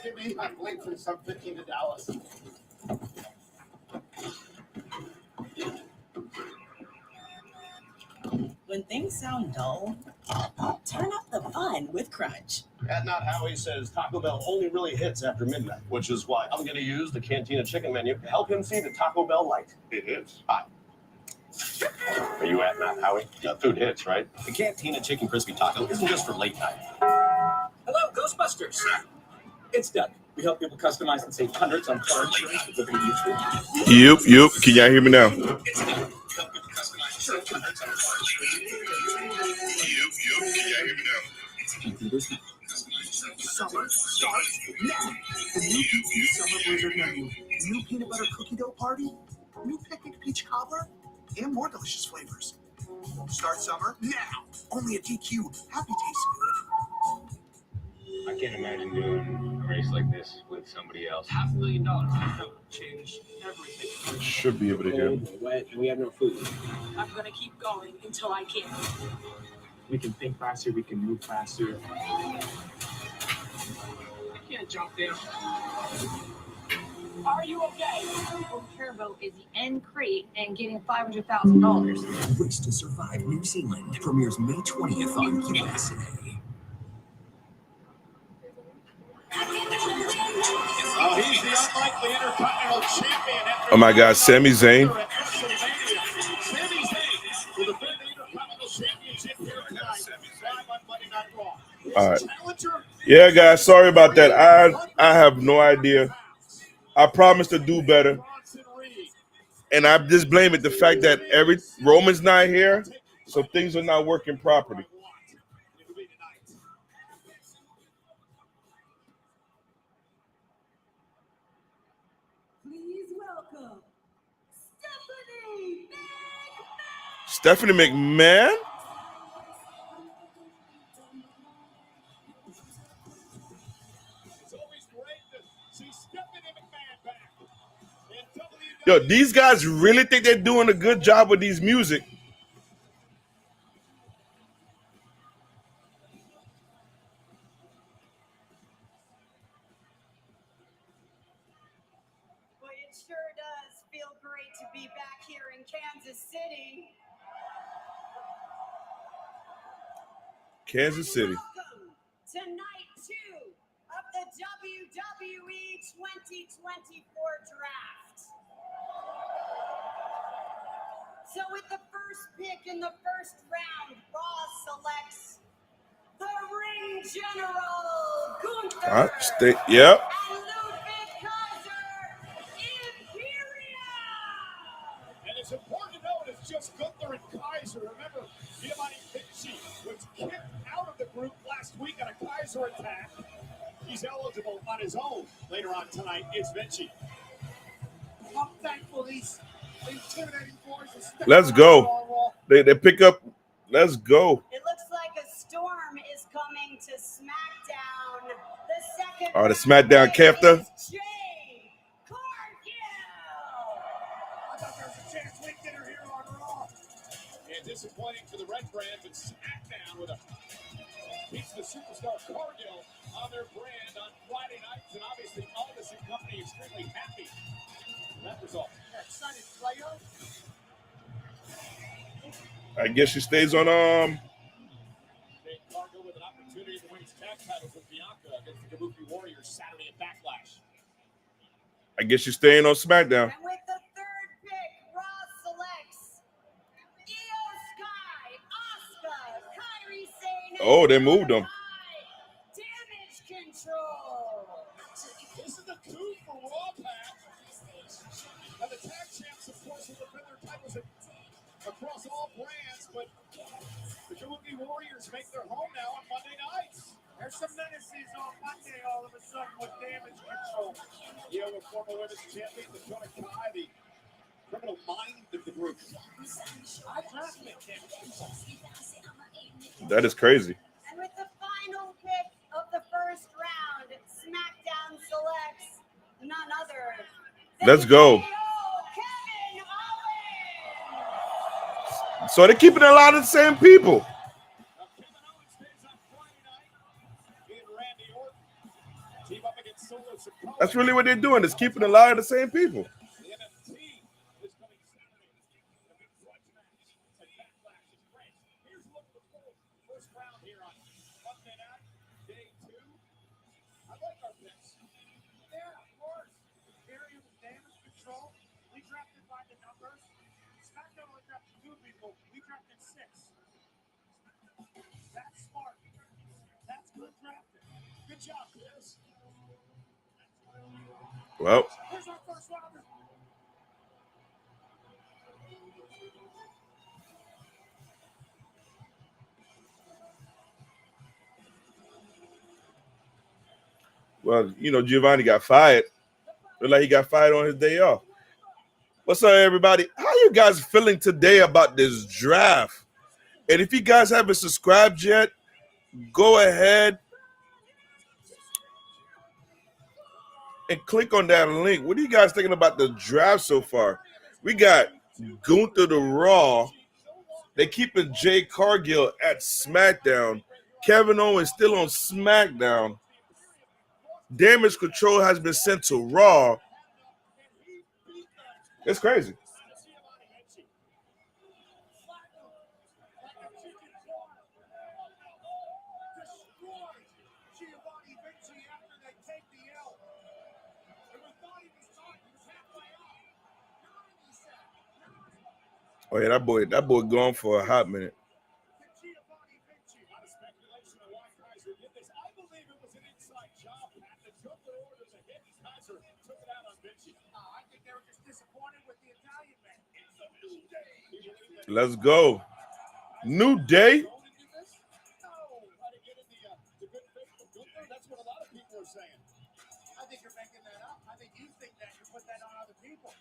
Give me my link for some 15 to Dallas. When things sound dull, turn up the fun with Crunch. At Not Howie says Taco Bell only really hits after midnight, which is why I'm going to use the Cantina chicken menu to help him see the Taco Bell light. It hits. Hi. Are you at Not Howie? The food hits, right? The Cantina chicken crispy taco isn't just for late night. Hello, Ghostbusters. It's Doug. We help people customize and save hundreds on car insurance with Liberty Mutual. Yep. Can y'all hear me now? It's Doug. We help people customize and save hundreds on car insurance. Yep. Can y'all hear me now? Summer starts now. The new PT Summer Blizzard menu. New peanut butter cookie dough party, new picnic peach cobbler, and more delicious flavors. Start summer now. Only at DQ. Happy tastes good. I can't imagine doing a race like this with somebody else. $500,000 change everything. Should be able to hear. Wet, and we have no food. I'm gonna keep going until I can. We can think faster. We can move faster. I can't jump down. Are you okay? Turbo is the end crate and getting $500,000. Race to Survive New Zealand premieres May 20th on USA. Oh, he's the unlikely Intercontinental Champion. Oh my God, Sami Zayn. Sami Zayn will defend the Intercontinental Championship here tonight. Live on Monday Night Raw. All right. Yeah, guys, sorry about that. I have no idea. I promise to do better. And I just blame it the fact that Roman's not here, so things are not working properly. Please welcome Stephanie McMahon? Yo, these guys really think they're doing a good job with these music. Well, it sure does feel great to be back here in Kansas City. Kansas City. Welcome to night 2 of the WWE 2024 draft. So with the first pick in the first round, Raw selects the Ring General, Gunther. All right, yep. And Ludwig Kaiser, Imperium. And it's important to note it's just Gunther and Kaiser. Remember, Giovanni Vinci was kicked out of the group last week on a Kaiser attack. He's eligible on his own. Later on tonight is Vinci. I'm thankful these intimidating boys. Let's go. They pick up. Let's go. It looks like a storm is coming to SmackDown. The second. Oh, the SmackDown captain. Jay Cargill. I thought there was a chance we get her here on Raw. And disappointing for the Red Brand, but SmackDown with a piece of the superstar Cargill on their brand on Friday nights, and obviously Aldis and company extremely happy with that result. Excited player. I guess she stays on Jade Cargill with an opportunity to win his tag titles with Bianca against the Kabuki Warriors Saturday at Backlash. I guess she's staying on SmackDown. And with the third pick, Raw selects Io Sky, Asuka, Kairi Sane. Oh, they moved them. Damage Control. This is the coup for Raw, Pat. Now the tag champs, of course, will defend their titles across all brands, but the Kabuki Warriors make their home now on Monday nights. There's some menaces on Monday all of a sudden with Damage Control. Yeah, with former women's champion Dakota Kai, the criminal mind of the group. I drafted him. That is crazy. And with the final pick of the first round, SmackDown selects none other than Let's go. Kevin Owens. So they're keeping a lot of the same people. Kevin Owens stays on front That's really what they're doing. Is keeping a lot of the same people. The NFT is coming Saturday. The big grudge match at Backlash is great. Here's a look at the first round here on Monday night, day 2. I like our picks. Yeah, of course. Imperium Damage Control. We drafted by the numbers. SmackDown only drafted 2 people. We drafted 6. That's smart. That's good drafting. Good job, Chris. Well, Here's our first rounder. Giovanni got fired. Look like he got fired on his day off. What's up, everybody? How you guys feeling today about this draft? And if you guys haven't subscribed yet, go ahead and click on that link. What are you guys thinking about the draft so far? We got Gunther the Raw. They keeping Jay Cargill at SmackDown. Kevin Owens still on SmackDown. Damage Control has been sent to Raw. It's crazy. Oh yeah, that boy gone for a hot minute. Let's go. New day. That's what a lot of people are saying. I think you're making that up. I think you think that you put that on other people.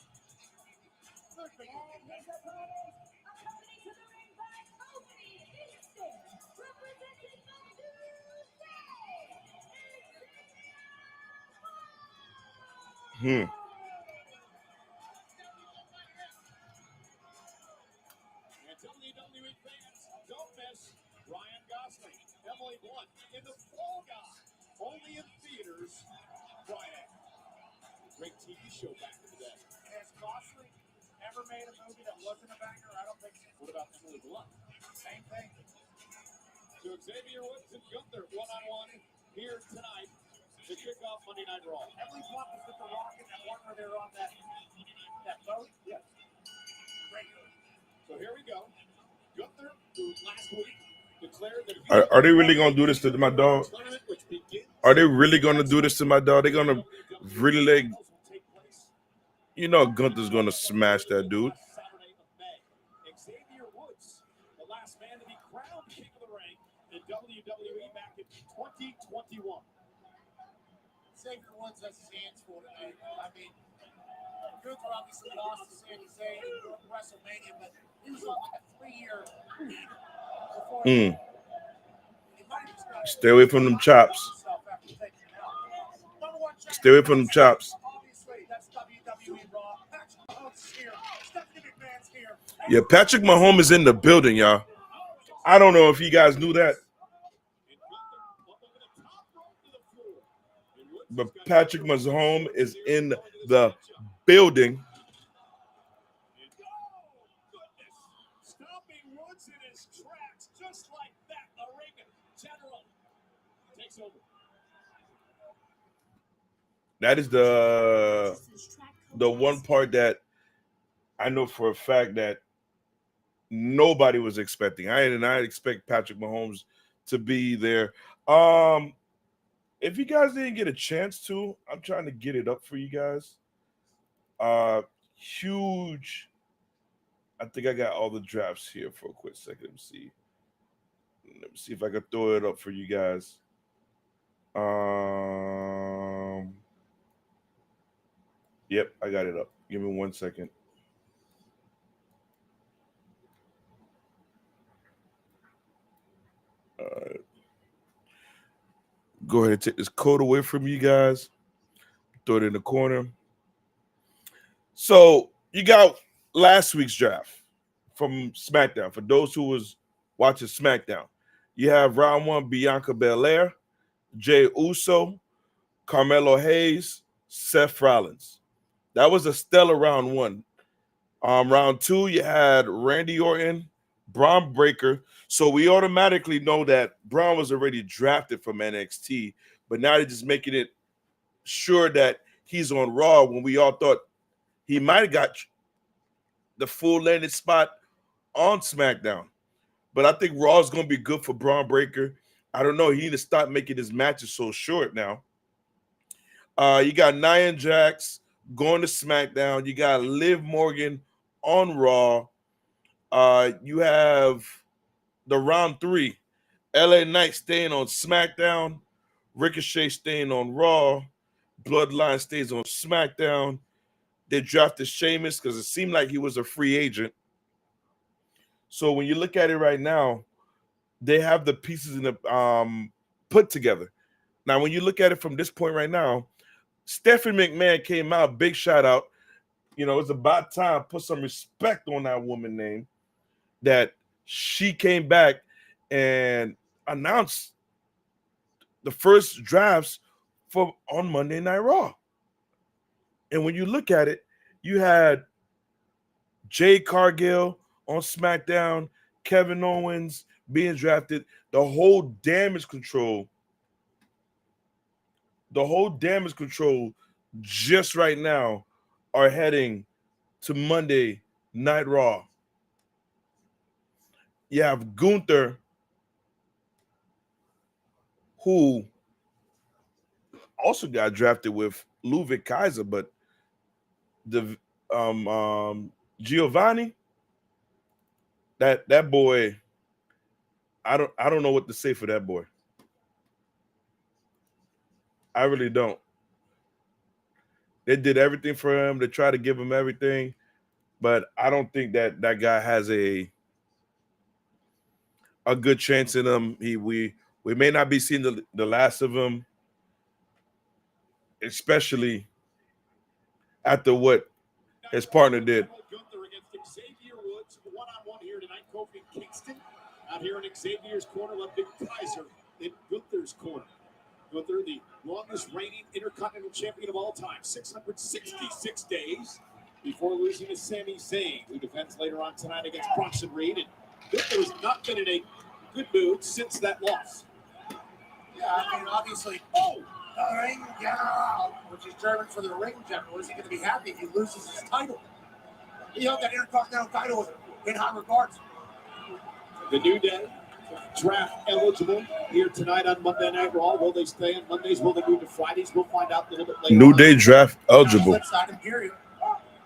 WWE fans, don't miss Ryan Gosling, Emily Blunt in The Fall Guy, only in theaters Friday. Great TV show back in the day. Has Gosling ever made a movie that wasn't a banger? I don't think so. What about Emily Blunt? Same thing. So Xavier Woods and Gunther one-on-one here tonight to kick off Monday Night Raw. Emily Blunt was with The Rock in that one where they were on that boat? Yes. Great. So here we go. Gunther, who last week declared that Are they really gonna do this to my dog? Are they really gonna do this to my dog? They're gonna really Gunther's gonna smash that dude. Xavier Woods, the last man to be crowned king of the ring in WWE back in 2021. Xavier Woods has his hands full today. I mean, Gunther obviously lost to Sami Zayn in WrestleMania, but he was on like a 3-year before. Stay away from them chops. Stay away from them chops. Yeah, Patrick Mahomes is in the building, y'all. I don't know if you guys knew that. But Patrick Mahomes is in the building. That is the one part that I know for a fact that nobody was expecting. I did not expect Patrick Mahomes to be there. If you guys didn't get a chance to, I'm trying to get it up for you guys. Huge. I think I got all the drafts here for a quick second. Let me see if I can throw it up for you guys. Yep, I got it up. Give me 1 second. Go ahead and take this code away from you guys. Throw it in the corner. So you got last week's draft from SmackDown. For those who was watching SmackDown, you have round 1, Bianca Belair, Jey Uso, Carmelo Hayes, Seth Rollins. That was a stellar round one. Round two, you had Randy Orton, Braun Breaker. So we automatically know that Braun was already drafted from NXT, but now they're just making it sure that he's on Raw when we all thought he might have got the full landed spot on SmackDown. But I think Raw is going to be good for Braun Breaker. I don't know. He need to stop making his matches so short now. You got Nia Jax going to SmackDown. You got Liv Morgan on Raw. You have the round three. LA Knight staying on SmackDown. Ricochet staying on Raw. Bloodline stays on SmackDown. They drafted Sheamus because it seemed like he was a free agent. So when you look at it right now, they have the pieces in the put together. Now, when you look at it from this point right now, Stephanie McMahon came out, big shout out. You know, it's about time, put some respect on that woman name, that she came back and announced the first drafts for on Monday Night Raw. And when you look at it, you had Jade Cargill on SmackDown, Kevin Owens being drafted, the whole damage control just right now are heading to Monday Night Raw. You have Gunther, who also got drafted with Ludwig Kaiser, but the Giovanni, that boy, I don't know what to say for that boy. I really don't. They did everything for him. They tried to give him everything, but I don't think that guy has a good chance in him. We may not be seeing the last of him, especially after what his partner did. Gunther against Xavier Woods, one-on-one here tonight. Kofi Kingston out here in Xavier's corner, Ludwig Kaiser in Gunther's corner. Gunther, the longest reigning Intercontinental Champion of all time, 666 days before losing to Sami Zayn, who defends later on tonight against Bronson Reed. And Gunther has not been in a good mood since that loss. Yeah, I mean, obviously, the ring general, which is German for the ring general, is he going to be happy if he loses his title? He held that Intercontinental title in high regards. The New Day, draft eligible here tonight on Monday Night Raw. Will they stay on Mondays? Will they move to Fridays? We'll find out a little bit later. New Day draft eligible. Flip side, Imperium,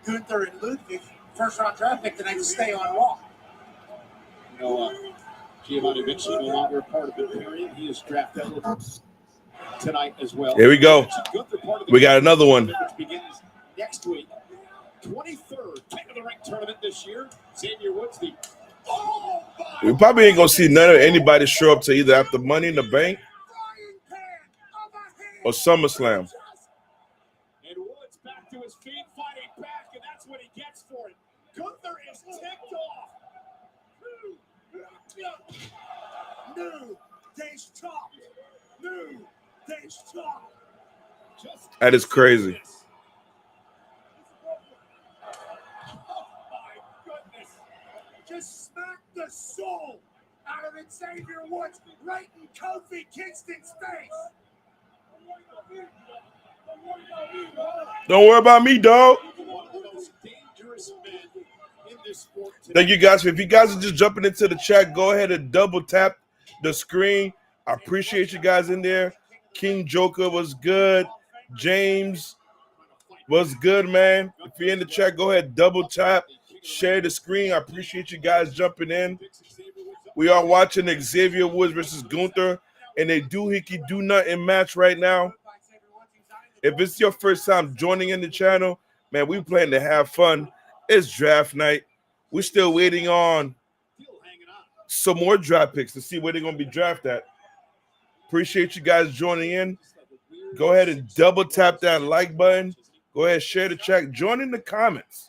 Gunther and Ludwig, first round draft pick tonight to stay on Raw. You know, Giovanni Vinci no longer a part of Imperium. He is draft eligible tonight as well. Here we go. We got another one. Which begins next week. 23rd King of the Ring tournament this year. Xavier Woods, the we probably ain't gonna see none of anybody show up to either after Money in the Bank or SummerSlam. And Woods back to his feet, fighting back, and that's what he gets for it. Gunther is ticked off. New Day's top. New Day's top. That is crazy. Oh my goodness. Just smack the soul out of Xavier Woods right in Kofi Kingston's face. Don't worry about me, dog. One of the most dangerous men in this sport today. Thank you guys. If you guys are just jumping into the chat, go ahead and double tap the screen. I appreciate you guys in there. King Joker was good. James was good, man. If you're in the chat, go ahead, double tap, share the screen. I appreciate you guys jumping in. We are watching Xavier Woods versus Gunther in a doohickey do nothing match right now. If it's your first time joining in the channel, man, we plan to have fun. It's draft night. We're still waiting on some more draft picks to see where they're going to be drafted at. Appreciate you guys joining in. Go ahead and double tap that like button. Go ahead, share the chat. Join in the comments.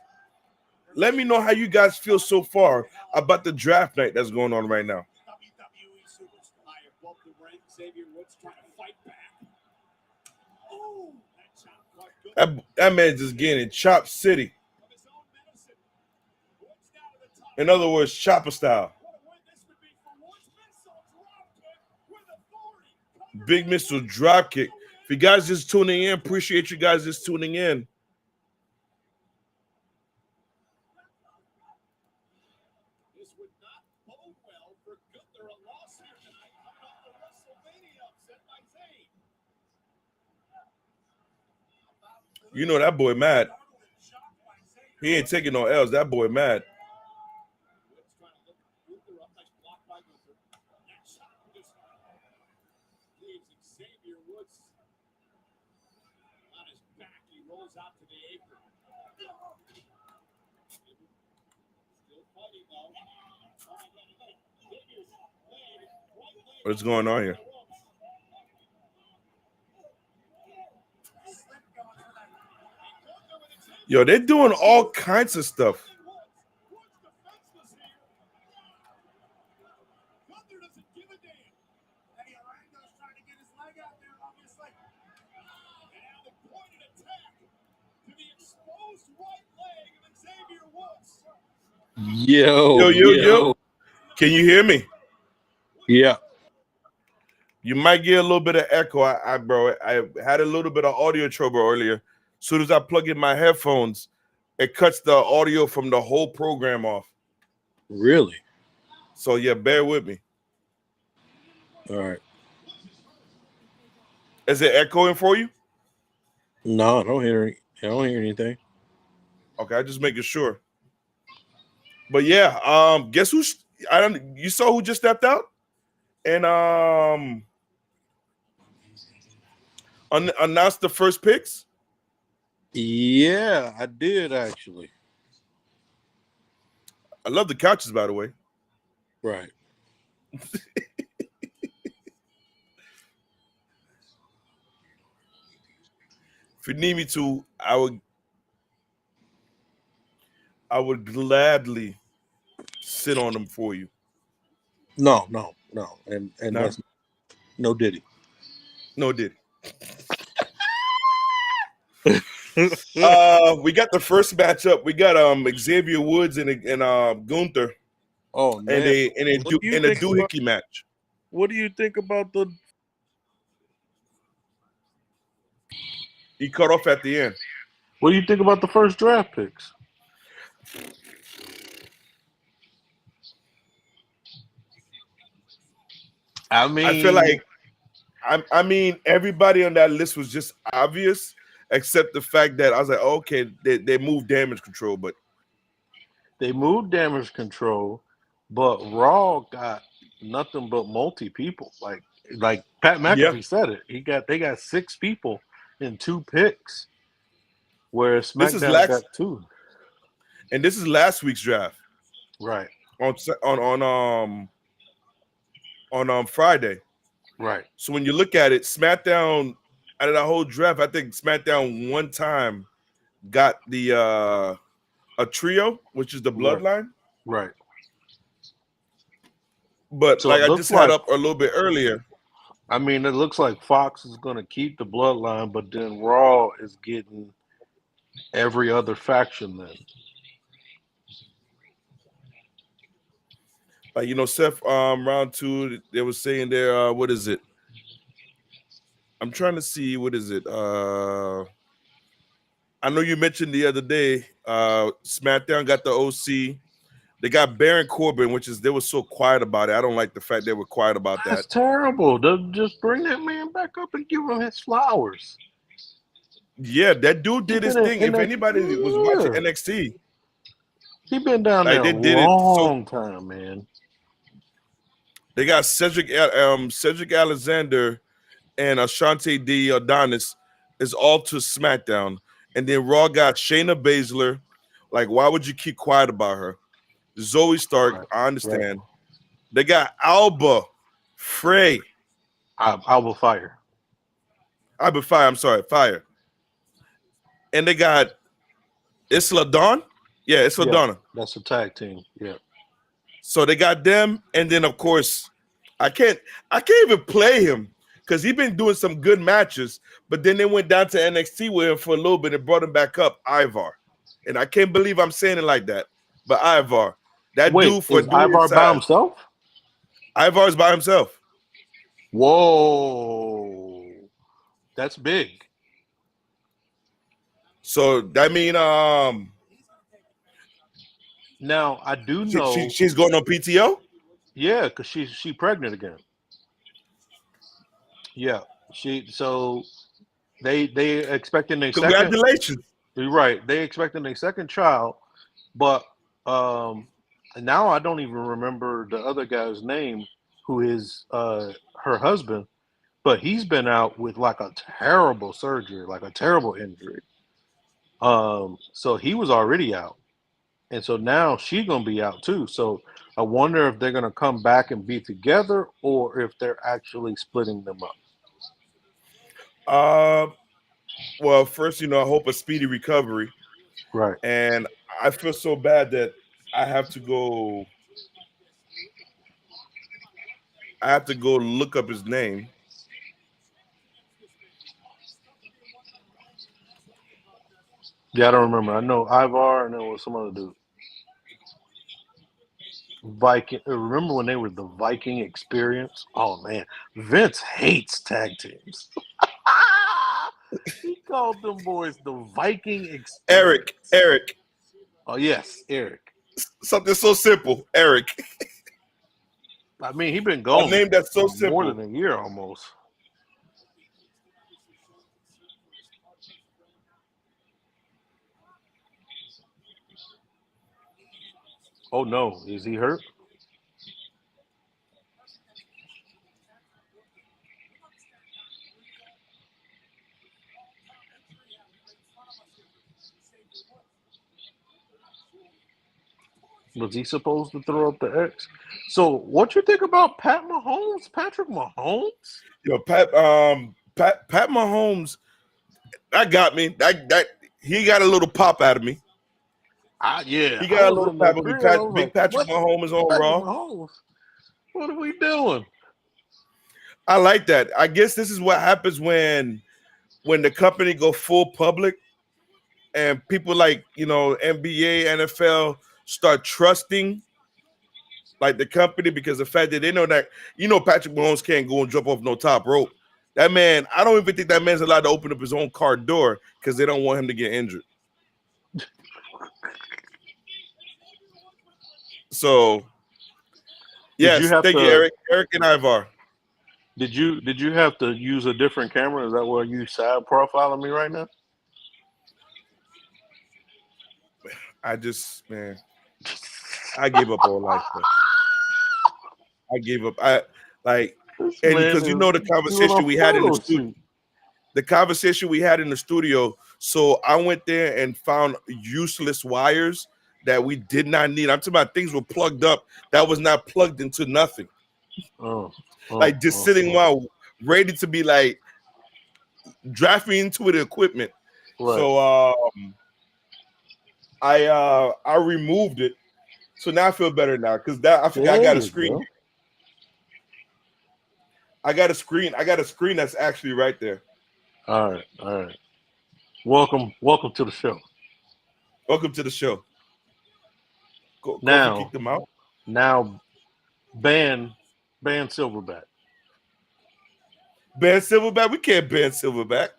Let me know how you guys feel so far about the draft night that's going on right now. WWE superstar above the ring. Xavier Woods trying to fight back. Oh, that shot caught That man just getting Chop City. In other words, Chopper style. Big missile drop kick. If you guys just tuning in, appreciate you guys just tuning in. This would not bode well for Gunther. A loss here tonight coming off the WrestleMania upset by Zayn. You know that boy mad. He ain't taking no L's. That boy mad. Xavier Woods on his back. He rolls out to the apron. Still fighting though. What's going on here? Yo, they're doing all kinds of stuff. Yo. Can you hear me? Yeah. You might get a little bit of echo. I had a little bit of audio trouble earlier. As soon as I plug in my headphones, it cuts the audio from the whole program off. Really? So yeah, bear with me. All right. Is it echoing for you? No, I don't hear anything. Okay, I just making sure. But yeah, guess who? You saw who just stepped out and announced the first picks. Yeah, I did actually. I love the couches, by the way. Right. If you need me to, I would gladly sit on them for you. No. And No? that's no Diddy. No Diddy. We got the first matchup. We got Xavier Woods and Gunther. Oh man. And a doohickey match. What do you think about the? He cut off at the end. What do you think about the first draft picks? I mean, I feel like I mean everybody on that list was just obvious, except the fact that I was like, okay, they moved Damage Control, but they moved Damage Control, but Raw got nothing but multi people. Like Pat McAfee said it. They got 6 people in 2 picks, whereas SmackDown got 2. And this is last week's draft, right? On Friday, right? So when you look at it, SmackDown out of the whole draft, I think SmackDown one time got the a trio, which is the Bloodline, right? But so like I just had up a little bit earlier. I mean, it looks like Fox is going to keep the Bloodline, but then Raw is getting every other faction then. Seth, round 2, they were saying there, what is it? I'm trying to see, what is it? I know you mentioned the other day, SmackDown got the OC. They got Baron Corbin, they were so quiet about it. I don't like the fact they were quiet about that. That's terrible. Just bring that man back up and give him his flowers. Yeah, that dude did his thing. If anybody was watching NXT, he been down there a long time, man. They got Cedric Alexander and Ashante D. Adonis is all to SmackDown. And then Raw got Shayna Baszler. Like, why would you keep quiet about her? Zoe Stark, I understand. Right. They got Alba Frey. Alba Fire. Fire. And they got Isla Dawn. Yeah, Isla Dawn. That's a tag team. Yeah. So they got them, and then of course, I can't even play him because he's been doing some good matches, but then they went down to NXT with him for a little bit and brought him back up, Ivar. And I can't believe I'm saying it like that, but Ivar, that Wait, dude for is doing Ivar his by size, himself? Ivar's by himself. Whoa, that's big. So that mean Now I do know, she's going on PTO. yeah, because she pregnant again. Yeah, so they expecting a second. Congratulations. You're right. They expecting a second child, but now I don't even remember the other guy's name, who is her husband, but he's been out with like a terrible surgery, like a terrible injury. So he was already out, and so now she's gonna be out too. So I wonder if they're gonna come back and be together, or if they're actually splitting them up. Well, first, I hope a speedy recovery. Right. And I feel so bad that I have to go look up his name. Yeah, I don't remember. I know Ivar and there was some other dude. Viking. Remember when they were the Viking Experience? Oh man, Vince hates tag teams. He called them boys the Viking Experience. Eric. Oh yes, Eric. Something so simple, Eric. I mean, he's been gone. A name that's so more simple. than a year almost. Oh no, is he hurt? Was he supposed to throw up the X? So, what you think about Patrick Mahomes? Pat Mahomes, that got me. That he got a little pop out of me. Yeah, He got a little pop out of me. Big Patrick Mahomes on Raw. Mahomes? What are we doing? I like that. I guess this is what happens when the company go full public and people like, NBA, NFL start trusting like the company, because the fact that they know that, Patrick Mahomes can't go and jump off no top rope. That man, I don't even think that man's allowed to open up his own car door because they don't want him to get injured. So, yes, thank you, Eric and Ivar. Did you have to use a different camera? Is that why you side profiling me right now? I gave up on life. I gave up. And because the conversation we had in the studio, so I went there and found useless wires that we did not need. I'm talking about things were plugged up that was not plugged into nothing. Sitting while ready to be like drafting into the equipment. Right. So I removed it. So now I feel better now because I forgot I got a screen. Go. I got a screen that's actually right there. All right. Welcome to the show. Welcome to the show. Now, kick them out. Now, ban Silverback. Ban Silverback? We can't ban Silverback.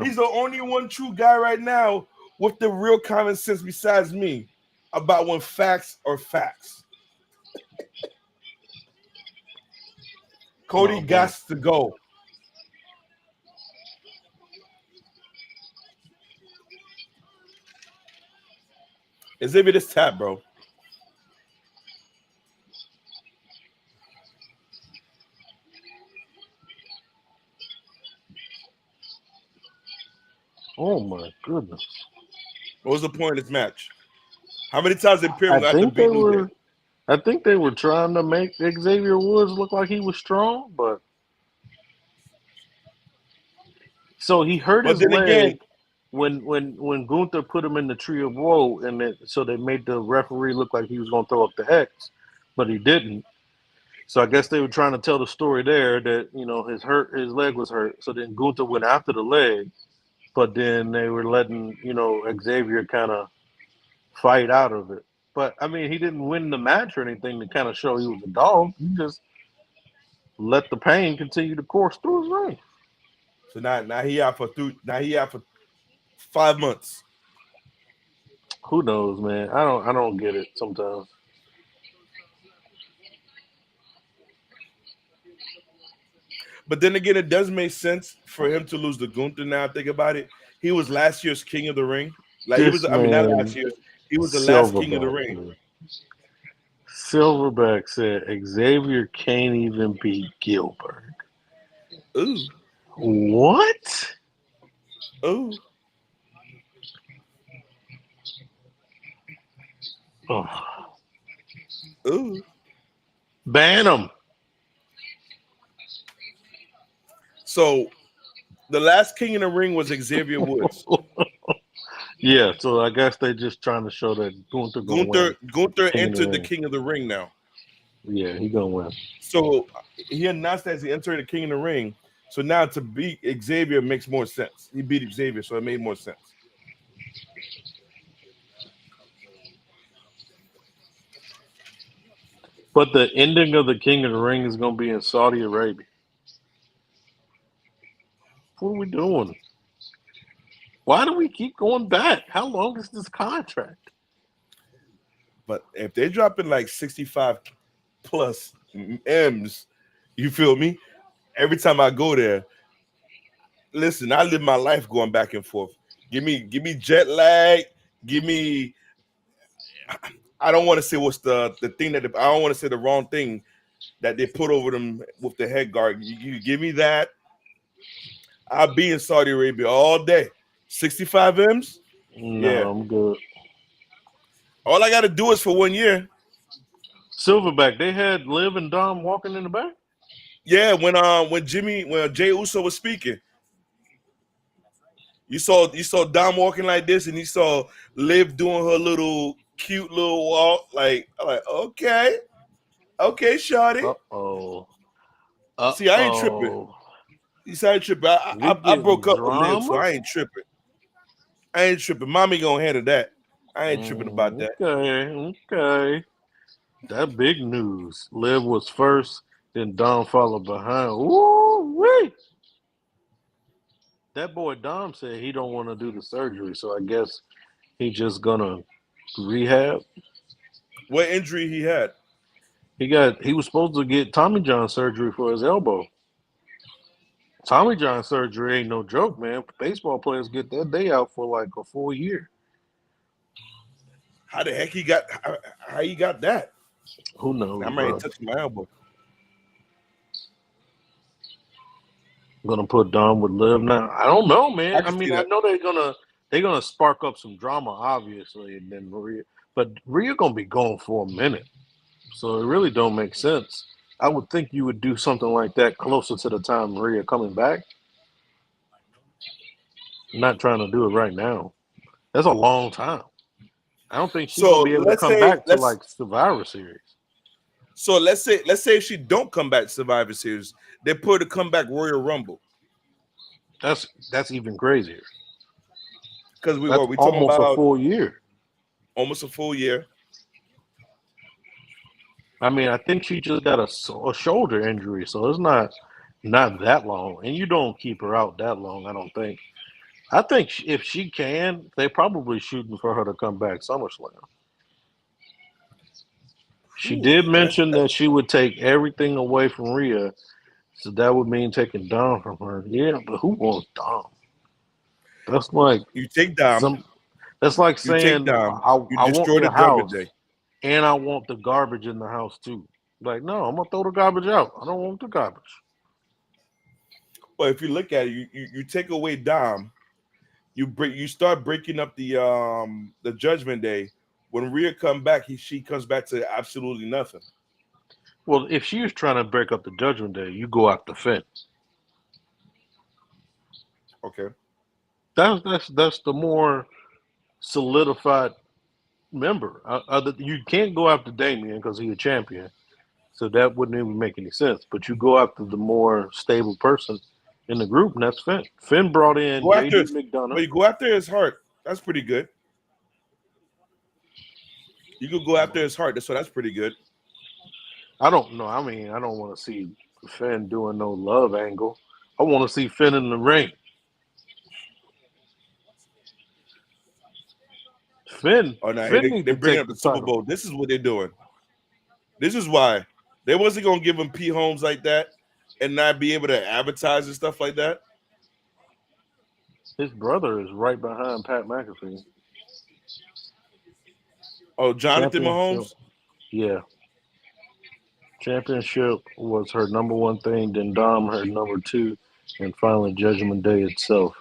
He's the only one true guy right now with the real common sense besides me about when facts are facts. Cody gots to go. Exhibit is tap, bro. Oh my goodness! What was the point of this match? How many times did Pyramid have to beat New Day? I think they were trying to make Xavier Woods look like he was strong, but so he hurt his leg when Gunther put him in the Tree of Woe, and so they made the referee look like he was going to throw up the X, but he didn't. So I guess they were trying to tell the story there that his leg was hurt. So then Gunther went after the leg, but then they were letting Xavier kind of fight out of it. But I mean, he didn't win the match or anything to kind of show he was a dog. He just let the pain continue to course through his ring. So now he out for 5 months. Who knows, man? I don't get it sometimes. But then again, it does make sense for him to lose to Gunther. Now think about it. He was last year's King of the Ring. Like he was. This I mean, not last man, year. He was the last King of the Silverback. Ring. Man. Silverback said Xavier can't even beat Gilbert. Ooh. What? Ooh. Oh. Ooh. Ban him. So the last King in the Ring was Xavier Woods. Yeah, so I guess they're just trying to show that Gunther entered the King of the Ring now. Yeah, he gonna win. So he announced that he entered the King of the Ring. So now to beat Xavier makes more sense. He beat Xavier, so it made more sense. But the ending of the King of the Ring is gonna be in Saudi Arabia. What are we doing? Why do we keep going back? How long is this contract? But if they're dropping like 65 plus M's, you feel me? Every time I go there, listen, I live my life going back and forth. Give me jet lag. Give me. I don't want to say what's the thing that I don't want to say the wrong thing that they put over them with the head guard. You give me that, I'll be in Saudi Arabia all day. 65 M's? No, Yeah. I'm good. All I got to do is for 1 year. Silverback, they had Liv and Dom walking in the back? Yeah, when Jay Uso was speaking. You saw Dom walking like this, and you saw Liv doing her little cute little walk. Like, I'm like, okay, shawty. Uh-oh. See, I ain't tripping. You see, I ain't tripping. I broke up with Liv, so I ain't tripping. Mommy gonna handle that. I ain't tripping about that. Okay. That big news. Liv was first, then Dom followed behind. Ooh-wee! That boy Dom said he don't want to do the surgery, so I guess he just gonna rehab. What injury he had? He was supposed to get Tommy John surgery for his elbow. Tommy John surgery ain't no joke, man. Baseball players get that day out for like a full year. How the heck how he got that? Who knows? I'm ready to touch my elbow. I'm gonna put Dom with Liv now. I don't know, man. I mean, I know they're gonna spark up some drama, obviously, and then Rhea, but Rhea gonna be gone for a minute, so it really don't make sense. I would think you would do something like that closer to the time Rhea coming back. I'm not trying to do it right now. That's a long time. I don't think she's gonna be able to come back to like Survivor Series. So let's say if she don't come back to Survivor Series, they put her to come back Royal Rumble. That's even crazier. Because we talking almost about a full year. Almost a full year. I mean, I think she just got a shoulder injury, so it's not that long. And you don't keep her out that long, I don't think. I think if she can, they probably shooting for her to come back SummerSlam. She did mention that she would take everything away from Rhea, so that would mean taking Dom from her. Yeah, but who wants Dom? That's like you take Dom. That's like saying I want your house, and I want the garbage in the house too. Like, no, I'm gonna throw the garbage out. I don't want the garbage. Well, if you look at it, you take away Dom, you start breaking up the Judgment Day. When Rhea come back, she comes back to absolutely nothing. Well, if she was trying to break up the Judgment Day, you go after Finn. Okay. That's the more solidified member. You can't go after Damien because he's a champion. So that wouldn't even make any sense. But you go after the more stable person in the group, and that's Finn. Finn brought in Go after JD his, McDonough. but you go after his heart. That's pretty good. You could go after his heart. So that's pretty good. I don't know. I mean, I don't want to see Finn doing no love angle. I want to see Finn in the ring. Finn Oh no, Finn need they to bringing take up the the Super title. Bowl. This is what they're doing. This is why they wasn't gonna give him P Homes like that and not be able to advertise and stuff like that. His brother is right behind Pat McAfee. Oh, Jonathan Championship. Mahomes. Yeah. Championship was her number one thing, then Dom her number two, and finally Judgment Day itself.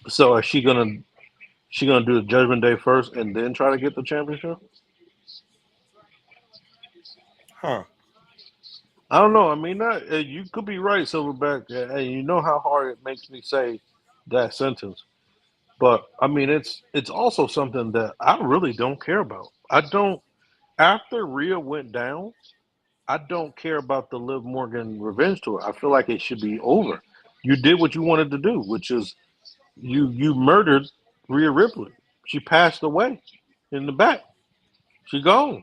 So is she gonna do the Judgment Day first and then try to get the championship? Huh. I don't know. I mean, you could be right, Silverback, and you know how hard it makes me say that sentence. But I mean, it's also something that I really don't care about. I don't. After Rhea went down, I don't care about the Liv Morgan revenge tour. I feel like it should be over. You did what you wanted to do, which is you murdered Rhea Ripley. She passed away in the back. She gone.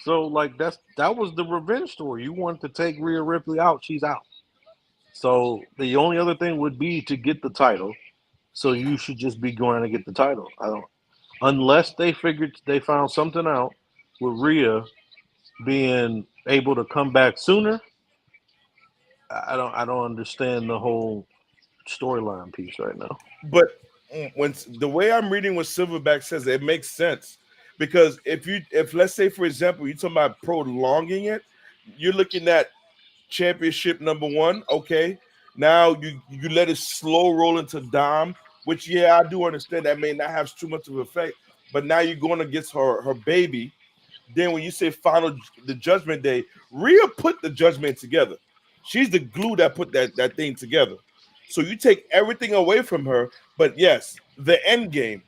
So like that was the revenge story. You wanted to take Rhea Ripley out. She's out. So the only other thing would be to get the title. So you should just be going to get the title. I don't unless they found something out with Rhea being able to come back sooner. I don't understand the whole storyline piece right now. But when the way I'm reading what Silverback says, it makes sense because if let's say for example you're talking about prolonging it, you're looking at championship number one. Okay, now you let it slow roll into Dom, which yeah I do understand that may not have too much of an effect, but now you're going against her baby. Then when you say the Judgment Day, Rhea put the Judgment together. She's the glue that put that thing together. So you take everything away from her, but yes, the end game.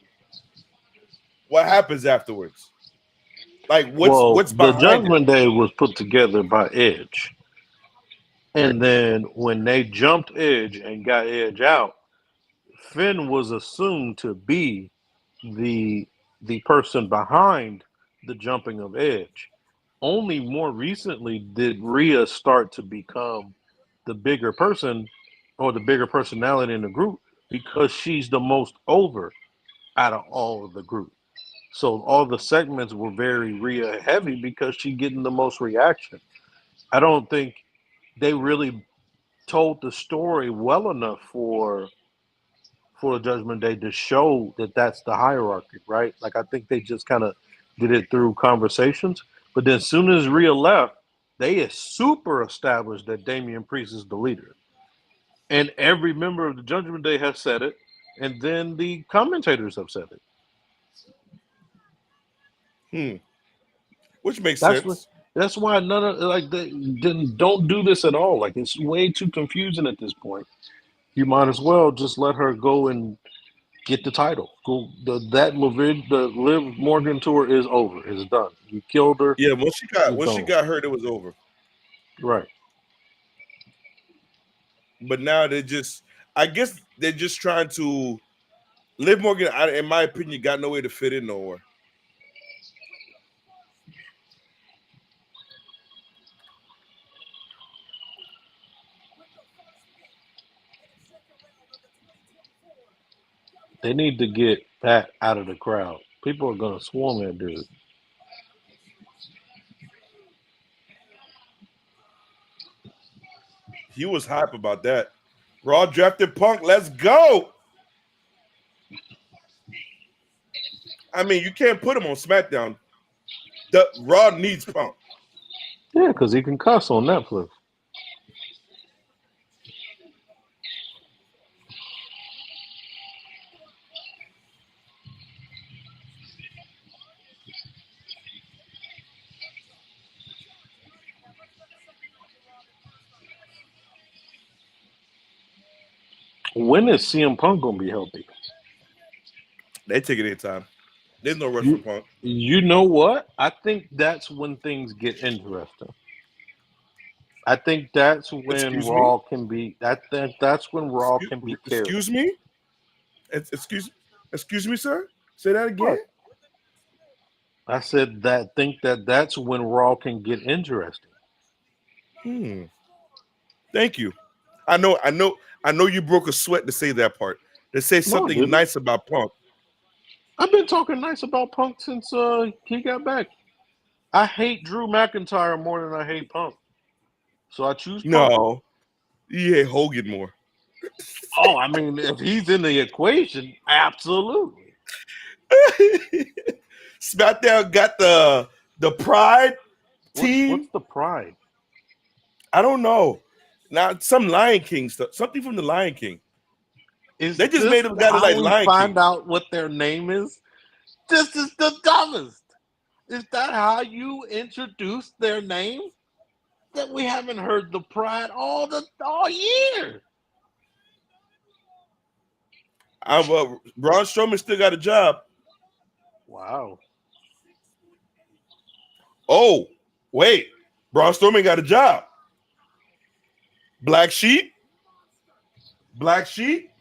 What happens afterwards? Like Well, what's the behind it? Judgment Day was put together by Edge. And then when they jumped Edge and got Edge out, Finn was assumed to be the person behind the jumping of Edge. Only more recently did Rhea start to become the bigger person or the bigger personality in the group because she's the most over out of all of the group. So all the segments were very Rhea heavy because she's getting the most reaction. I don't think they really told the story well enough for the Judgment Day to show that that's the hierarchy, right? Like I think they just kind of did it through conversations. But then as soon as Rhea left, they is super established that Damian Priest is the leader. And every member of the Judgment Day has said it, and then the commentators have said it. Which makes That's what. sense. That's why none of like they didn't don't do this at all. Like it's way too confusing at this point. You might as well just let her go and get the title. Go the Liv Morgan tour is over. It's done. You killed her. Yeah, It's once she gone. got hurt, it was over. Right. But now I guess they're just trying to Liv Morgan, in my opinion, got no way to fit in nowhere. They need to get Pat out of the crowd. People are gonna swarm that dude. He was hype about that. Raw drafted Punk. Let's go. I mean, you can't put him on SmackDown. The Raw needs Punk. Yeah, because he can cuss on Netflix. When is CM Punk gonna be healthy? They take it their time. There's no rush for Punk. You know what? I think that's when things get interesting. I think that's when Excuse me? Raw can be. That's when Raw Excuse, can be carried. excuse me? Excuse me, sir? Say that again? What? I said that. Think that's when Raw can get interesting. Thank you. I know you broke a sweat to say that part. To say No, I something didn't. nice about Punk. I've been talking nice about Punk since he got back. I hate Drew McIntyre more than I hate Punk, so I choose Punk. No, you hate Hogan more. Oh, I mean, if he's in the equation, absolutely. SmackDown got the Pride What's team. the pride? I don't know. Now some Lion King stuff. Something from the Lion King. Is They just this made him got it how like we Lion find King. out what their name is? This is the dumbest. Is that how you introduce their name? That we haven't heard the pride all year. Braun Strowman still got a job. Wow. Oh, wait. Braun Strowman got a job. Black Sheep? Black Sheep?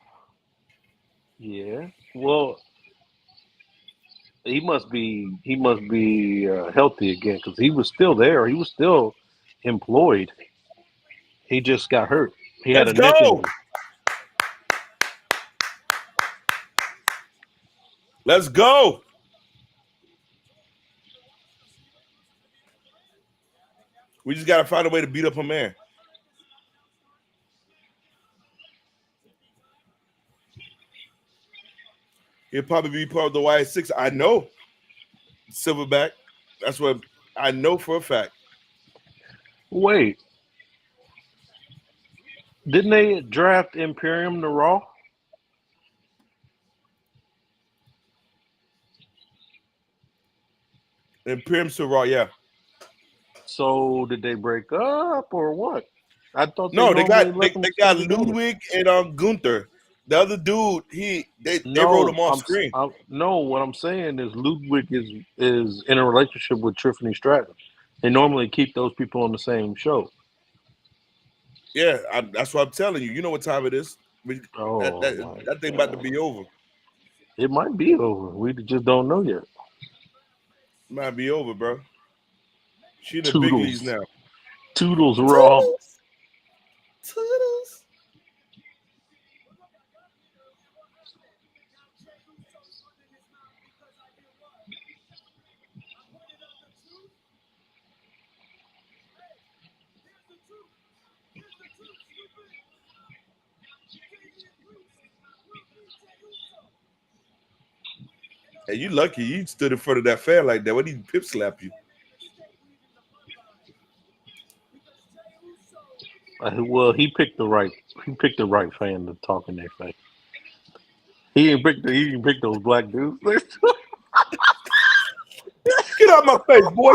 Yeah. Well, he must be healthy again because he was still there. He was still employed. He just got hurt. He had Let's a neck go. injury. Let's go. We just got to find a way to beat up a man. He'll probably be part of the Y6. I know. Silverback. That's what I know for a fact. Wait, didn't they draft Imperium to Raw? Imperium to Raw, yeah. So did they break up or what? I thought they No, they normally got let them they stay got together. Ludwig and Gunther. The other dude, they wrote him off screen. No. What I'm saying is Ludwig is in a relationship with Tiffany Stratton. They normally keep those people on the same show. Yeah, that's what I'm telling you. You know what time it is. Oh That thing about to be over. It might be over. We just don't know yet. Might be over, bro. She in the big leagues Toodles. now. Toodles Raw. Toodles. Hey, you lucky you stood in front of that fan like that. What did he pip slap you? Well, he picked the right fan to talk in their face. He didn't pick those black dudes. Get out my face, boy.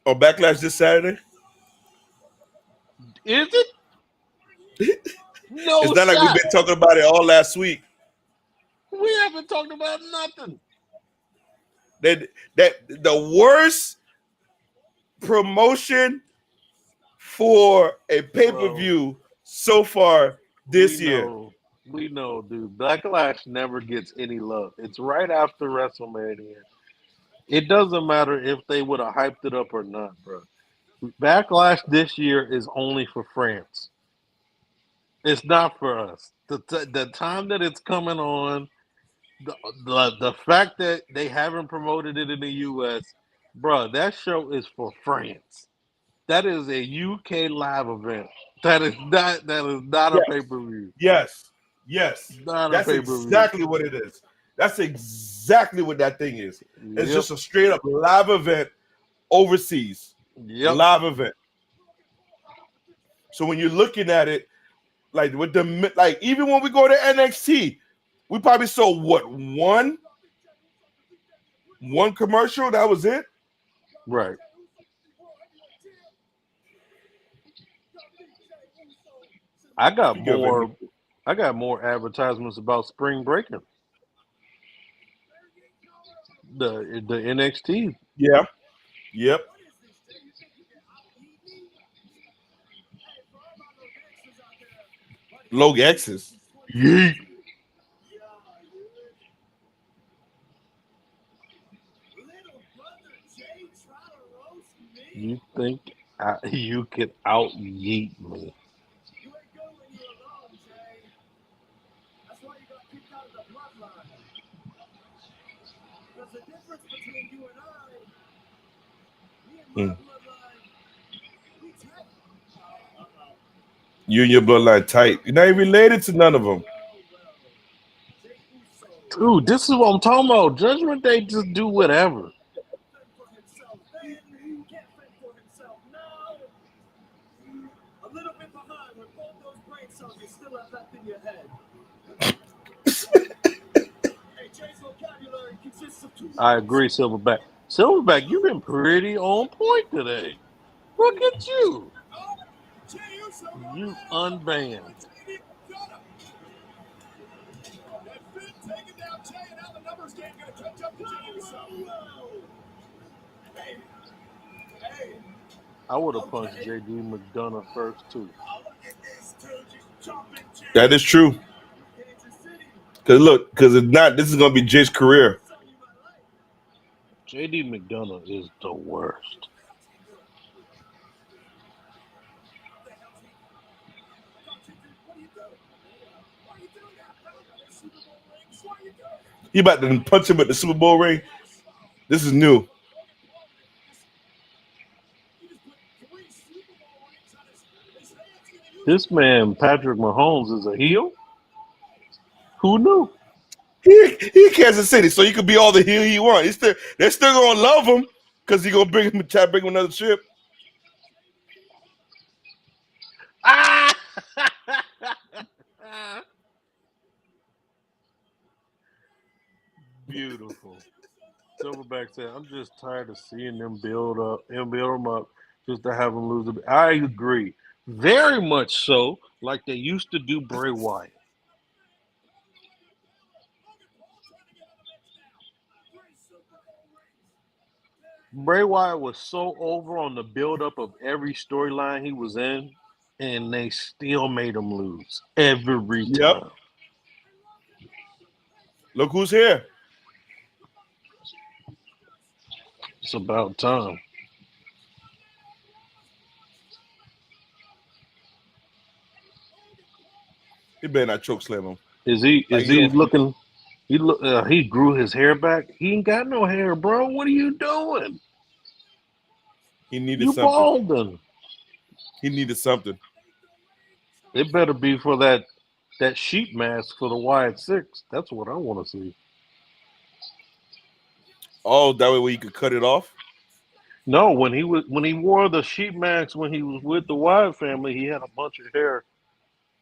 Oh, Backlash this Saturday? Is it? No It's not like we've shot. been talking about it all last week. We haven't talked about nothing. That the worst promotion for a pay-per-view so far this year. We know, dude. Backlash never gets any love. It's right after WrestleMania. It doesn't matter if they would have hyped it up or not, bro. Backlash this year is only for France. It's not for us. The time that it's coming on, the fact that they haven't promoted it in the U.S., bro, that show is for France. That is a UK live event. That is not a pay per view. Yes. Not a That's pay per view. exactly what it is. That's exactly what that thing is. It's Yep. just a straight up live event overseas. Yep. Live event. So when you're looking at it, like with the even when we go to NXT, we probably saw one commercial. That was it. Right. I got Speaking of more. I got more advertisements about spring breaking. The NXT. yeah, yep. Low X's. Yeet. You think you can out yeet me? You ain't good when you're alone, Jay. That's why you got kicked out of the bloodline. Because the difference between you and I, me and my bloodline, we tight. You and your bloodline tight. You're not even related to none of them. Jay Uso Dude, this is what I'm talking about. Judgment Day just do whatever. couldn't fend for himself then, can't fend for himself now. A little bit behind with both those brain cells you still have left in your head. Hey, Jay's vocabulary consists of two I words. agree, Silverback. Silverback, you've been pretty on point today. Look at you. Jay Uso going You at it. unbanned. JD got him. And Finn taking down Jay, and now the numbers game going to catch up to Jay Uso. Hey, hey, I would have punched JD McDonough first too. look at this dude just jumping Jay. That is true. Kansas City. Cause look, cause if not, this is gonna be Jay's career. JD McDonough is the worst. He about to punch him at the Super Bowl ring. This is new. This man, Patrick Mahomes, is a heel? Who knew? He Kansas City, so you could be all the heel he wants. They're still gonna love him because he gonna try to bring him another chip. Ah! Beautiful. Silverback said, "I'm just tired of seeing them build them up, just to have them lose." I agree, very much so, like they used to do Bray Wyatt. Bray Wyatt was so over on the build-up of every storyline he was in, and they still made him lose every Yep. time. Look who's here. It's about time. He better not choke slam him. Is he Like, looking? He grew his hair back. He ain't got no hair, bro. What are you doing? He needed You something. balding. He needed something. It better be for that sheep mask for the Wyatt Six. That's what I want to see. Oh, that way where you could cut it off. No, when he wore the sheep mask when he was with the Wyatt family, he had a bunch of hair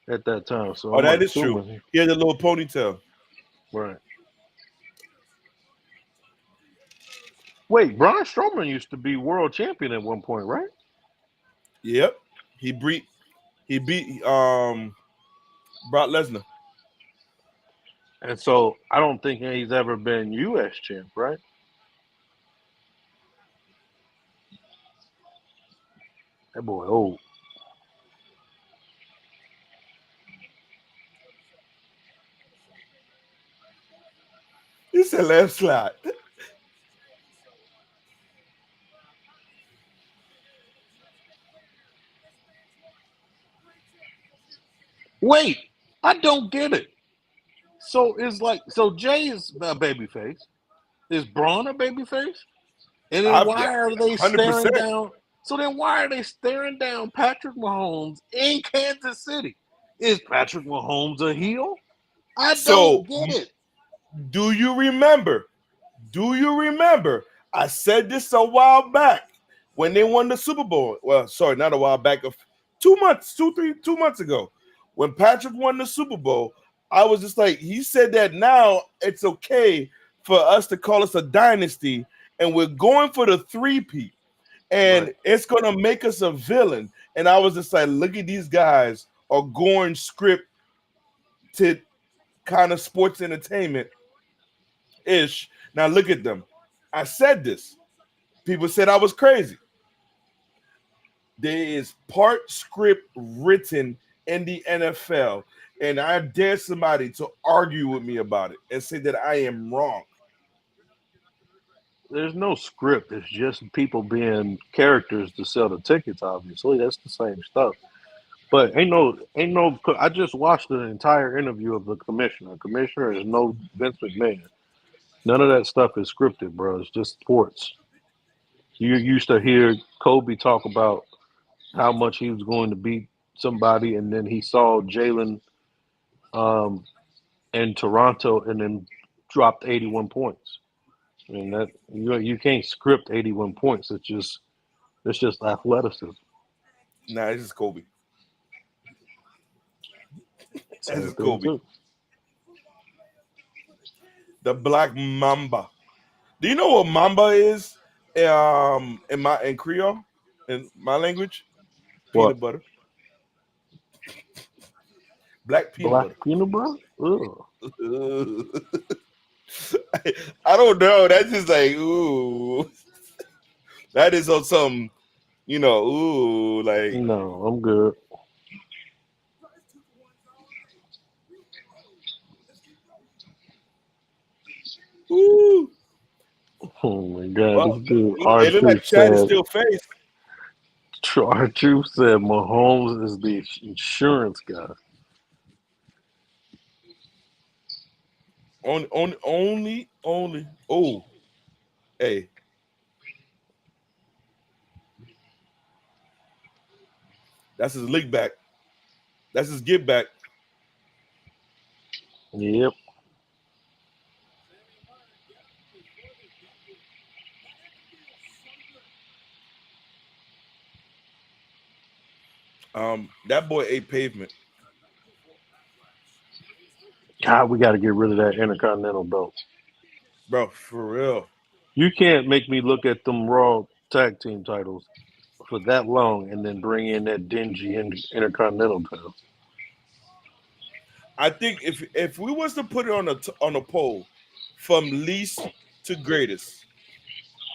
at that time. So Oh, I'm that is true. assuming, He had a little ponytail. right? Wait, Braun Strowman used to be world champion at one point, right? Yep. He beat Brock Lesnar. And so I don't think he's ever been U.S. champ, right? That boy old. He said left slide. Wait, I don't get it. So Jay is a babyface. Is Braun a babyface? And then why are they staring 100%. down? So then why are they staring down Patrick Mahomes in Kansas City? Is Patrick Mahomes a heel? I don't get it. Do you remember? I said this a while back when they won the Super Bowl. Well, sorry, not a while back. 2 months ago, when Patrick won the Super Bowl, I was just like, he said that now it's okay for us to call us a dynasty, and we're going for the 3-peat, and it's gonna make us a villain. And I was just like, look at these guys are going script to kind of sports entertainment ish. Now look at them. I said this. People said I was crazy. There is part script written in the NFL, and I dare somebody to argue with me about it and say that I am wrong. There's no script. It's just people being characters to sell the tickets. Obviously, that's the same stuff. But ain't no. I just watched an entire interview of the commissioner. The commissioner is no Vince McMahon. None of that stuff is scripted, bro. It's just sports. You used to hear Kobe talk about how much he was going to beat somebody, and then he saw Jalen um, in Toronto, and then dropped 81 points. I mean that you can't script 81 points. It's just athleticism. Nah, this is Kobe. This Same is thing Kobe. too. The Black Mamba. Do you know what Mamba is? In Creole, in my language, What? peanut butter, black peanut Black butter. peanut butter? Ugh. I don't know. That's just like ooh. That is on some, ooh, like No, I'm good. ooh. Oh my god, Well, this dude it look like Chad is still face. R Truth said Mahomes is the insurance guy. Only. Oh, hey, that's his lick back. That's his get back. Yep. That boy ate pavement, God, we got to get rid of that Intercontinental belt. bro. For real. You can't make me look at them Raw tag team titles for that long and then bring in that dingy Intercontinental title. I think if we was to put it on a poll from least to greatest,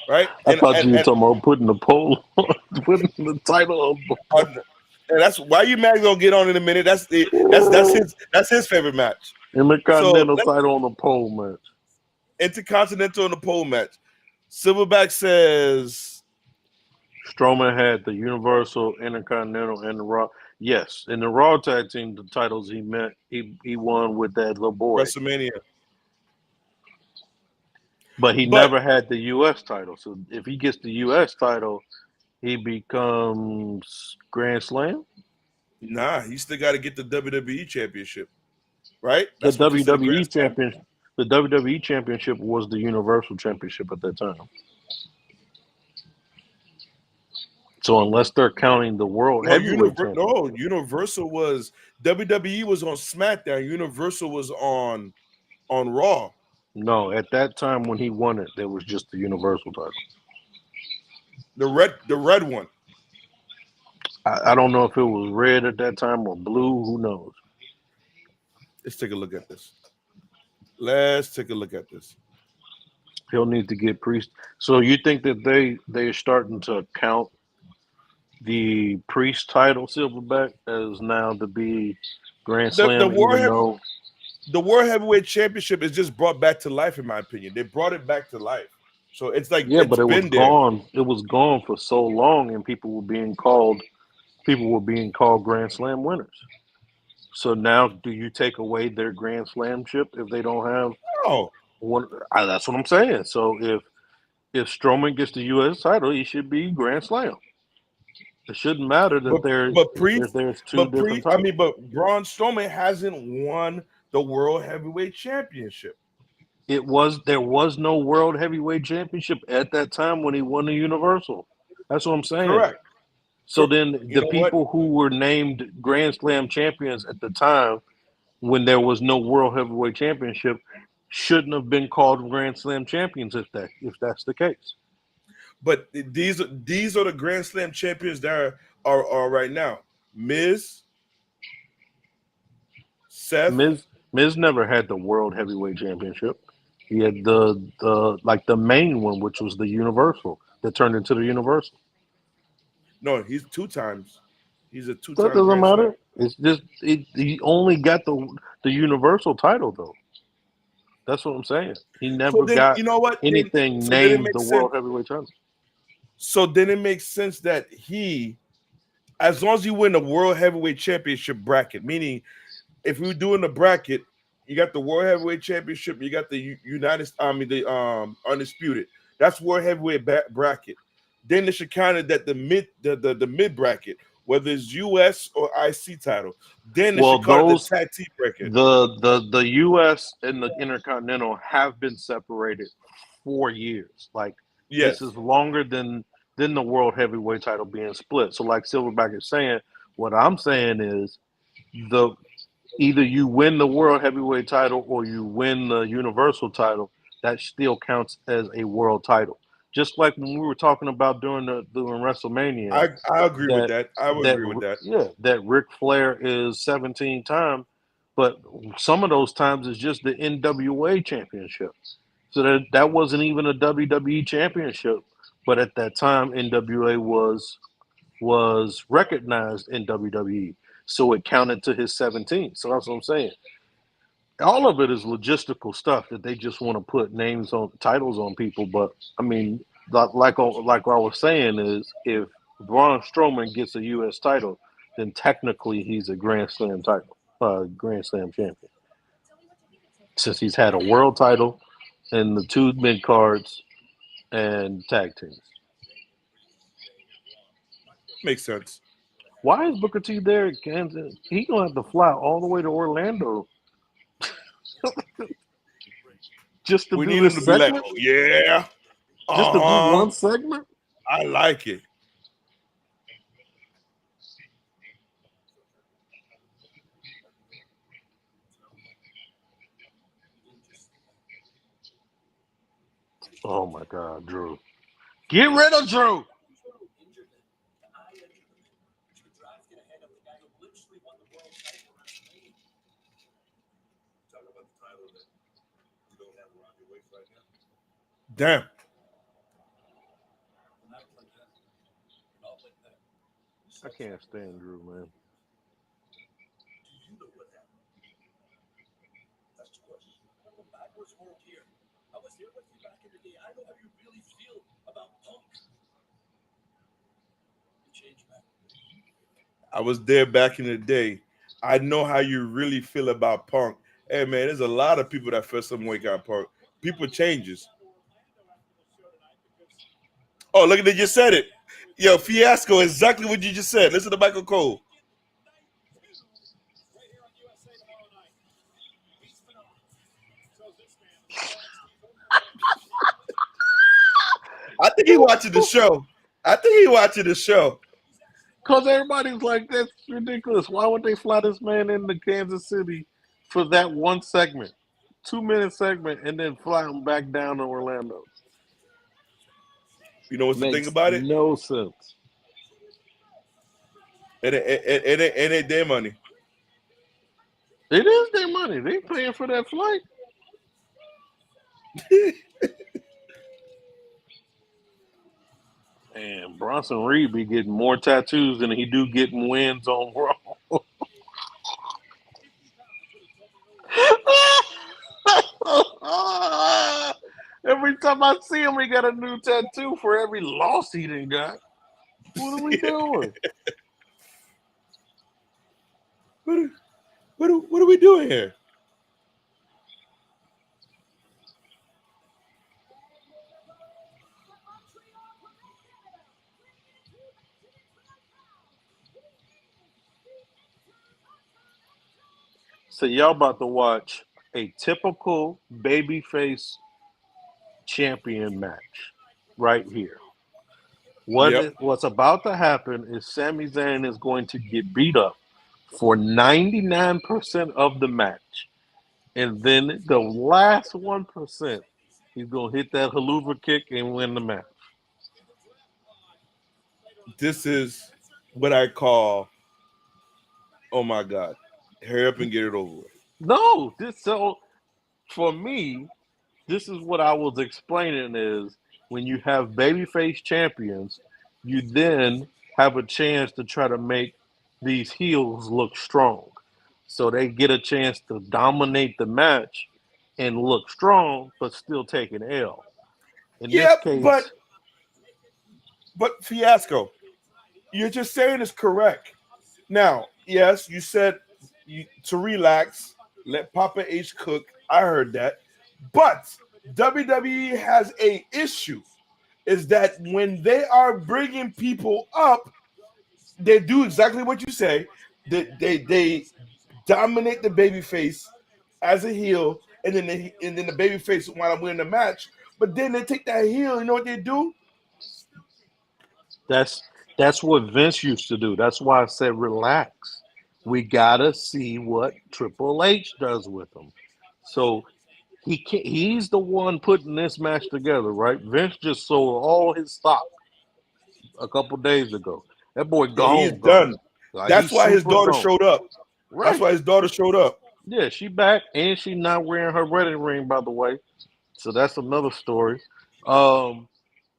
right? I thought you were talking about putting the pole, putting the title on the pole. And that's why you Mag gonna get on in a minute. That's his favorite match. So Intercontinental title on the pole match. Intercontinental in the pole match. Silverback says Strowman had the Universal, Intercontinental, and the Raw. Yes, in the Raw tag team, the titles he won with that little boy, WrestleMania. but he But never had the U.S. title. So if he gets the U.S. title, he becomes Grand Slam. nah, he still got to get the WWE Championship, right? The That's what considered Grand WWE Slam. champion, the WWE Championship was the Universal Championship at that time. So unless they're counting the World Heavyweight Championship, No, Universal was WWE was on SmackDown. Universal was on Raw. no, at that time when he won it, there was just the Universal title. The red one. I don't know if it was red at that time or blue. Who knows? Let's take a look at this. Let's take a look at this. He'll need to get Priest. So you think that they're starting to count the Priest title Silverback as now to be Grand Slam, The World Heavyweight Championship is just brought back to life, in my opinion. They brought it back to life. So it's like yeah, it's but it was been there. gone. It was gone for so long, and people were being called Grand Slam winners. So now, do you take away their Grand Slam ship if they don't have No. one? That's what I'm saying. So if Strowman gets the U.S. title, he should be Grand Slam. It shouldn't matter that there's two different titles. But Braun Strowman hasn't won the World Heavyweight Championship. There was no World Heavyweight Championship at that time when he won the Universal. That's what I'm saying. Correct. So then the people who were named Grand Slam champions at the time when there was no World Heavyweight Championship shouldn't have been called Grand Slam champions if that's the case. But these are the Grand Slam champions that are right now. Miz, Seth. Miz never had the World Heavyweight Championship. He had the main one, which was the Universal, that turned into the Universal. No, he's 2 times. He's a So it 2-time doesn't Grand Slam. matter. It's just he only got the Universal title though. That's what I'm saying. He So never then, got you know what? anything So then it named the makes sense. World Heavyweight title. So then it makes sense that he, as long as you win the World Heavyweight Championship bracket, meaning if we're doing the bracket, you got the World Heavyweight Championship, you got the Undisputed. That's World Heavyweight bracket. Then they should count it that the mid bracket, whether it's US or IC title. Then they Well, should call it the those tag team bracket. the US and the Intercontinental have been separated for years. Like Yes. this is longer than the World Heavyweight title being split. So like Silverback is saying, what I'm saying is either you win the World Heavyweight title or you win the Universal title, that still counts as a world title. Just like when we were talking about during WrestleMania, I agree with that. I would agree with that. yeah, that Ric Flair is 17 times, but some of those times is just the NWA championship. So that wasn't even a WWE championship, but at that time NWA was recognized in WWE, so it counted to his 17. So that's what I'm saying. All of it is logistical stuff that they just want to put names on titles on people. But I mean, like I was saying, is if Braun Strowman gets a U.S. title, then technically he's a Grand Slam Grand Slam champion, since he's had a world title and the 2 mid cards and tag teams. Makes sense. Why is Booker T there at Kansas? He gonna have to fly all the way to Orlando just to We do need him this to be like, segment? oh, yeah. Just to do one segment? I like it. Oh my God, Drew. Get rid of Drew. Damn. I can't stand Drew, man. I was there back in the day. I know how you really feel about Punk. Hey man, there's a lot of people that feel some way about Punk. People changes. Oh, look at they just said it. Yo, Fiasco, exactly what you just said. Listen to Michael Cole. I think he watching the show. Because everybody's like, that's ridiculous. Why would they fly this man into Kansas City for that one segment? 2-minute segment, and then fly him back down to Orlando? You know what's the thing Makes about it? no sense. It ain't their money. It is their money. They paying for that flight. And Bronson Reed be getting more tattoos than he do getting wins on Raw. Every time I see him, he got a new tattoo for every loss he done got. What are we doing? What are we doing here? So y'all about to watch a typical babyface champion match right here. What's about to happen is Sami Zayn is going to get beat up for 99% of the match. And then the last 1%, he's going to hit that haluva kick and win the match. This is what I call, oh my God, hurry up and get it over with. No, this so for me, this is what I was explaining is when you have babyface champions, you then have a chance to try to make these heels look strong. So they get a chance to dominate the match and look strong, but still take an L. In this Yeah, case, but Fiasco, you're just saying is correct. Now, yes, you said to relax, let Papa H cook. I heard that. But WWE has a issue is that when they are bringing people up, they do exactly what you say. They dominate the babyface as a heel, and then the babyface while I'm winning the match. But then they take that heel. You know what they do? that's that's what Vince used to do. That's why I said relax. We gotta see what Triple H does with them. So he's the one putting this match together, right? Vince just sold all his stock a couple days ago. That boy Yeah, he is gone, done. gone. Like That's he's why his super daughter gone. showed up. That's Right. why his daughter showed up. Yeah, she back and she not wearing her wedding ring, by the way. So that's another story. Um,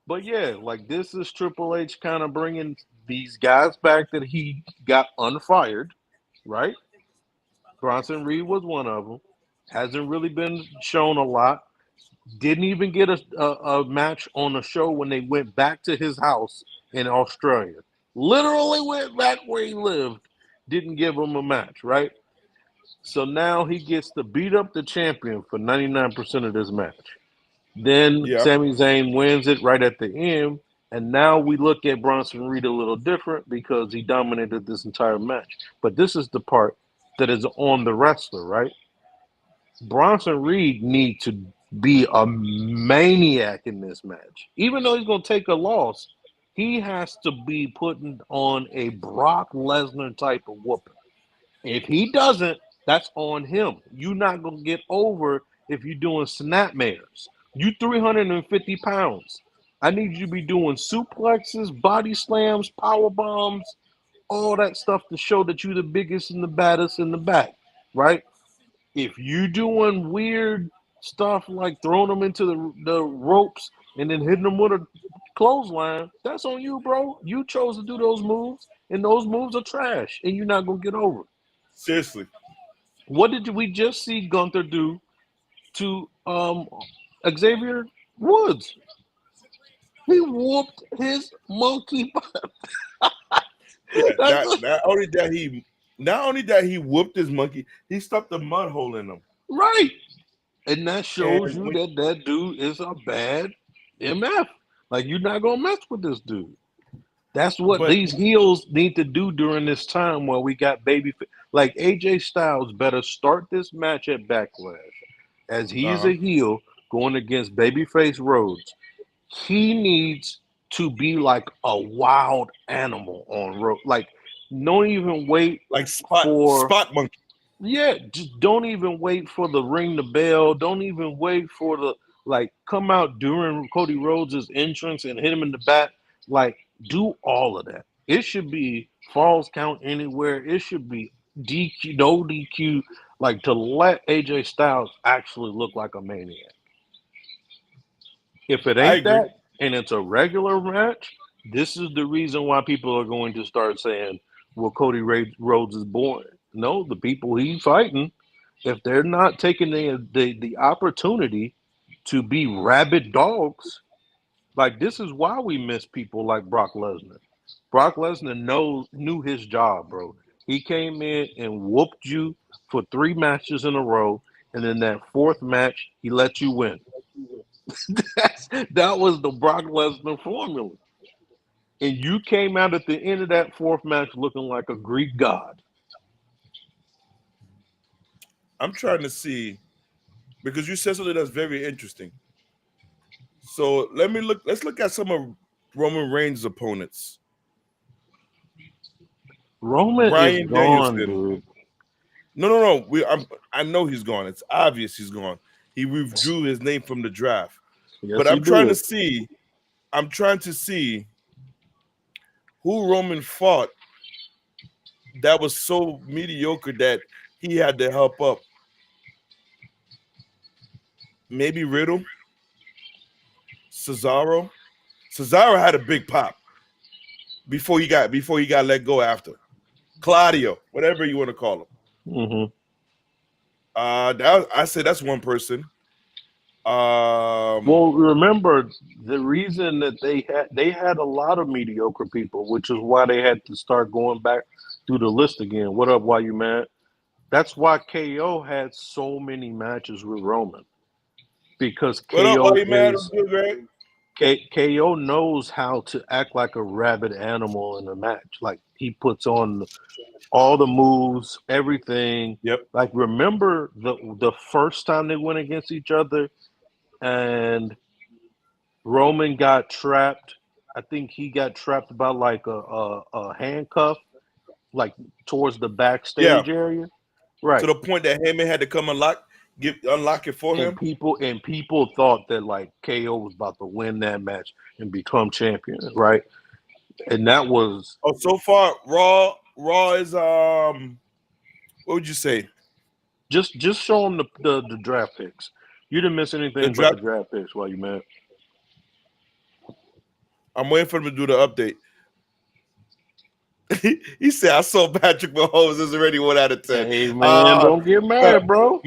but yeah, like this is Triple H kind of bringing these guys back that he got unfired, right? Bronson Reed was one of them. Hasn't really been shown a lot. Didn't even get a match on the show when they went back to his house in Australia. Literally went back where he lived. Didn't give him a match, right? So now he gets to beat up the champion for 99% of this match. Then Yeah. Sami Zayn wins it right at the end. And now we look at Bronson Reed a little different because he dominated this entire match. But this is the part that is on the wrestler, right? Bronson Reed needs to be a maniac in this match. Even though he's going to take a loss, he has to be putting on a Brock Lesnar type of whooping. If he doesn't, that's on him. You're not going to get over if you're doing snapmares. You 350 pounds. I need you to be doing suplexes, body slams, power bombs, all that stuff to show that you're the biggest and the baddest in the back, right? If you doing weird stuff like throwing them into the ropes and then hitting them with a clothesline, that's on you, bro. You chose to do those moves, and those moves are trash, and you're not gonna get over it. Seriously. What did we just see Gunther do to Xavier Woods? He whooped his monkey butt. Yeah. That's Not only that he whooped his monkey, he stuffed a mud hole in him. right. And that shows And you when, that that dude is a bad MF. Like, you're not going to mess with this dude. That's what but these heels need to do during this time where we got baby. Like, AJ Styles better start this match at Backlash as he's a heel going against Babyface Rhodes. He needs to be like a wild animal on road. Like, don't even wait like for spot monkey. yeah, just don't even wait for the ring the bell. Don't even wait for the like come out during Cody Rhodes' entrance and hit him in the back. Like, do all of that. It should be falls count anywhere. It should be DQ, no DQ, like to let AJ Styles actually look like a maniac. If it I ain't agree. that and it's a regular match, this is the reason why people are going to start saying, well, Rhodes is boring. No, the people he's fighting, if they're not taking the opportunity to be rabid dogs, like this is why we miss people like Brock Lesnar. Brock Lesnar knew his job, bro. He came in and whooped you for 3 matches in a row, and then that fourth match, he let you win. That was the Brock Lesnar formula. And you came out at the end of that fourth match looking like a Greek god. I'm trying to see because you said something that's very interesting. So let's look at some of Roman Reigns' opponents. Roman is Brian gone, Danielson. dude. No. I know he's gone. It's obvious he's gone. He withdrew his name from the draft. Yes, But he I'm trying to did. see. I'm trying to see who Roman fought that was so mediocre that he had to help up. Maybe Riddle, Cesaro. Cesaro had a big pop before he got let go after. Claudio, whatever you want to call him. Mm-hmm. I said that's one person. Well, remember the reason that they had a lot of mediocre people, which is why they had to start going back through the list again. What up? Why you mad? That's why KO had so many matches with Roman because What up? Why KO you mad? What's good, Greg? KO knows how to act like a rabid animal in a match. Like he puts on all the moves, everything. Yep. Like remember the first time they went against each other and Roman got trapped. I think he got trapped by like a handcuff, like towards the Yeah. backstage area. To Right. the point that Heyman had to come unlock it for And him. people thought that like KO was about to win that match and become champion, right? And that was Oh, so far, Raw is what would you say? just show them the draft picks. You didn't miss The anything but the draft. draft picks while you mad. I'm waiting for him to do the update. He said, "I saw Patrick Mahomes is already 1 out of 10." Hey man, don't get mad, bro.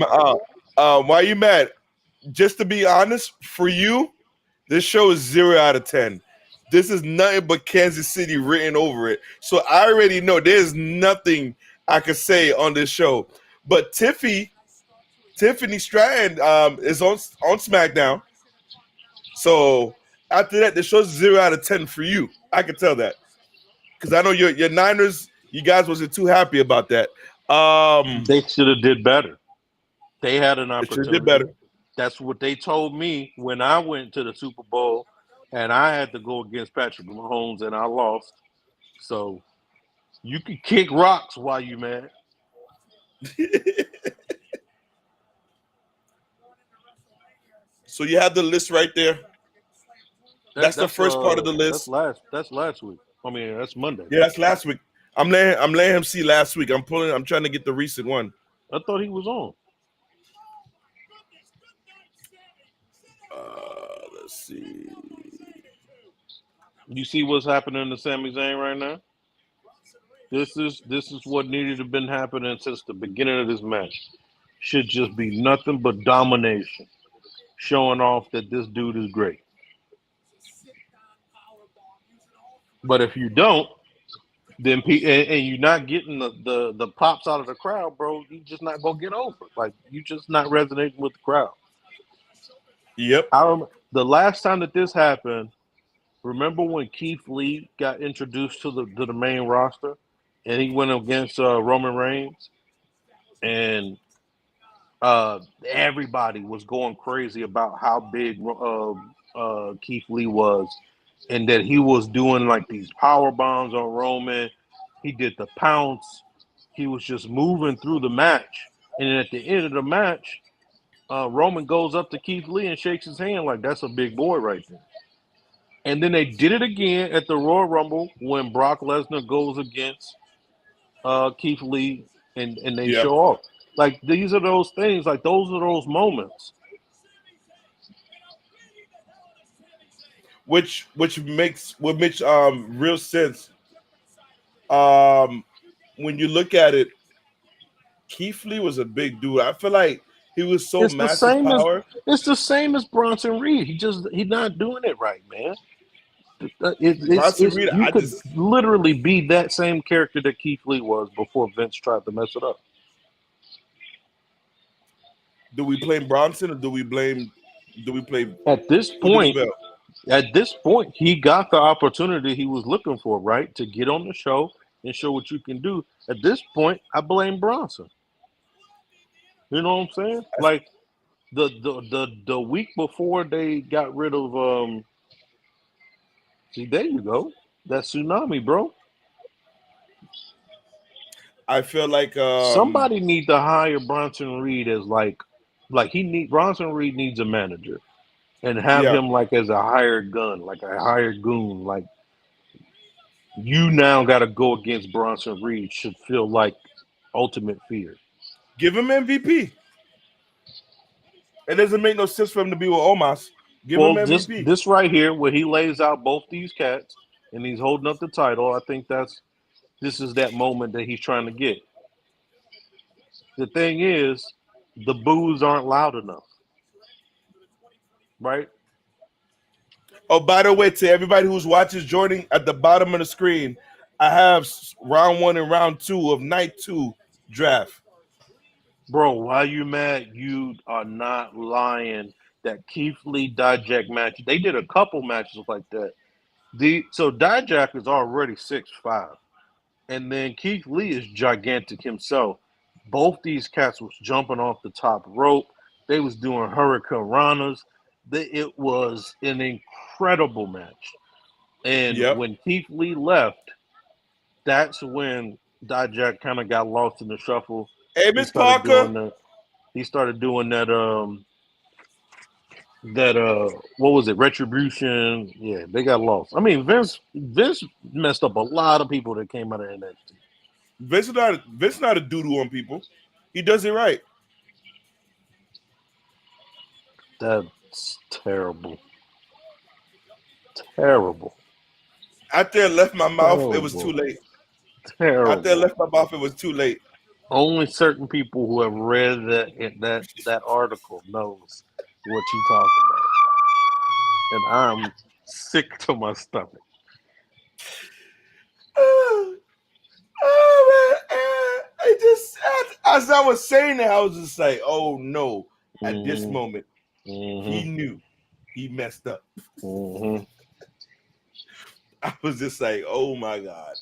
Why you mad? Just to be honest, for you, this show is 0 out of 10. This is nothing but Kansas City written over it. So I already know there's nothing I could say on this show. But Tiffany Stratton is on SmackDown. So after that, the show's 0 out of 10 for you. I can tell that. Because I know your Niners, you guys wasn't too happy about that. They should have did better. They had an It should have did better. opportunity. That's what they told me when I went to the Super Bowl and I had to go against Patrick Mahomes and I lost. So you can kick rocks while you mad. So you have the list right there. That's the first part of the list. That's last week. I mean that's Monday. Yeah, that's last week. I'm letting him see last week. I'm trying to get the recent one. I thought he was on. Let's see. You see what's happening to Sami Zayn right now? This is what needed to have been happening since the beginning of this match. Should just be nothing but domination, showing off that this dude is great. But if you don't, then and you're not getting the pops out of the crowd, bro, you just not gonna get over. Like you just not resonating with the crowd. Yep. The last time that this happened, remember when Keith Lee got introduced to the main roster, and he went against Roman Reigns, and everybody was going crazy about how big Keith Lee was, and that he was doing like these power bombs on Roman. He did the pounce. He was just moving through the match, and then at the end of the match, Roman goes up to Keith Lee and shakes his hand like that's a big boy right there. And then they did it again at the Royal Rumble when Brock Lesnar goes against Keith Lee and they show off. Like these are those things, like those are those moments. Which makes real sense. When you look at it, Keith Lee was a big dude. I feel like he was so massive power. It's the same as Bronson Reed. He's not doing it right, man. Reed, you could literally be that same character that Keith Lee was before Vince tried to mess it up. Do we blame Bronson or do we play At this point? At this point, he got the opportunity he was looking for, right? To get on the show and show what you can do. At this point, I blame Bronson. You know what I'm saying? Like the week before they got rid of see, there you go. That tsunami, bro. I feel like somebody need to hire Bronson Reed as Bronson Reed needs a manager and have him like as a hired gun, like a hired goon, like You now got to go against Bronson Reed. Should feel like ultimate fear. Give him MVP. It doesn't make no sense for him to be with Omos. Give him Well, this MVP. this right here, where he lays out both these cats and he's holding up the title, I think this is that moment that he's trying to get. The thing is, the boos aren't loud enough, right? Oh, by the way, to everybody who's watching, joining at the bottom of the screen, I have round 1 and round 2 of night 2 draft. Bro, why you mad? You are not lying. That Keith Lee Dijak match. They did a couple matches like that. So Dijak is already 6'5", and then Keith Lee is gigantic himself. Both these cats was jumping off the top rope. They was doing hurricane ranas. It was an incredible match. And Yep. when Keith Lee left, that's when Dijak kind of got lost in the shuffle. Hey, He Miss started doing Parker. that. He started doing that. What was it? Retribution. Yeah, they got lost. I mean, Vince messed up a lot of people that came out of NXT. Vince not a doo-doo on people. He does it right. That's terrible. Terrible. After it left my mouth, it was Terrible. too late. Terrible. After it left my mouth, it was too late. Only certain people who have read that article knows what you talking about. And I'm sick to my stomach. Oh man, as I was saying that, I was just like, oh no. At this moment, he knew he messed up. I was just like, oh my God.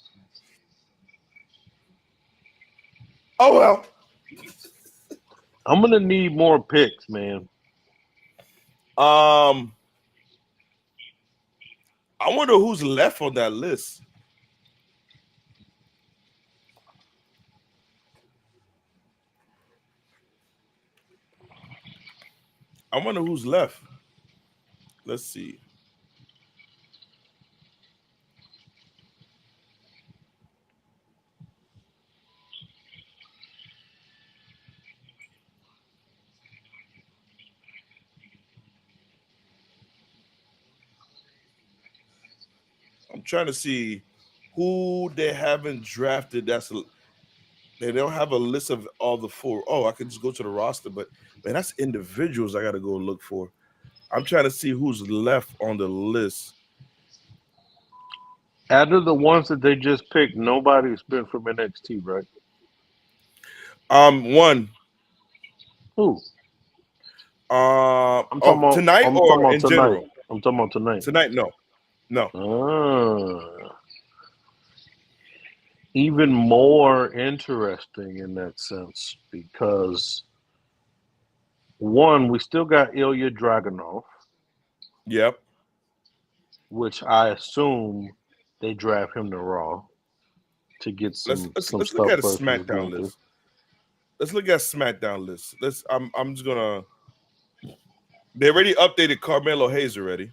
Oh well. I'm gonna need more picks, man. I wonder who's left on that list. I wonder who's left. Let's see. I'm trying to see who they haven't drafted. They don't have a list of all the 4. Oh, I could just go to the roster, but man, that's individuals I got to go look for. I'm trying to see who's left on the list. Out of the ones that they just picked, nobody's been from NXT, right? One. Who? Tonight I'm or talking about in tonight. general? I'm talking about tonight. Tonight, no. Even more interesting in that sense because one, we still got Ilya Dragunov. Yep. Which I assume they draft him to Raw to get some Let's stuff look at a versus SmackDown Gunther. list. Let's look at SmackDown list. I'm just gonna. They already updated Carmelo Hayes already.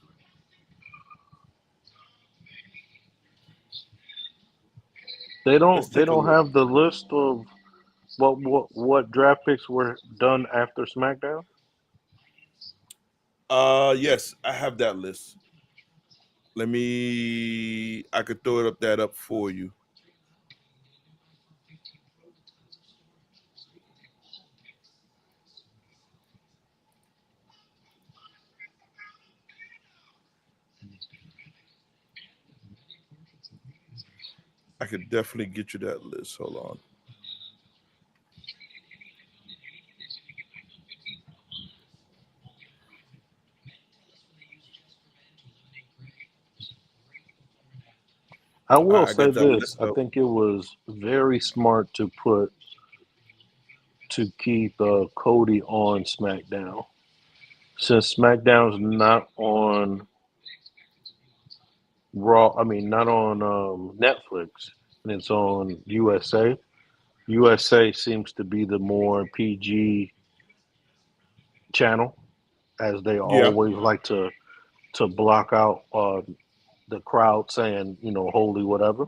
They don't have the list of what draft picks were done after SmackDown. Yes, I have that list. I could throw that up for you. I could definitely get you that list. Hold on. I will I say got that this: list I up. think it was very smart to keep Cody on SmackDown, since SmackDown's not on Raw. I mean, not on Netflix, and it's on USA. USA seems to be the more PG channel, as they Yeah. always like to block out the crowd saying, holy whatever.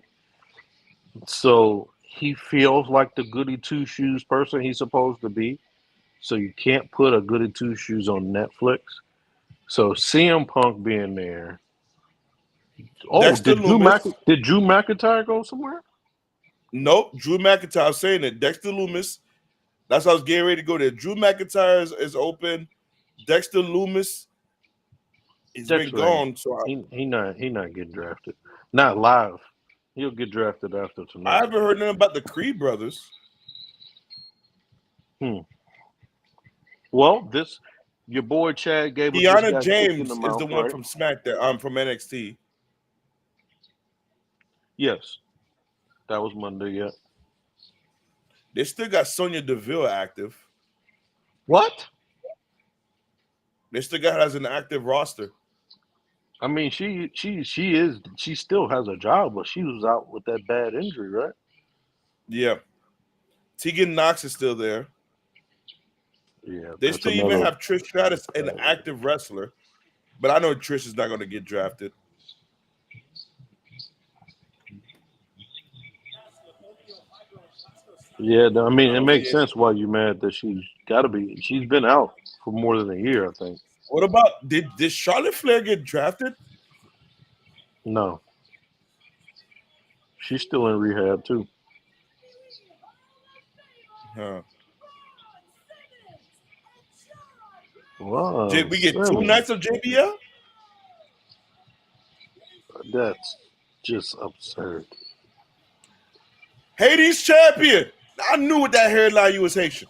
So he feels like the goody two shoes person he's supposed to be. So you can't put a goody two shoes on Netflix. So CM Punk being there. Oh, Dexter Loomis. did Drew McIntyre go somewhere? Nope, Drew McIntyre. I was saying it. Dexter Loomis. That's how I was getting ready to go there. Drew McIntyre is open. Dexter Loomis has been Dexter ain't. gone. So He not getting drafted. Not live. He'll get drafted after I tonight. haven't heard nothing about the Creed brothers. Well, your boy Chad Gable just Deanna got kicked in James the is mouth, the one right? from SmackDown. From NXT. Yes, that was Monday. Yeah. They still got Sonya Deville active. What? They still got her as an active roster. I mean, she still has a job, but she was out with that bad injury, right? Yeah. Tegan Knox is still there. Yeah. They still even have Trish Stratus, an active wrestler. But I know Trish is not going to get drafted. Yeah, I mean, it makes sense why you're mad that she's got to be. She's been out for more than a year, I think. What about, did Charlotte Flair get drafted? No. She's still in rehab, too. Huh. Wow. Did we get 2 nights of JBL? That's just absurd. Hades champion. I knew with that hairline you was Haitian.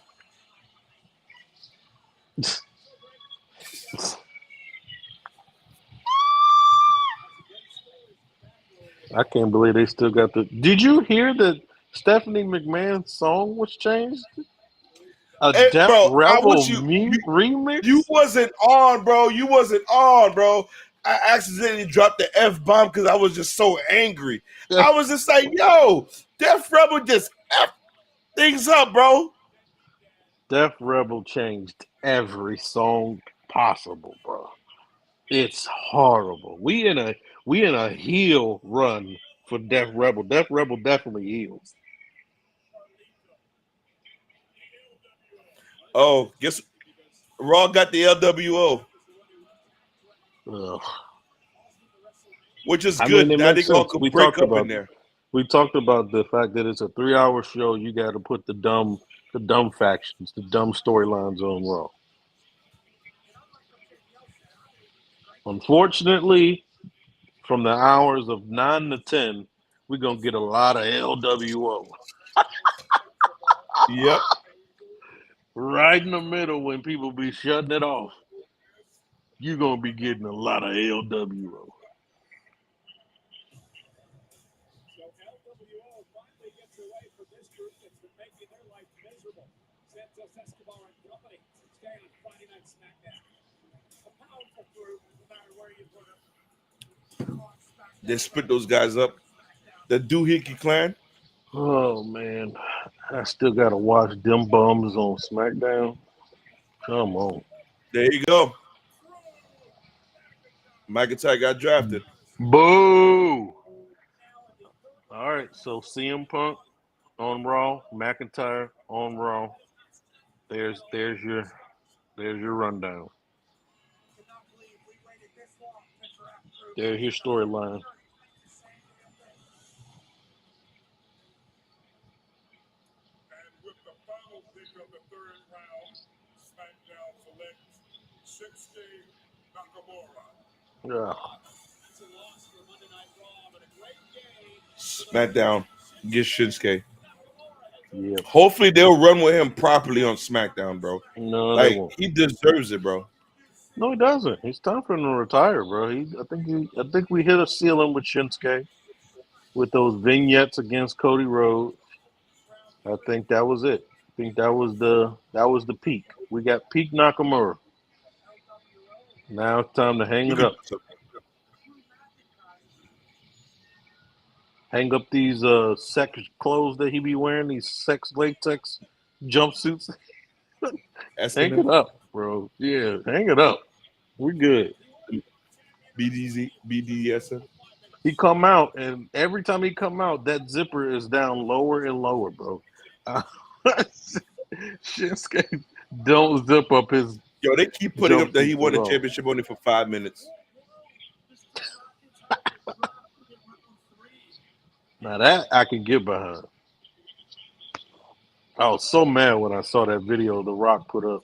I can't believe they still got the. Did you hear that Stephanie McMahon's song was changed? Death Rebel remix? You wasn't on, bro. You wasn't on, bro. I accidentally dropped the F-bomb because I was just so angry. I was just like, yo, Death Rebel just F things up, bro. Death Rebel changed every song possible, bro. It's horrible. We in a heel run for Death Rebel. Death Rebel definitely heals. Oh, guess Raw got the LWO. Ugh. Which is I good. mean, it Now makes they all sense. could break up in there. We talked about the fact that it's a 3-hour show. You got to put the dumb factions, the dumb storylines on Raw. Unfortunately, from the hours of 9 to 10, we're gonna get a lot of LWO. Yep. Right in the middle when people be shutting it off, you're gonna be getting a lot of LWO. They split those guys up. The Doohickey clan. Oh man, I still gotta watch them bums on SmackDown. Come on. There you go. McIntyre got drafted. Boo! All right, so CM Punk on Raw, McIntyre on Raw. There's your rundown. There's your storyline. Yeah. SmackDown. Get Shinsuke. Yeah. Hopefully they'll run with him properly on SmackDown, bro. No, they like won't. He deserves it, bro. No, he doesn't. It's time for him to retire, bro. I think we hit a ceiling with Shinsuke with those vignettes against Cody Rhodes. I think that was it. I think that was the peak. We got peak Nakamura. Now it's time to hang it up. Hang up these sex clothes that he be wearing, these sex latex jumpsuits. Hang it up, bro. Yeah, hang it up. We're good. BDSM. He come out, and every time he come out, that zipper is down lower and lower, bro. Uh, Shinsuke don't zip up his Yo, they keep putting up that he jumpsuits won at the all. championship only for 5 minutes. Now that I can get behind. I was so mad when I saw that video The Rock put up.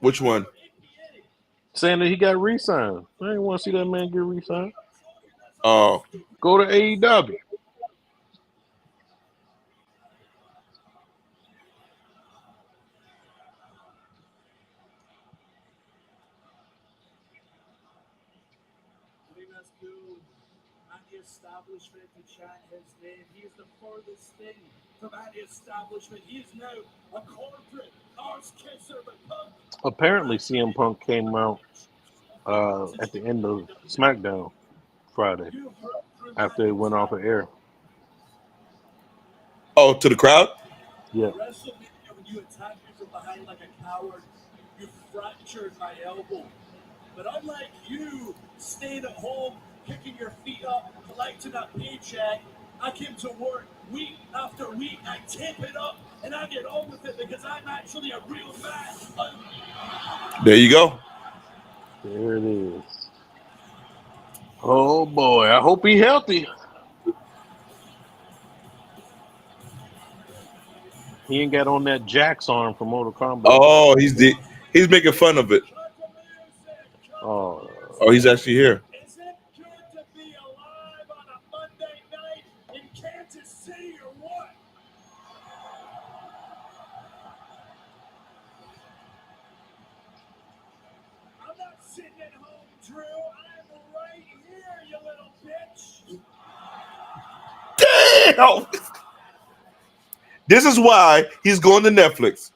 Which one? Saying that he got re-signed. I didn't want to see that man get re-signed. Oh, Go to AEW. Establishment to chant his name. He is the furthest thing from any establishment. He is now a corporate arse kisser. Apparently, CM Punk came out at the end of SmackDown Friday after it went off of air. oh, to the crowd? Yeah. WrestleMania, when you attack me from behind like a coward, you fractured my elbow. But unlike you, staying at home, picking your feet up, collecting a paycheck, I came to work week after week. I tape it up and I get on with it because I'm actually a real man. There you go. There it is. Oh boy, I hope he's healthy. He ain't got on that Jax arm from Mortal Kombat. Oh, he's making fun of it. Oh, Oh, he's actually here. Is it good to be alive on a Monday night in Kansas City or what? I'm not sitting at home, Drew. I'm right here, you little bitch. Damn. This is why he's going to Netflix.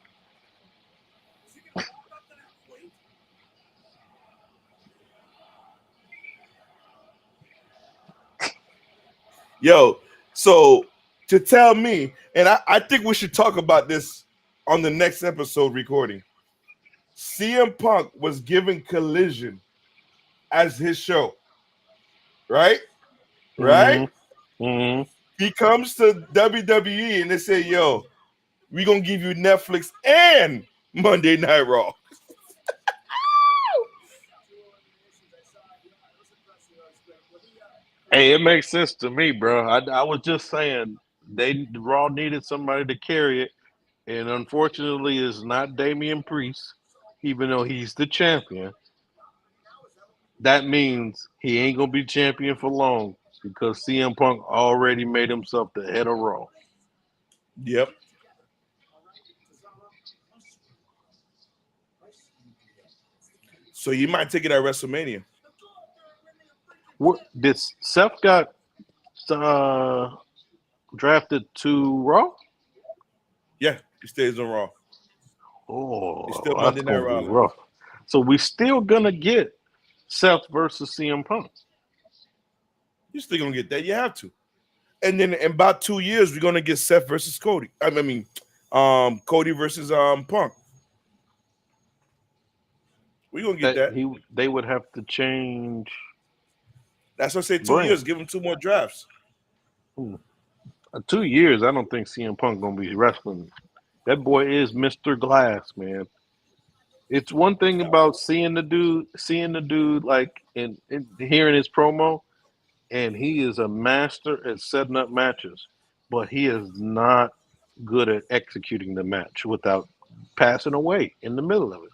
Yo, so to tell me, and I think we should talk about this on the next episode recording. CM Punk was given Collision as his show, right? Right? Mm-hmm. He comes to WWE and they say, yo, we're going to give you Netflix and Monday Night Raw. Hey, it makes sense to me, bro. I was just saying Raw needed somebody to carry it, and unfortunately, it's not Damian Priest, even though he's the champion. That means he ain't gonna be champion for long because CM Punk already made himself the head of Raw. Yep. So you might take it at WrestleMania. What did Seth got drafted to Raw? Yeah, he stays on Raw. Oh, It's still that's Monday Night gonna be Raw. rough. So we still gonna get Seth versus CM Punk. You're still gonna get that. You have to. And then in about 2 years, we're gonna get Seth versus Cody. I mean, Cody versus Punk. We're gonna get that. They would have to change. That's what I say 2 brand. years. Give him 2 more drafts. 2 years, I don't think CM Punk gonna be wrestling. That boy is Mr. Glass, man. It's one thing about seeing the dude like in hearing his promo, and he is a master at setting up matches, but he is not good at executing the match without passing away in the middle of it.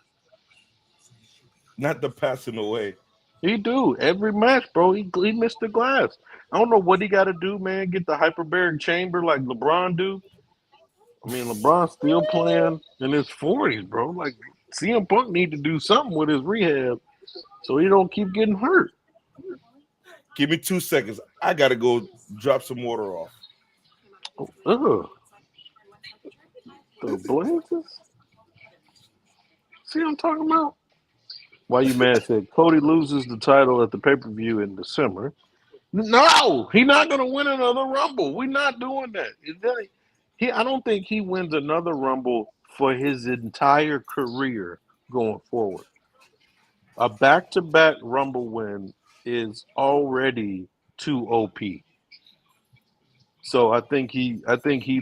Not the passing away. He do every match, bro. He missed the glass. I don't know what he got to do, man. Get the hyperbaric chamber like LeBron do. I mean, LeBron's still playing in his 40s, bro. Like CM Punk need to do something with his rehab so he don't keep getting hurt. Give me 2 seconds. I gotta go drop some water off. Ugh. The Blazers? See what I'm talking about? Why you mad? Said Cody loses the title at the pay-per-view in December. No, he's not going to win another Rumble. We're not doing that. I don't think he wins another Rumble for his entire career going forward. A back-to-back Rumble win is already too OP. So I think he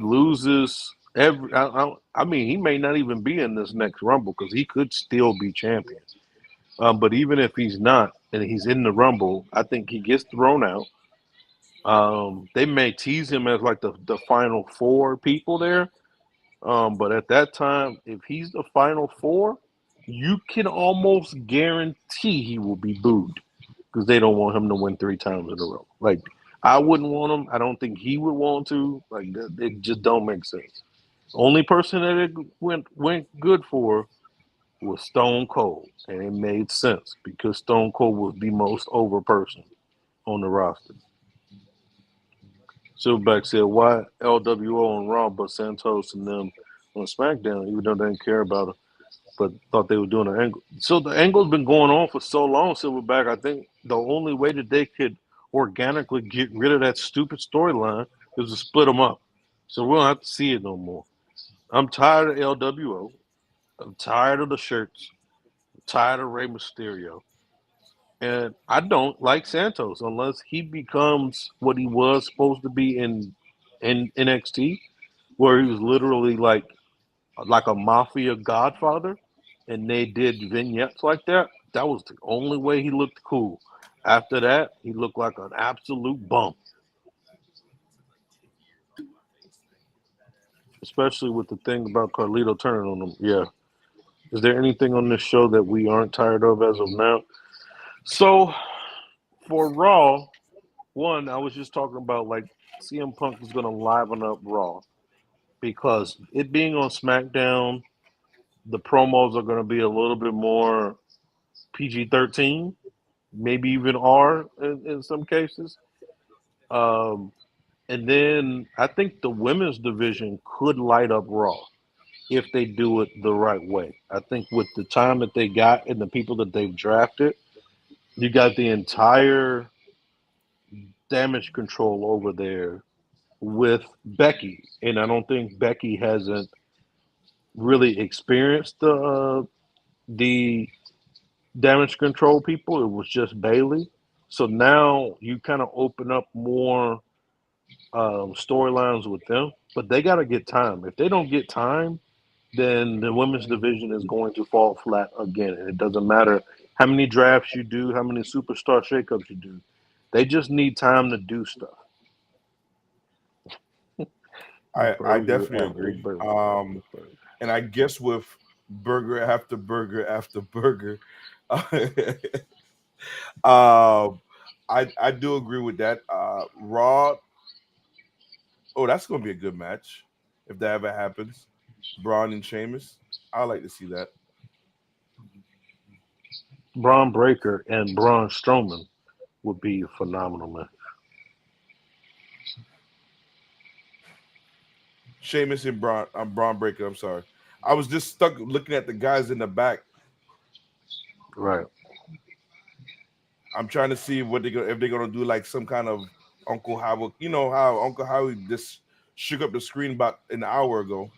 loses every. I mean, he may not even be in this next Rumble because he could still be champion. But even if he's not and he's in the Rumble, I think he gets thrown out. They may tease him as like the final four people there. But at that time, if he's the final four, you can almost guarantee he will be booed because they don't want him to win 3 times in a row. Like I wouldn't want him. I don't think he would want to. Like it just don't make sense. Only person that it went good for was Stone Cold, and it made sense because Stone Cold was the most over person on the roster. Silverback said, "Why LWO on Raw, but Santos and them on SmackDown, even though they didn't care about it, but thought they were doing an angle." So the angle's been going on for so long, Silverback. I think the only way that they could organically get rid of that stupid storyline is to split them up. So we don't have to see it no more. I'm tired of LWO. I'm tired of the shirts. I'm tired of Rey Mysterio. And I don't like Santos unless he becomes what he was supposed to be in NXT, where he was literally like a mafia godfather, and they did vignettes like that. That was the only way he looked cool. After that, he looked like an absolute bum, especially with the thing about Carlito turning on him. Yeah. Is there anything on this show that we aren't tired of as of now? So for Raw, one, I was just talking about like CM Punk is going to liven up Raw because it being on SmackDown, the promos are going to be a little bit more PG-13, maybe even R in some cases. Um, and then I think the women's division could light up Raw if they do it the right way. I think with the time that they got and the people that they've drafted, you got the entire damage control over there with Becky, and I don't think Becky hasn't really experienced the damage control people. It was just Bailey. So now you kind of open up more storylines with them, but they got to get time. If they don't get time, then the women's division is going to fall flat again. And it doesn't matter how many drafts you do, how many superstar shakeups you do. They just need time to do stuff. I Burger definitely after agree. burger after burger. And I guess with burger after burger after burger, I do agree with that. Raw. Oh, that's gonna be a good match if that ever happens. Braun and Sheamus. I like to see that. Braun Breaker and Braun Strowman would be a phenomenal match. Sheamus and Braun Breaker. I'm sorry. I was just stuck looking at the guys in the back. Right. I'm trying to see what if they're gonna do like some kind of Uncle Howard. You know how Uncle Howard just shook up the screen about an hour ago.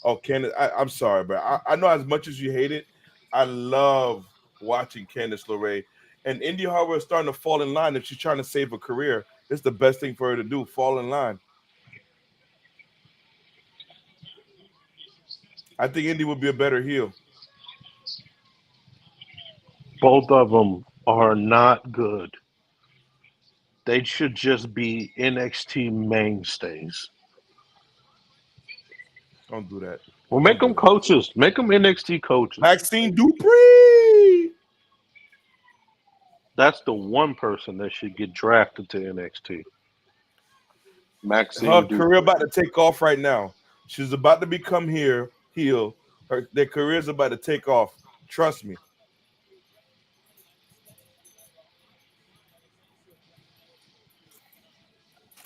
Oh, Candice, I'm sorry, but I know as much as you hate it, I love watching Candice LeRae. And Indy Hartwell is starting to fall in line. If she's trying to save a career, it's the best thing for her to do, fall in line. I think Indy would be a better heel. Both of them are not good. They should just be NXT mainstays. Don't do that. Well, make Don't them do that. coaches. Make them NXT coaches. Maxine Dupree. That's the one person that should get drafted to NXT. Her Maxine career Dupree. about to take off right now. She's about to become heel. Their career's about to take off. Trust me.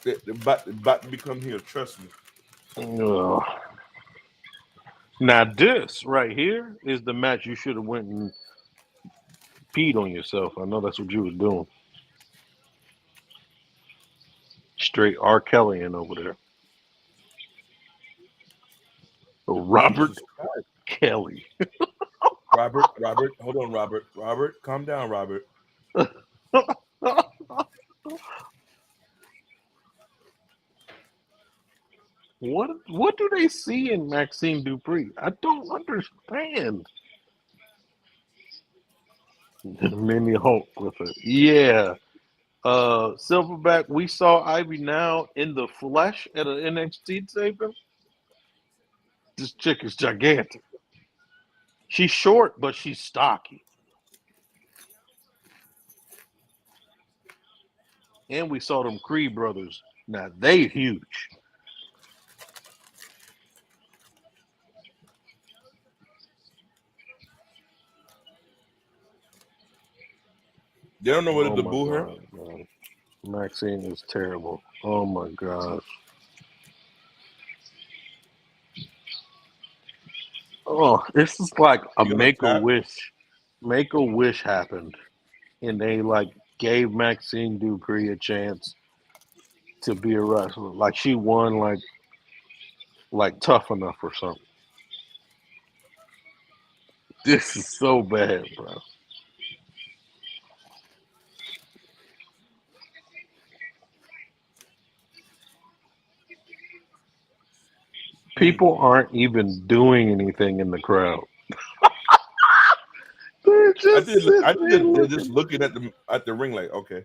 They're about to become heel. Trust me. Ugh. Now this right here is the match you should have went and peed on yourself. I know that's what you was doing. Straight R. Kelly in over there. Robert Jesus Christ. Kelly. Robert, hold on, Robert, calm down, Robert. What do they see in Maxine Dupree? I don't understand. Mini Hulk with her. Yeah. Silverback, we saw Ivy now in the flesh at an NXT taping. This chick is gigantic. She's short, but she's stocky. And we saw them Creed brothers. Now they huge. They don't know whether Oh to my boo her. god, man. Maxine is terrible. Oh my gosh. Oh, this is like a You gonna tap? Make a wish happened, and they like gave Maxine Dupree a chance to be a wrestler. Like she won like Tough Enough or something. This is so bad, bro. People aren't even doing anything in the crowd. They're I just think sitting there they're just looking. looking at the ring like, okay.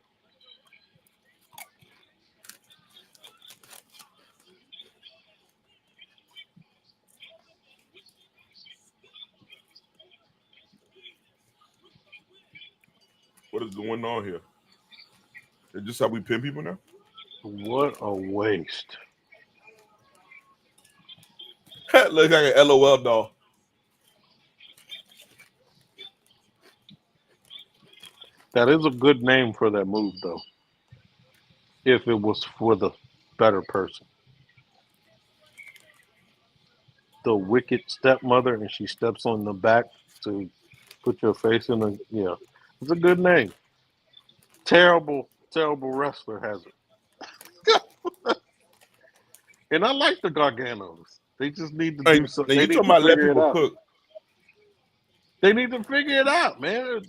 What is going on here? Is this how we pin people now? What a waste. Look like an LOL doll. That is a good name for that move, though. If it was for the better person. The wicked stepmother, and she steps on the back to put your face in the. Yeah. It's a good name. Terrible, terrible wrestler has it. And I like the Garganos. They just need to Hey, do something. now They you need talking to about let figure it people out. cook? They need to figure it out, man.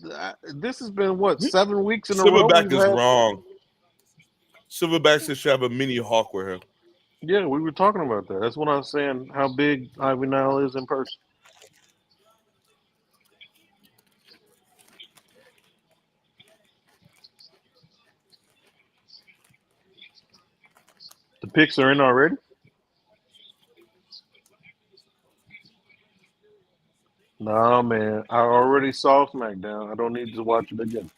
This has been, what, 7 weeks in a row Silverback we've is had? wrong. Silverback said she have a mini hawk with her. Yeah, we were talking about that. That's when I was saying how big Ivy Nile is in person. The picks are in already? Nah, man. I already saw SmackDown. I don't need to watch it again.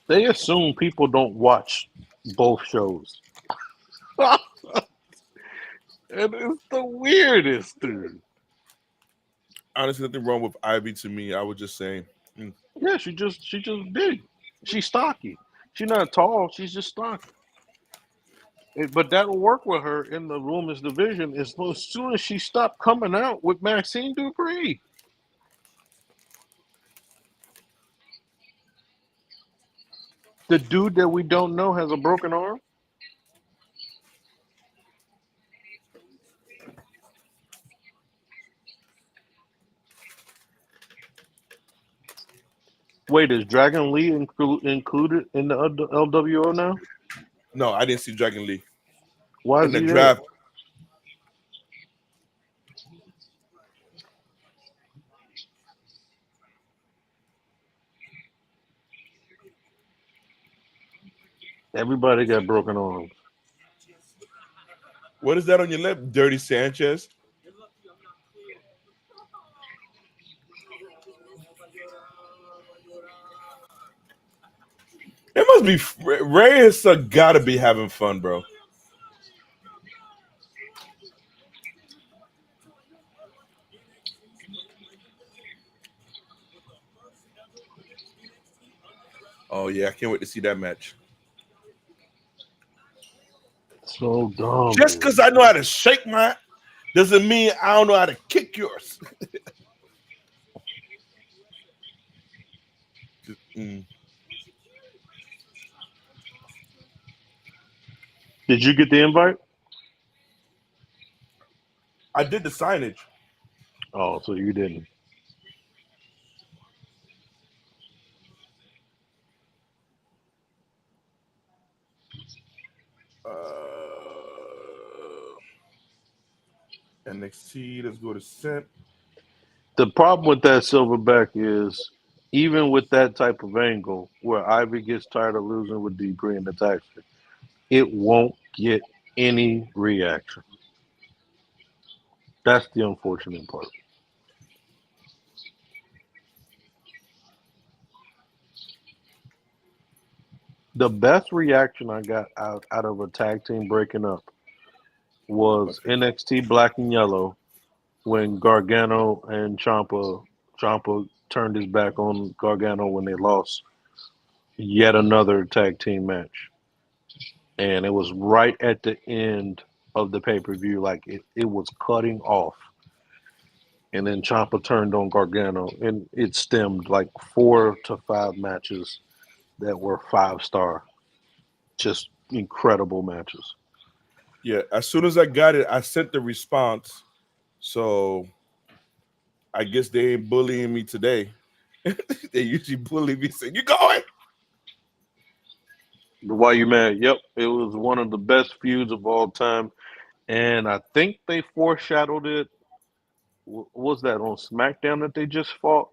They assume people don't watch both shows. And it's the weirdest, dude. Honestly, nothing wrong with Ivy to me. I was just saying. Yeah, she just big. She's stocky. She's not tall. She's just stocky. But that'll work with her in the women's division as soon as she stopped coming out with Maxine Dupree. The dude that we don't know has a broken arm. Wait, is Dragon Lee included in the LWO now? No, I didn't see Dragon Lee Why in is the he there? draft. Everybody got broken arms. What is that on your lip, Dirty Sanchez? It must be Ray has got to be having fun, bro. Oh yeah, I can't wait to see that match. So dumb, Just dude. because I know how to shake my doesn't mean I don't know how to kick yours. Did you get the invite? I did the signage. Oh, so you didn't. NXT. Let's go to Simp. The problem with that Silverback is even with that type of angle where Ivy gets tired of losing with Dupree and attacks her, it won't get any reaction. That's the unfortunate part. The best reaction I got out of a tag team breaking up was NXT Black and Yellow when Gargano and Ciampa turned his back on Gargano when they lost yet another tag team match. And it was right at the end of the pay-per-view, like it was cutting off. And then Ciampa turned on Gargano, and it stemmed like 4 to 5 matches that were 5-star. Just incredible matches. Yeah, as soon as I got it, I sent the response. So I guess they ain't bullying me today. They usually bully me, saying, "You going?" Why you mad? Yep, it was one of the best feuds of all time, and I think they foreshadowed it. Was that on SmackDown that they just fought?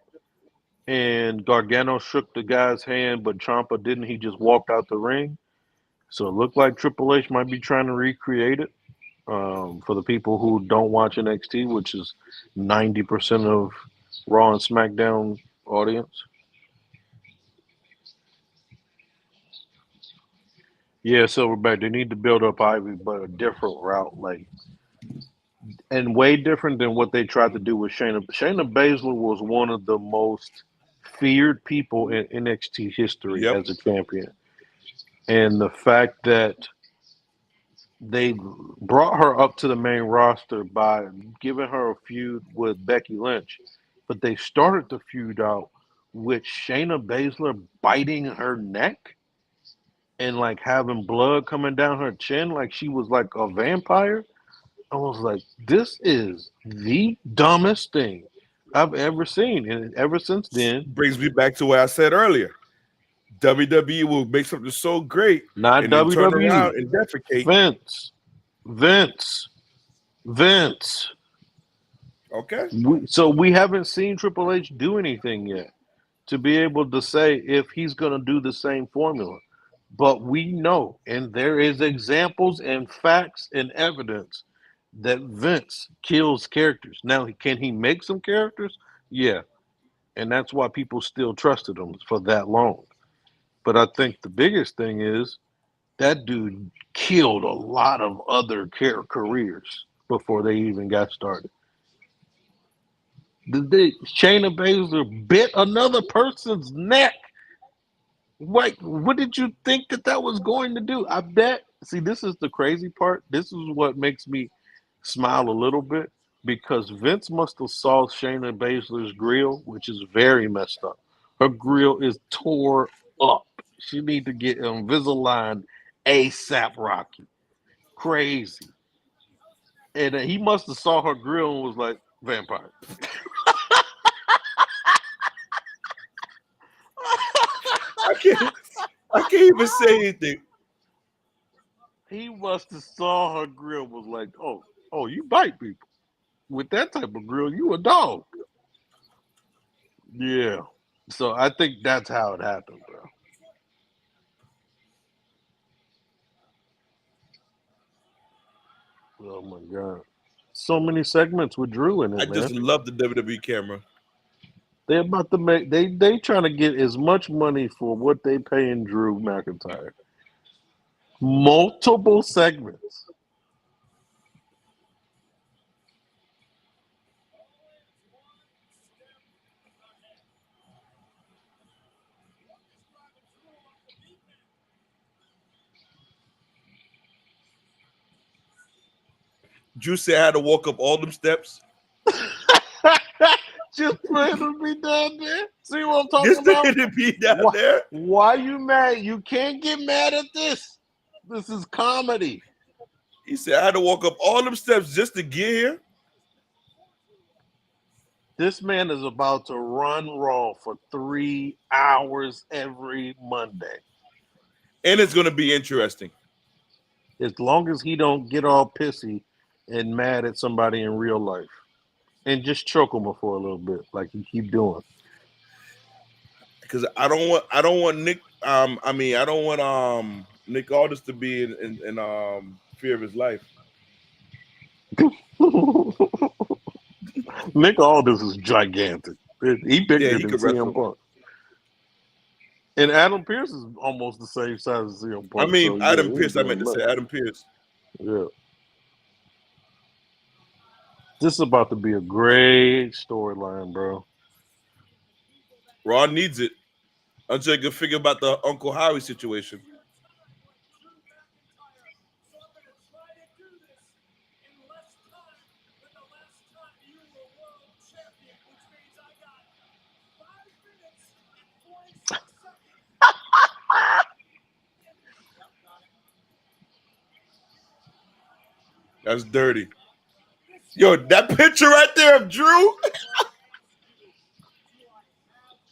And Gargano shook the guy's hand, but Ciampa didn't. He just walked out the ring. So it looked like Triple H might be trying to recreate it. For the people who don't watch NXT, which is 90% of Raw and SmackDown audience. Yeah, Silverback, they need to build up Ivy, but a different route, and way different than what they tried to do with Shayna. Shayna Baszler was one of the most feared people in NXT history Yep. as a champion. And the fact that they brought her up to the main roster by giving her a feud with Becky Lynch, but they started the feud out with Shayna Baszler biting her neck and like having blood coming down her chin like she was like a vampire. I was like, this is the dumbest thing I've ever seen. And ever since then, Brings me back to what I said earlier. WWE will make something so great not and then turn WWE. around and defecate. Vince. Okay. So we haven't seen Triple H do anything yet to be able to say if he's going to do the same formula. But we know, and there is examples and facts and evidence that Vince kills characters. Now, can he make some characters? Yeah. And that's why people still trusted him for that long. But I think the biggest thing is that dude killed a lot of other careers before they even got started. Shayna Baszler bit another person's neck. What did you think that was going to do? I bet. See, this is the crazy part. This is what makes me smile a little bit because Vince must have saw Shayna Baszler's grill, which is very messed up. Her grill is tore up. She need to get Invisalign ASAP, Rocky. Crazy. And he must have saw her grill and was like, vampire. I can't even say anything. He must have saw her grill was like, oh, you bite people. With that type of grill, you a dog. Yeah. So I think that's how it happened, bro. Oh my God. So many segments with Drew in it, I just love the WWE camera. They're about to make they trying to get as much money for what they paying Drew McIntyre. Multiple segments. Drew said I had to walk up all them steps. Just for him to be down there. See what I'm talking Just about? for him to be down there. Why you mad? You can't get mad at this. This is comedy. He said I had to walk up all them steps just to get here. This man is about to run Raw for 3 hours every Monday. And it's going to be interesting. As long as he don't get all pissy and mad at somebody in real life. And just choke him for a little bit, like you keep doing. Because I don't want Nick. I don't want Nick Aldis to be in fear of his life. Nick Aldis is gigantic. He bigger Yeah, he than could CM wrestle. Punk. And Adam Pearce is almost the same size as CM I Punk. mean, so, Adam he's Pearce. I doing meant to say nothing. Adam Pearce. Yeah. This is about to be a great storyline, bro. Raw needs it until they can figure about the Uncle Howie situation. That's dirty. Yo, that picture right there of Drew.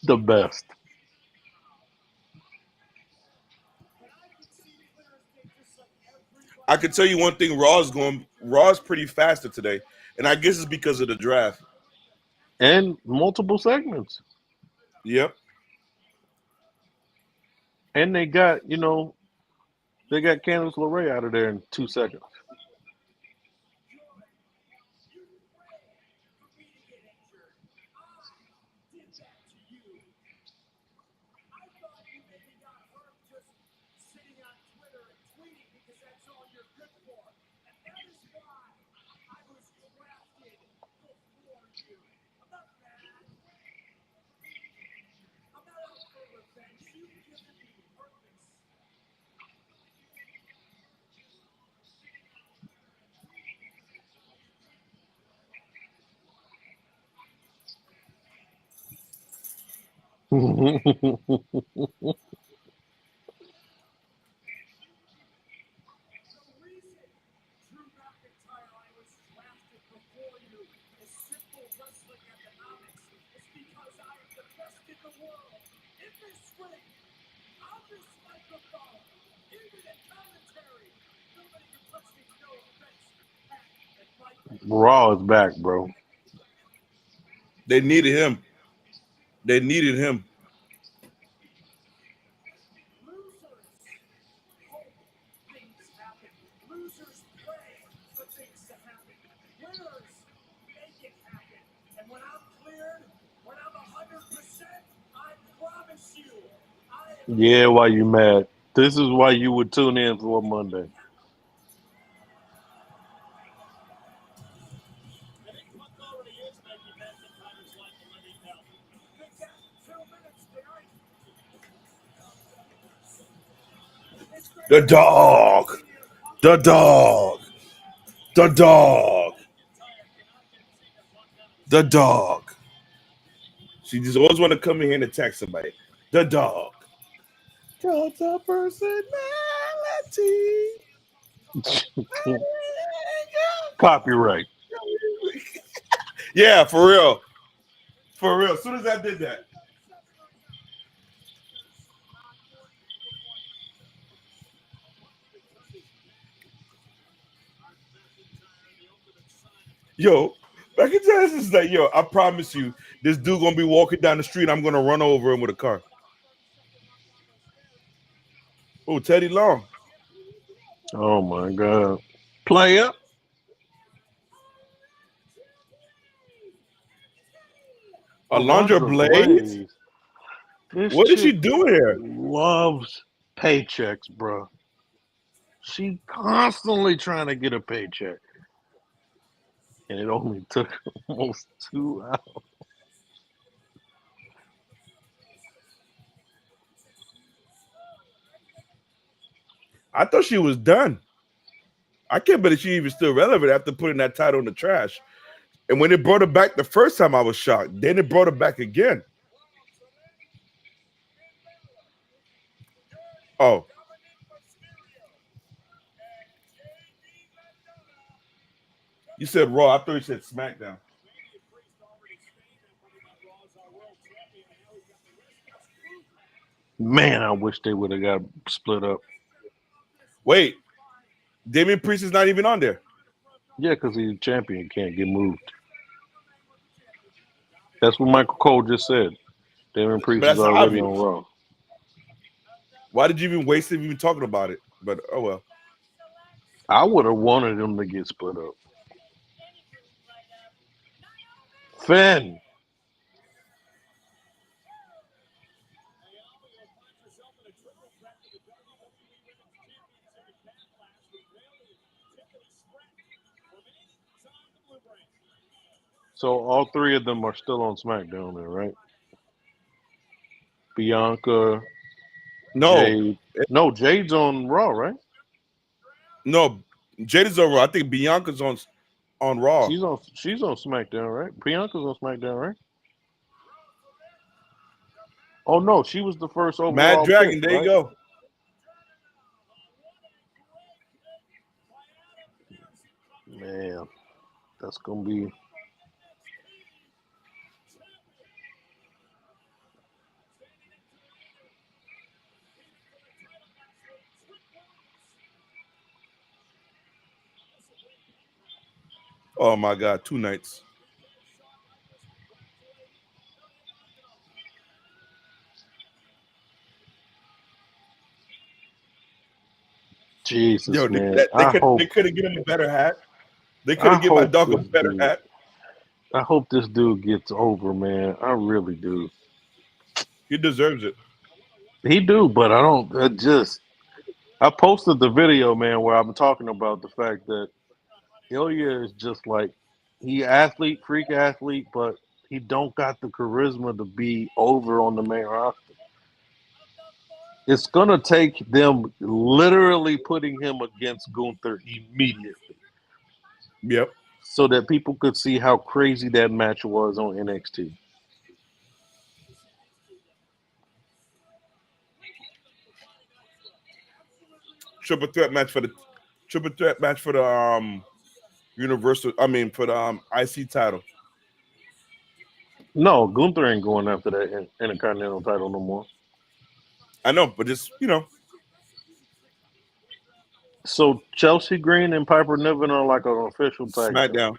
The best. I can tell you one thing: Raw's pretty faster today, and I guess it's because of the draft. And multiple segments. Yep. And they got Candice LeRae out of there in 2 seconds. Raw is back, bro. They needed him. They needed him. Yeah, why you mad? This is why you would tune in for Monday. The dog. The dog. The dog. The dog. She just always want to come in here and attack somebody. The dog. Delta personality. Copyright. Yeah, for real. For real. As soon as I did that. Yo, Becky Johnson's like, yo, I promise you, this dude gonna be walking down the street. I'm gonna run over him with a car. Oh, Teddy Long. Oh my God. Player. Alondra Blaze? Blaze. This What is she chick doing here? loves paychecks, bro. She constantly trying to get a paycheck. And it only took almost 2 hours. I thought she was done. I can't believe she even still relevant after putting that title in the trash. And when it brought her back the first time, I was shocked. Then it brought her back again. Oh. You said Raw. I thought you said SmackDown. Man, I wish they would have got split up. Wait, Damian Priest is not even on there. Yeah, because he's a champion, can't get moved. That's what Michael Cole just said. Damian But Priest is that's already obvious. on Raw. Why did you even waste it even talking about it? But oh well. I would have wanted them to get split up. Finn. So all three of them are still on SmackDown there, right? Bianca, No, Jade. No, Jade's on Raw, right? no, Jade is over. I think Bianca's on Raw. She's on SmackDown, right? Bianca's on SmackDown, right? Oh no, she was the first Mad overall pick, Dragon, there you right? go. Man, that's gonna be. Oh my God, 2 nights. Jesus, Yo, man. they could have given him a better hat. They could I have given my hope dog a this better dude. hat. I hope this dude gets over, man. I really do. He deserves it. He do, but I don't. I posted the video, man, where I'm talking about the fact that Ilya is just like he athlete, freak athlete, but he don't got the charisma to be over on the main roster. It's gonna take them literally putting him against Gunther immediately, Yep. so that people could see how crazy that match was on NXT. Triple threat match for the universal. I mean for the IC title. No, Gunther ain't going after that Intercontinental title no more. I know, but just So Chelsea Green and Piper Niven are like an official tag team. SmackDown.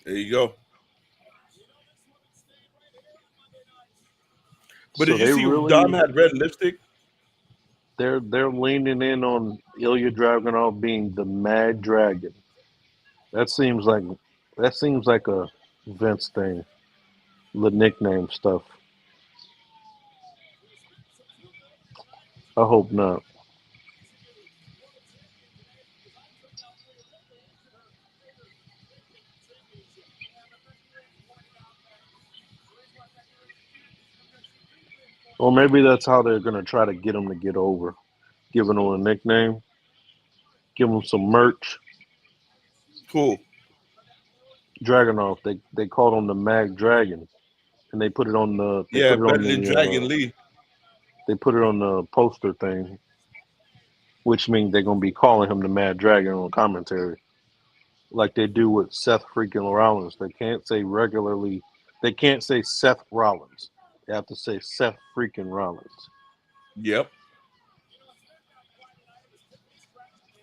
There you go. But So did you they see Dom really had red lipstick? they're leaning in on Ilya Dragunov being the Mad Dragon. That seems like a Vince thing, the nickname stuff. I hope not. Or maybe that's how they're gonna try to get him to get over, giving him a nickname, give him some merch. Cool. Dragunov, they called him the Mag Dragon, and they put it on the Yeah, better than Dragon Lee. they put it on the poster thing, which means they're gonna be calling him the Mad Dragon on commentary, like they do with Seth freaking Rollins. They can't say regularly. They can't say Seth Rollins. They have to say Seth freaking Rollins. Yep.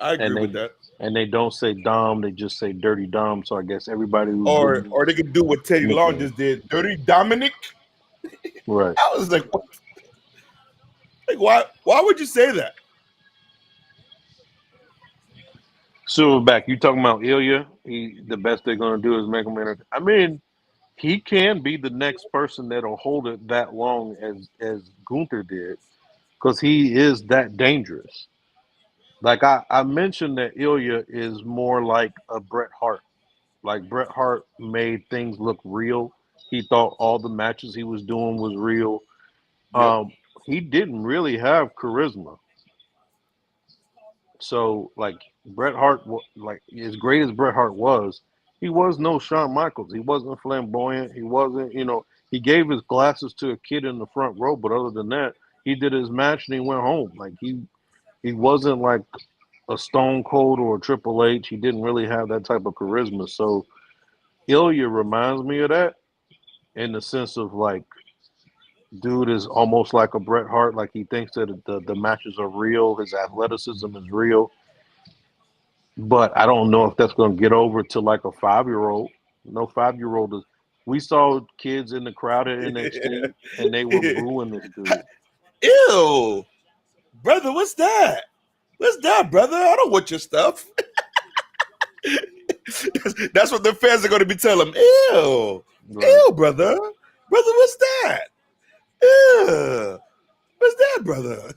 I agree And with they that. and they don't say Dom. They just say Dirty Dom. So I guess everybody who's Or getting they these could do what Teddy Long nicknames, just did. Dirty Dominic. right? I was like, what? Like, why would you say that? Silverback, you talking about Ilya? The best they're gonna do is make him enter. I mean, he can be the next person that'll hold it that long as Gunther did, because he is that dangerous. Like I mentioned that Ilya is more like a Bret Hart. Like Bret Hart made things look real. He thought all the matches he was doing was real. Yep. He didn't really have charisma. So like Bret Hart, like as great as Bret Hart was, he was no Shawn Michaels. He wasn't flamboyant. He wasn't, he gave his glasses to a kid in the front row, but other than that, he did his match and he went home. Like he wasn't like a Stone Cold or a Triple H. He didn't really have that type of charisma. So Ilya reminds me of that in the sense of like, dude is almost like a Bret Hart. Like he thinks that the matches are real. His athleticism is real. But I don't know if that's going to get over to like a 5-year-old. No 5-year-old is. We saw kids in the crowd at NXT and they were booing this dude. Ew, brother, what's that? What's that, brother? I don't want your stuff. That's what the fans are going to be telling him. Ew, Right. ew, brother, what's that? Ew, what's that, brother?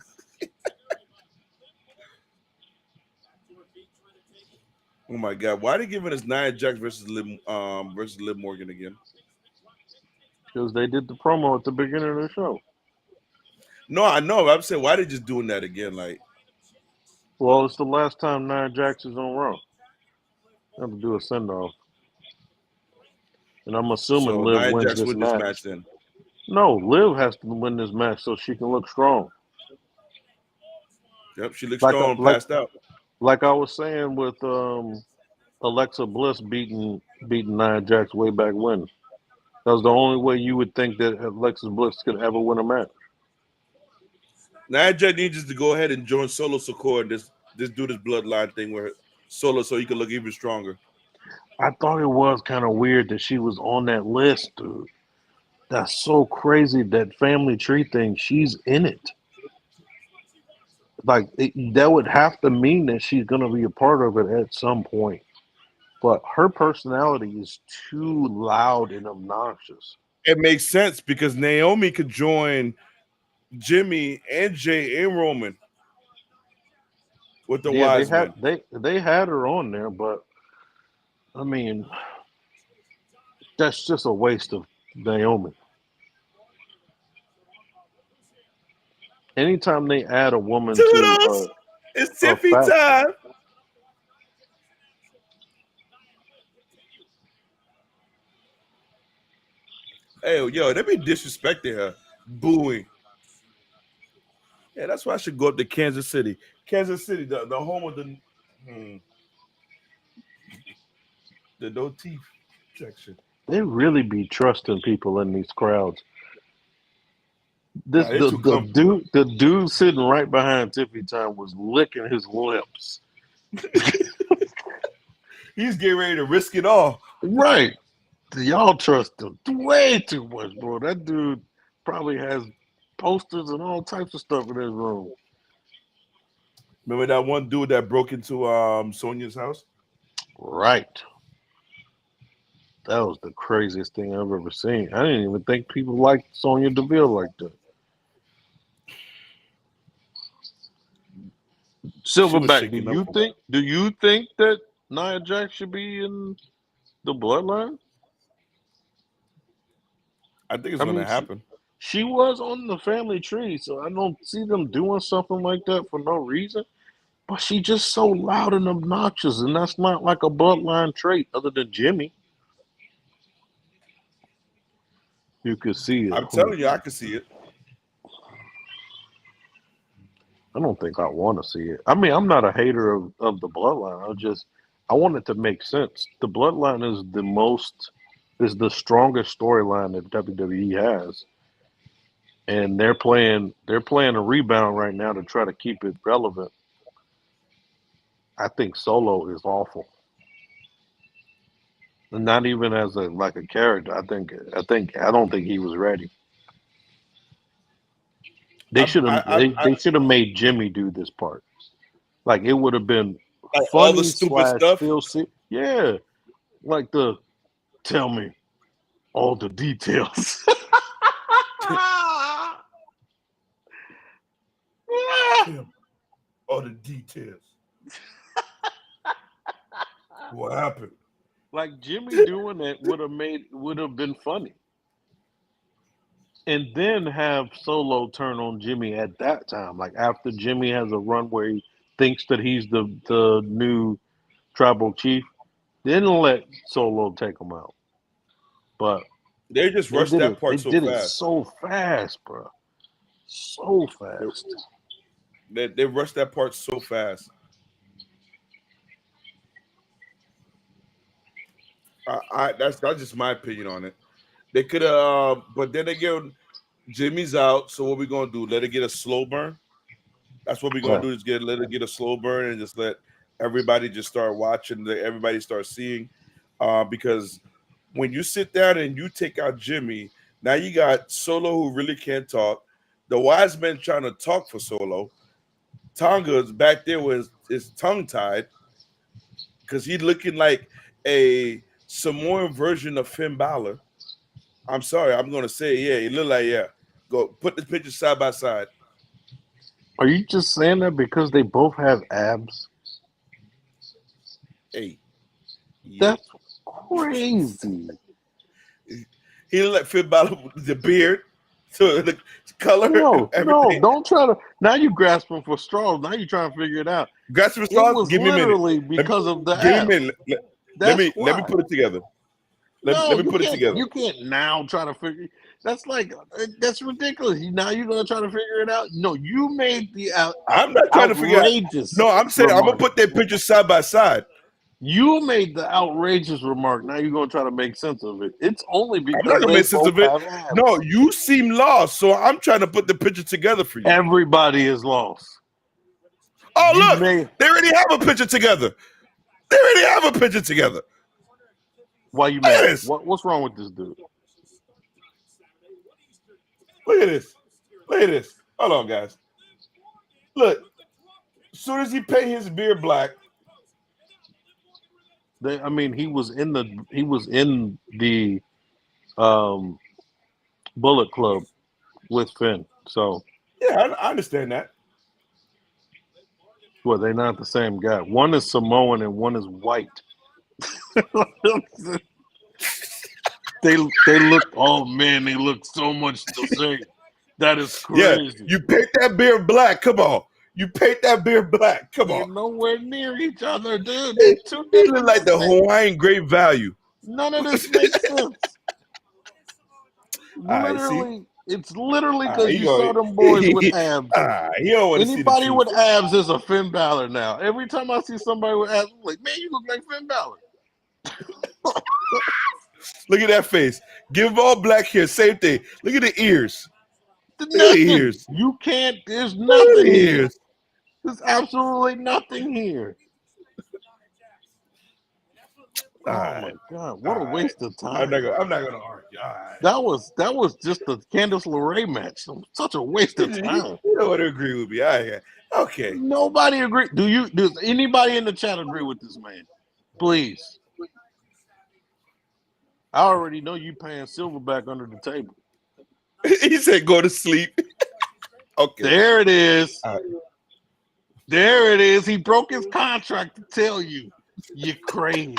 Oh my God! Why are they giving us Nia Jax versus Liv Morgan again? Because they did the promo at the beginning of the show. No, I know. I'm saying why are they just doing that again? Like, Well, it's the last time Nia Jax is on Raw. They have to do a send off. And I'm assuming so Liv Nia wins Jax this win this match. match then. No, Liv has to win this match so she can look strong. Yep, she looks Like strong, passed out. like I was saying with Alexa Bliss beating Nia Jax way back when. That was the only way you would think that Alexa Bliss could ever win a match. Nia Jax needs to go ahead and join Solo Sikoa and this do this bloodline thing with Solo so he can look even stronger. I thought it was kind of weird that she was on that list, dude. That's so crazy, that family tree thing. She's in it. Like, that would have to mean that she's going to be a part of it at some point. But her personality is too loud and obnoxious. It makes sense because Naomi could join Jimmy and Jay and Roman with the Yeah, Wise Men. they had her on there, but I mean, that's just a waste of Naomi. Anytime they add a woman to Toodles! It's a Tiffy faction, time. Hey, yo, they be disrespecting her, booing. Yeah, that's why I should go up to Kansas City. Kansas City, the home of the no teeth section. they really be trusting people in these crowds. Nah, they too comfortable. The dude sitting right behind Tiffy Time was licking his lips. He's getting ready to risk it all. Right. Y'all trust him way too much, bro. That dude probably has posters and all types of stuff in his room. Remember that one dude that broke into Sonya's house? Right. That was the craziest thing I've ever seen. I didn't even think people liked Sonya Deville like that. Silverback, do you think that Nia Jax should be in the bloodline? I think it's gonna happen. She was on the family tree, so I don't see them doing something like that for no reason. But she's just so loud and obnoxious, and that's not like a bloodline trait other than Jimmy. You could see it. I'm telling you, I can see it. I don't think I want to see it. I mean, I'm not a hater of the bloodline. I want it to make sense. The bloodline is the strongest storyline that WWE has. And they're playing a rebound right now to try to keep it relevant. I think Solo is awful. And not even as a character. I don't think he was ready. They should have made Jimmy do this part. Like, it would have been like funny all the stupid stuff. Yeah, like tell me all the details. All the details. What happened? Like, Jimmy doing it would have been funny. And then have Solo turn on Jimmy at that time. Like, after Jimmy has a run where he thinks that he's the new tribal chief, then let Solo take him out. But they just rushed that part so fast. They did it so fast, bro. So fast. They rushed that part so fast. That's just my opinion on it. They could have, but then again, Jimmy's out. So what we gonna do? Let it get a slow burn. That's what we're gonna do is let it get a slow burn and just let everybody just start watching. Everybody start seeing, because when you sit down and you take out Jimmy, now you got Solo who really can't talk. The wise man trying to talk for Solo. Tonga's back there with his tongue tied because he's looking like a Samoan version of Finn Balor. I'm sorry, I'm gonna say he look like Go put the picture side by side. Are you just saying that because they both have abs? Hey, yeah. That's crazy. He look like Finn Balor with the beard, so the color, No, everything. don't try to. Now you grasping for straws. Now you're trying to figure it out. Got some It stars? was Give me a minute. literally because of the Give me a abs. minute. That's Let me why. put it together. No, Let me you put it can't. together. You can't now try to figure. That's like that's ridiculous. Now you're gonna try to figure it out. No, you made the I'm not trying to figure out. outrageous. No, I'm saying I'm gonna remark. put that picture side by side. You made the outrageous remark. Now you're gonna try to make sense of it. It's only I'm not because gonna they make sense both of it. have abs. No, you seem lost, so I'm trying to put the picture together for you. Everybody is lost. Oh, You look, may. they already have a picture together. They already have a picture together. Why you Look at mad? this. What's wrong with this dude? Look at this. Look at this. Hold on, guys. Look, as soon as he paint his beard black, I mean, he was in the Bullet Club with Finn. So, yeah, I understand that. well, they're not the same guy. One is Samoan and one is white. they look. Oh man, they look so much the same. That is Yeah, crazy. you paint that beard black. Come on, you paint that beard black. Come They're on. nowhere near each other, dude. They two He look different like the things. Hawaiian Great Value. None of this makes sense. All right, see. Literally, it's literally All right, because he you saw go. them boys with abs. He don't want to see the Anybody truth. with abs is a Finn Balor now. Every time I see somebody with abs, I'm like, man, you look like Finn Balor. Look at that face. Give him all black hair. Same thing. Look at the ears. Look at the Nothing. ears. You can't. There's Look at nothing the here. ears. There's absolutely nothing here. All Oh right. my god! What a waste of I'm time. not gonna argue. All right. That was just the Candice LeRae match. Such a waste of time. You don't want to agree with me. All right. Okay. Nobody agree. Does anybody in the chat agree with this man? Please. I already know you paying Silverback under the table. He said go to sleep. Okay. There it is. All right. There it is. He broke his contract to tell you. You're crazy.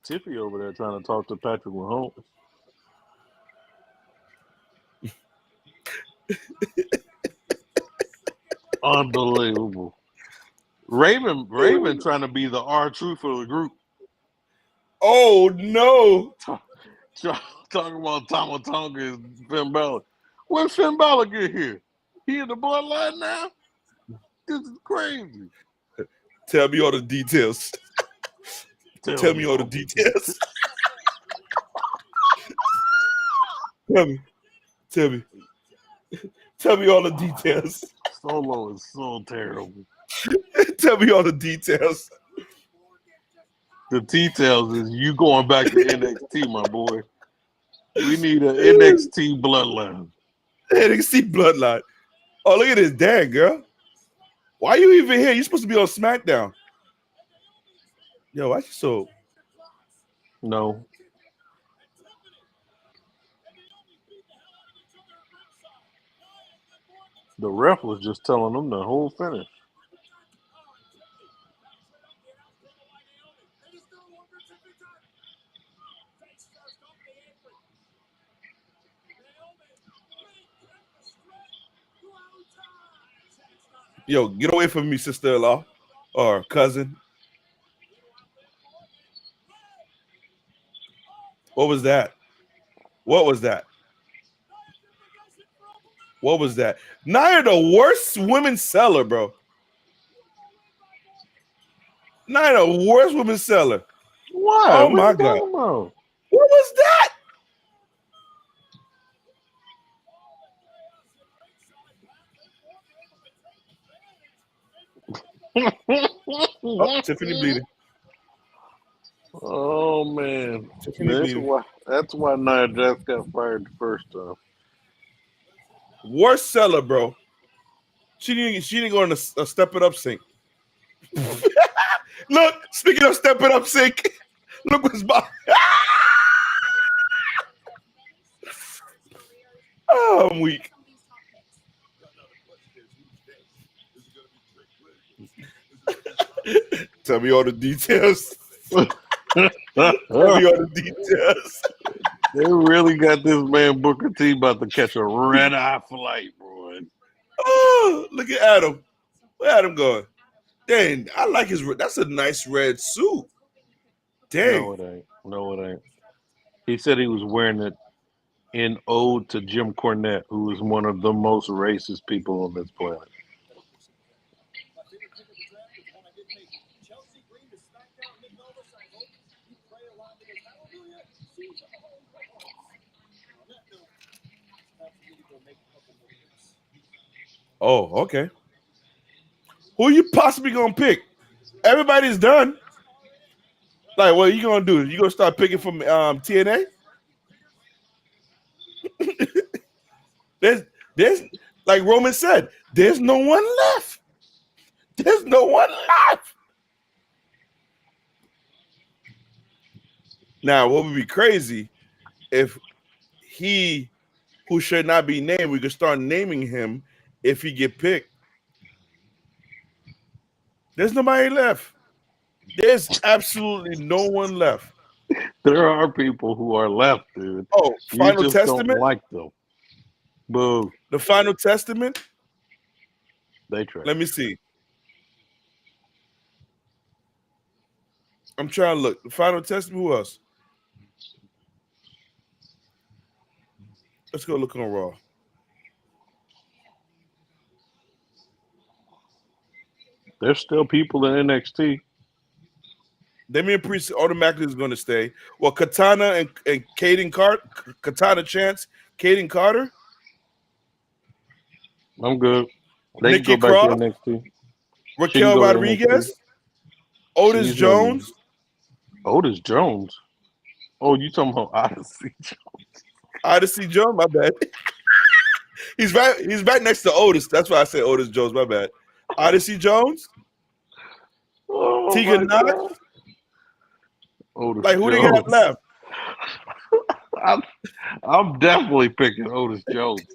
Tiffy over there trying to talk to Patrick Mahomes. Unbelievable. Raven trying to be the R-Truth of the group. Oh no. Talking about Tama Tonga and Finn Balor. When Finn Balor get here? He in the bloodline now? This is crazy. Tell me all the details. Tell me all the details. Tell me. Tell me all the details. Solo is so terrible. Tell me all the details. The details is you going back to NXT, my boy. We need an NXT bloodline. NXT bloodline. Oh, look at this. Dang, girl. Why are you even here? You're supposed to be on SmackDown. Yo, why you so... No. The ref was just telling them the whole finish. Yo, get away from me, sister-in-law or cousin. What was that? What was that? What was that? Nia, the worst women's seller, bro. Nia, the worst women's seller. What? Oh What are my you god. talking about? What was that? Oh, Tiffany bleeding. Oh man, Tiffany bleeding. that's why Nia Jax got fired the first time. Worst seller, bro. She didn't go in a step it up sink. Look, speaking of step it up sink, look what's behind. Oh, I'm weak. Tell me all the details. Tell me all the details. They really got this man Booker T about to catch a red eye flight, boy. Oh, look at Adam. Where Adam going? Dang, I like his. That's a nice red suit. Dang. No, it ain't. No, it ain't. He said he was wearing it in ode to Jim Cornette, who is one of the most racist people on this planet. Oh, okay. Who are you possibly gonna pick? Everybody's done. Like, what are you gonna do? You gonna start picking from TNA? there's like Roman said, there's no one left. There's no one left. Now, what would be crazy if he, who should not be named, we could start naming him if he get picked. There's nobody left. There's absolutely no one left. There are people who are left, dude. Oh, You Final just Testament? don't like them. Boo. The Final Testament? They try. Let me see. I'm trying to look. The Final Testament, who else? Let's go look on Raw. There's still people in NXT. Damian Priest automatically is going to stay. Well, Katana and Kaden Carter, Katana Chance, Kaden Carter. I'm good. They Nikki can go back Cross, to NXT. Raquel Rodriguez, Otis She's Jones. Otis Jones. Oh, you talking about Odyssey Jones? Odyssey Jones, my bad. He's right next to Otis. That's why I said Otis Jones, my bad. Odyssey Jones. Oh, Tegan Knox. Otis like, who Jones. they got left? I'm definitely picking Otis Jones.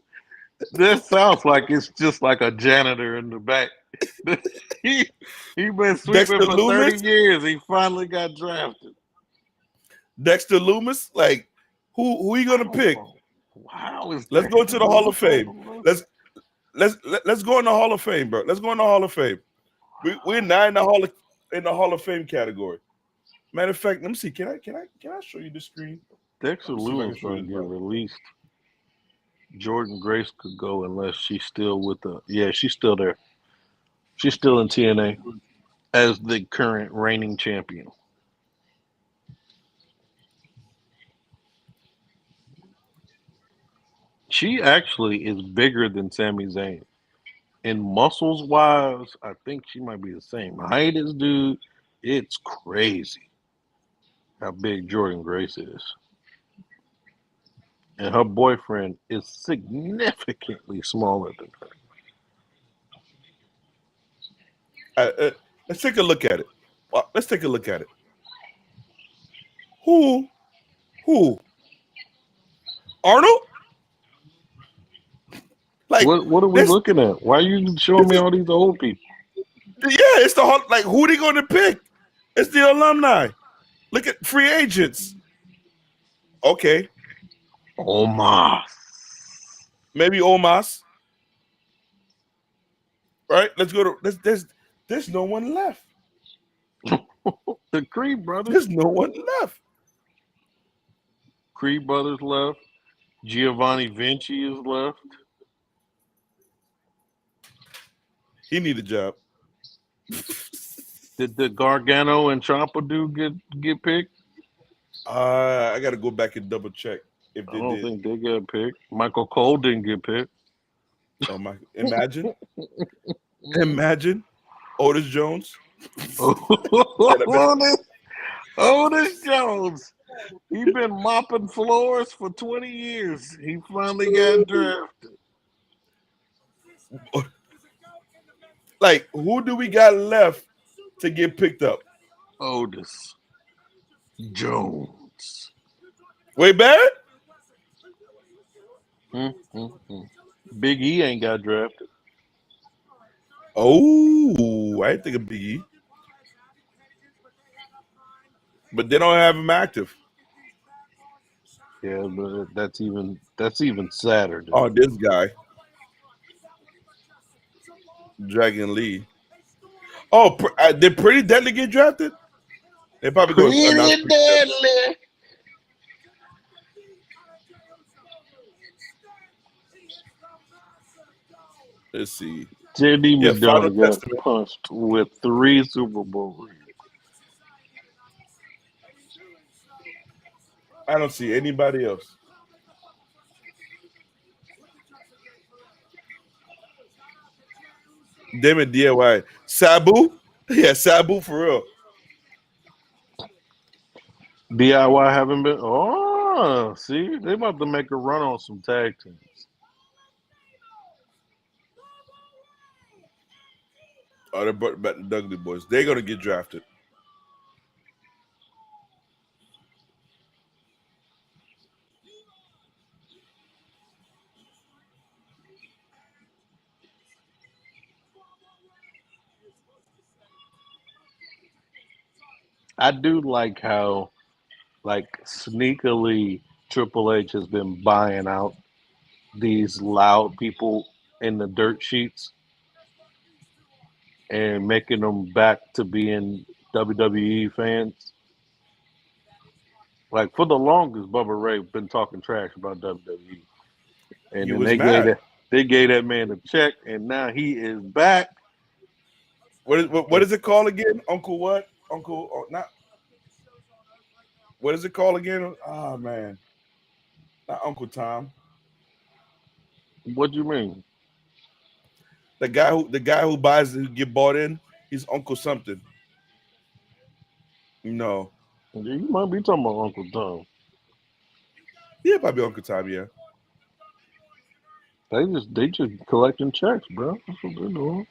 This sounds like it's just like a janitor in the back. he been sweeping Dexter for Lumis? 30 years. He finally got drafted. Dexter Lumis. Like, who are you gonna pick? How is Let's go to the Hall of Fame. Let's go in the Hall of Fame, bro. Let's go in the Hall of Fame. We're not in the Hall of Fame category. Matter of fact, let me see. Can I show you the screen? Dexter Lewis going to get released. Jordan Grace could go unless she's still with the. Yeah, she's still there. She's still in TNA as the current reigning champion. She actually is bigger than Sami Zayn. And muscles wise, I think she might be the same height as dude. It's crazy how big Jordan Grace is. And her boyfriend is significantly smaller than her. Let's take a look at it. Let's take a look at it. Who? Arnold? Like, what are we looking at? Why are you showing me all these old people? Yeah, it's the whole, like, who are they going to pick? It's the alumni. Look at free agents. Okay. Omos. Maybe Omos. Right? Let's go to there's no one left. The Creed brothers. There's no one left. Creed brothers left. Giovanni Vinci is left. He need a job. Did the Gargano and Ciampa dude get picked? I got to go back and double check if I they don't did. think they got picked. Michael Cole didn't get picked. Oh my! Imagine Otis Jones. Otis Jones. He been mopping floors for 20 years. He finally got drafted. Like, who do we got left to get picked up? Otis Jones. Way Barrett? Big E ain't got drafted. Oh, I didn't think of Big E. But they don't have him active. Yeah, but that's even sadder. Dude. Oh, this guy. Dragon Lee. Oh, did Pretty Deadly get drafted? They probably going to announce Pretty Deadly. Let's see. JD Final McDonough got Testament. punched with 3 Super Bowl rings. I don't see anybody else. Damon DIY. Sabu? Yeah, Sabu for real. DIY haven't been. Oh, see, they about to make a run on some tag teams. Oh, they brought back the Dudley Boys. They're gonna get drafted. I do like how, like, sneakily Triple H has been buying out these loud people in the dirt sheets and making them back to being WWE fans. Like, for the longest, Bubba Ray been talking trash about WWE, and He then was they gave mad. that man a check, and now he is back. What is it called again? Uncle what? Not. What is it called again? Oh man, not Uncle Tom. What do you mean? The guy who buys who get bought in. He's Uncle something. No. You might be talking about Uncle Tom. Yeah, probably Uncle Tom. Yeah. They just collecting checks, bro. That's what they're doing.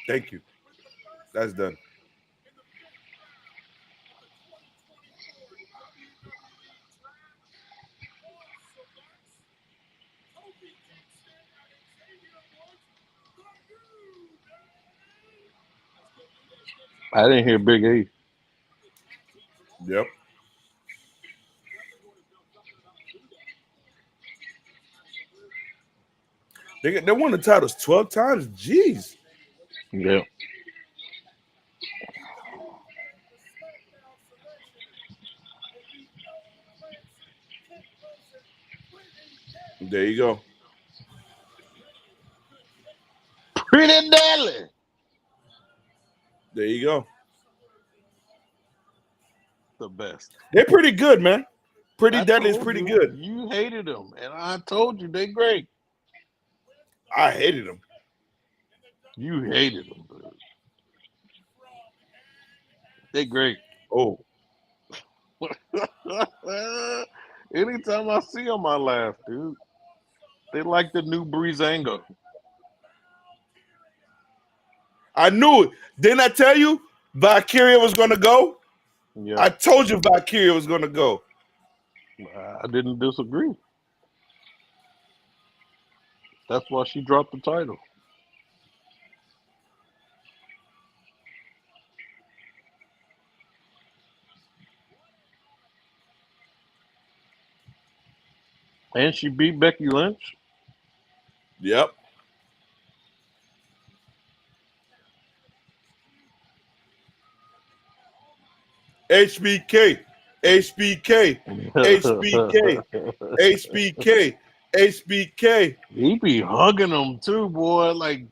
Thank you. That's done. I didn't hear Big E. Yep. They won the titles 12 times. Jeez. Yeah. There you go. Pretty Deadly. There you go. The best. They're pretty good, man. Pretty Deadly is told pretty you, good. You hated them, and I told you they great. I hated them. You hated them, dude. They great. Oh. Anytime I see them, I laugh, dude. They like the new Breezango. I knew it. Didn't I tell you Valkyria was going to go? Yeah. I told you Valkyria was going to go. I didn't disagree. That's why she dropped the title. And she beat Becky Lynch. Yep. HBK, HBK, HBK, HBK, HBK. He be hugging them too, boy. Like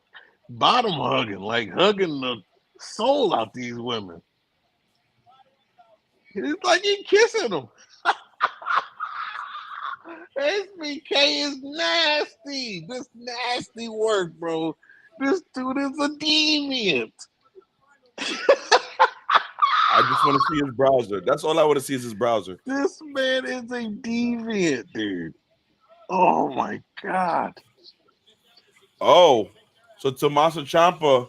bottom hugging, like hugging the soul out these women. It's like he kissing them. SBK is nasty. This nasty work, bro. This dude is a deviant. I just want to see his browser. That's all I want to see is his browser. This man is a deviant, dude. Oh my god. Oh, so Tommaso Ciampa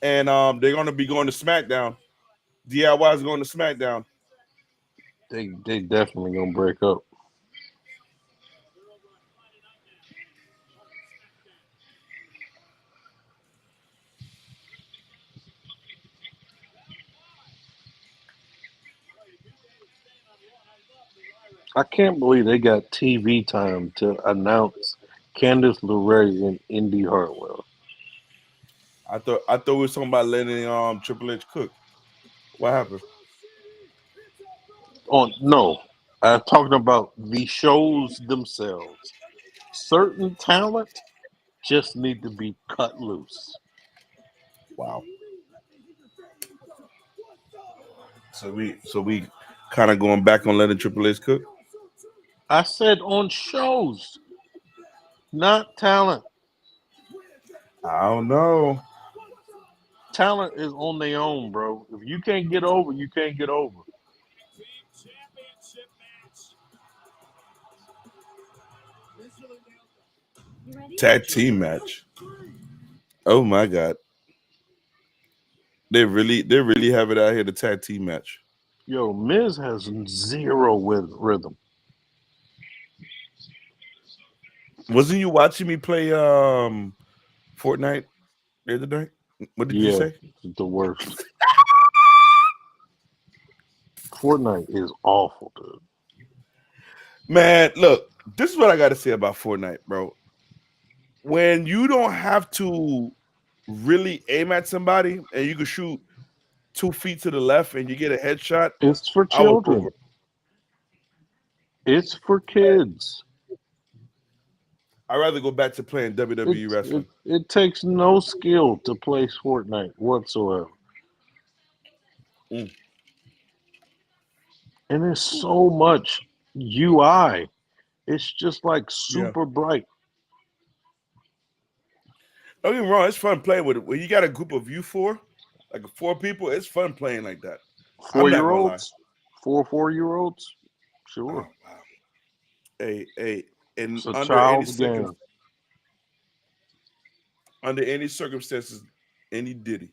and they're gonna be going to SmackDown. DIY is going to SmackDown. They definitely gonna break up. I can't believe they got TV time to announce Candice LeRae and Indy Hartwell. I thought we were talking about letting Triple H cook. What happened? Oh no, I'm talking about the shows themselves. Certain talent just need to be cut loose. Wow. So we kind of going back on letting Triple H cook. I said on shows, not talent. I don't know. Talent is on their own, bro. If you can't get over, you can't get over. Tag team match. Oh my god. They really have it out here, the tag team match. Yo, Miz has zero rhythm. Wasn't you watching me play Fortnite the other night? What did you say? It's the worst. Fortnite is awful, dude. Man, look, this is what I got to say about Fortnite, bro. When you don't have to really aim at somebody and you can shoot 2 feet to the left and you get a headshot, It's for I was children. over. It's for kids. I'd rather go back to playing WWE wrestling. It takes no skill to play Fortnite whatsoever. Mm. And there's so much UI. It's just like super bright. Don't get me wrong, it's fun playing with it. When you got a group of you four, like 4 people, it's fun playing like that. I'm not gonna lie. 4-4-year-olds? Sure. Oh, wow. Hey, and It's a under any child's game. under any circumstances, any Diddy.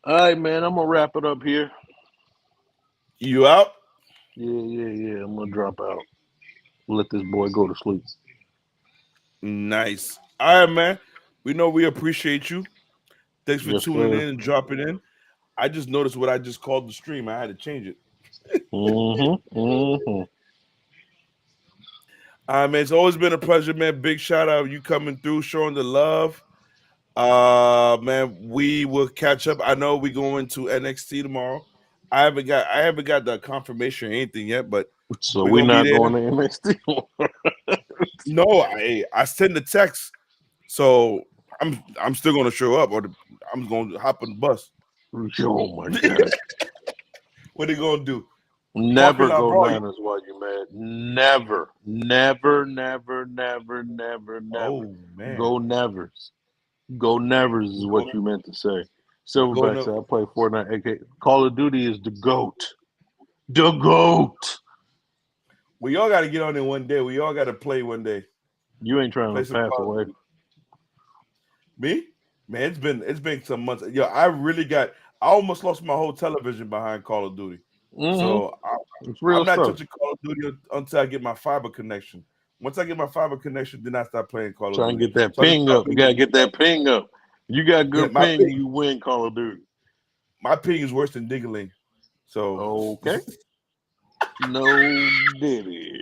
All right, man. I'm gonna wrap it up here. You out? Yeah. I'm gonna drop out. Let this boy go to sleep. Nice. All right, man. We know we appreciate you. Thanks for Yes, tuning sir. in and dropping in. I just noticed what I just called the stream. I had to change it. Mm-hmm. All right, man. It's always been a pleasure, man. Big shout out you coming through, showing the love. Man, we will catch up. I know we going to NXT tomorrow. I haven't got the confirmation or anything yet, but So we're we're gonna not be there. going to NXT. No, I send the text, so I'm still gonna show up, or I'm gonna hop on the bus. Oh my god! What are they gonna do? Never Parking lot go brawl? Niners while you're mad. Never. Oh man, Go nevers. Go nevers is what you meant to say. Silverback no- said I play Fortnite. AK Call of Duty is the GOAT. The GOAT. We all got to get on there one day. We all got to play one day. You ain't trying Play to some pass Call of away. Duty. Me? Man, it's been some months. Yo, I almost lost my whole television behind Call of Duty. Mm-hmm. So It's real I'm not stuff. touching Call of Duty until I get my fiber connection. Once I get my fiber connection, then I start playing Call of Try and Duty. get that So I just ping start up. You playing gotta with get that ping up. You got Yeah, good ping, you win Call of Duty. my ping is worse than Diggling. So Okay. No diddy.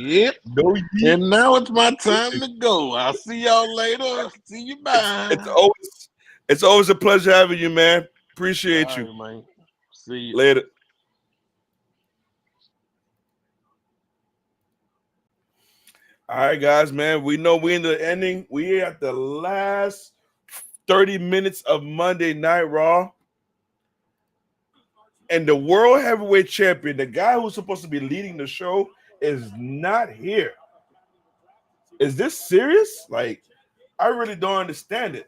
Yep. no yeet. And now it's my time to go. I'll see y'all later. See you bye. It's always a pleasure having you, man. Appreciate All you. right, man. See you Later. All right, guys, man. We know we in the ending. We at the last 30 minutes of Monday Night Raw. And the World Heavyweight Champion, the guy who's supposed to be leading the show, is not here. Is this serious? Like, I really don't understand it.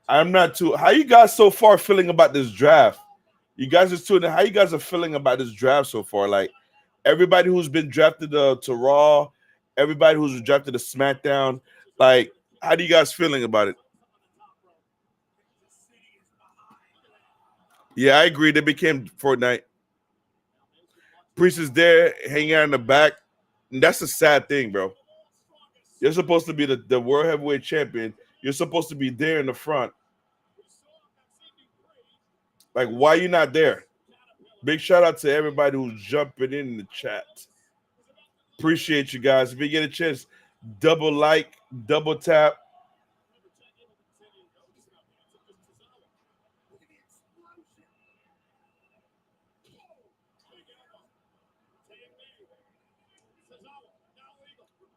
I'm not too. How you guys so far feeling about this draft? You guys just tuning in. How you guys are feeling about this draft so far? Like everybody who's been drafted to Raw, everybody who's drafted to SmackDown. Like, how do you guys feeling about it? Yeah, I agree. They became Fortnite. Priest is there, hanging out in the back. And that's a sad thing, bro. You're supposed to be the World Heavyweight Champion. You're supposed to be there in the front. Like, why you not there? Big shout out to everybody who's jumping in the chat. Appreciate you guys. If you get a chance, double like, double tap.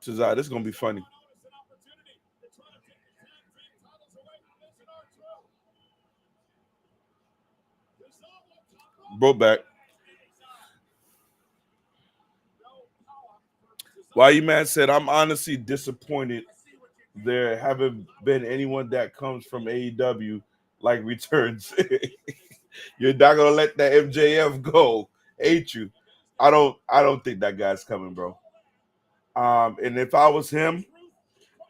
This is gonna be funny. Bro back. Why you man said I'm honestly disappointed there haven't been anyone that comes from AEW like returns. You're not gonna let that MJF go, ain't you? I don't think that guy's coming, bro. And if I was him,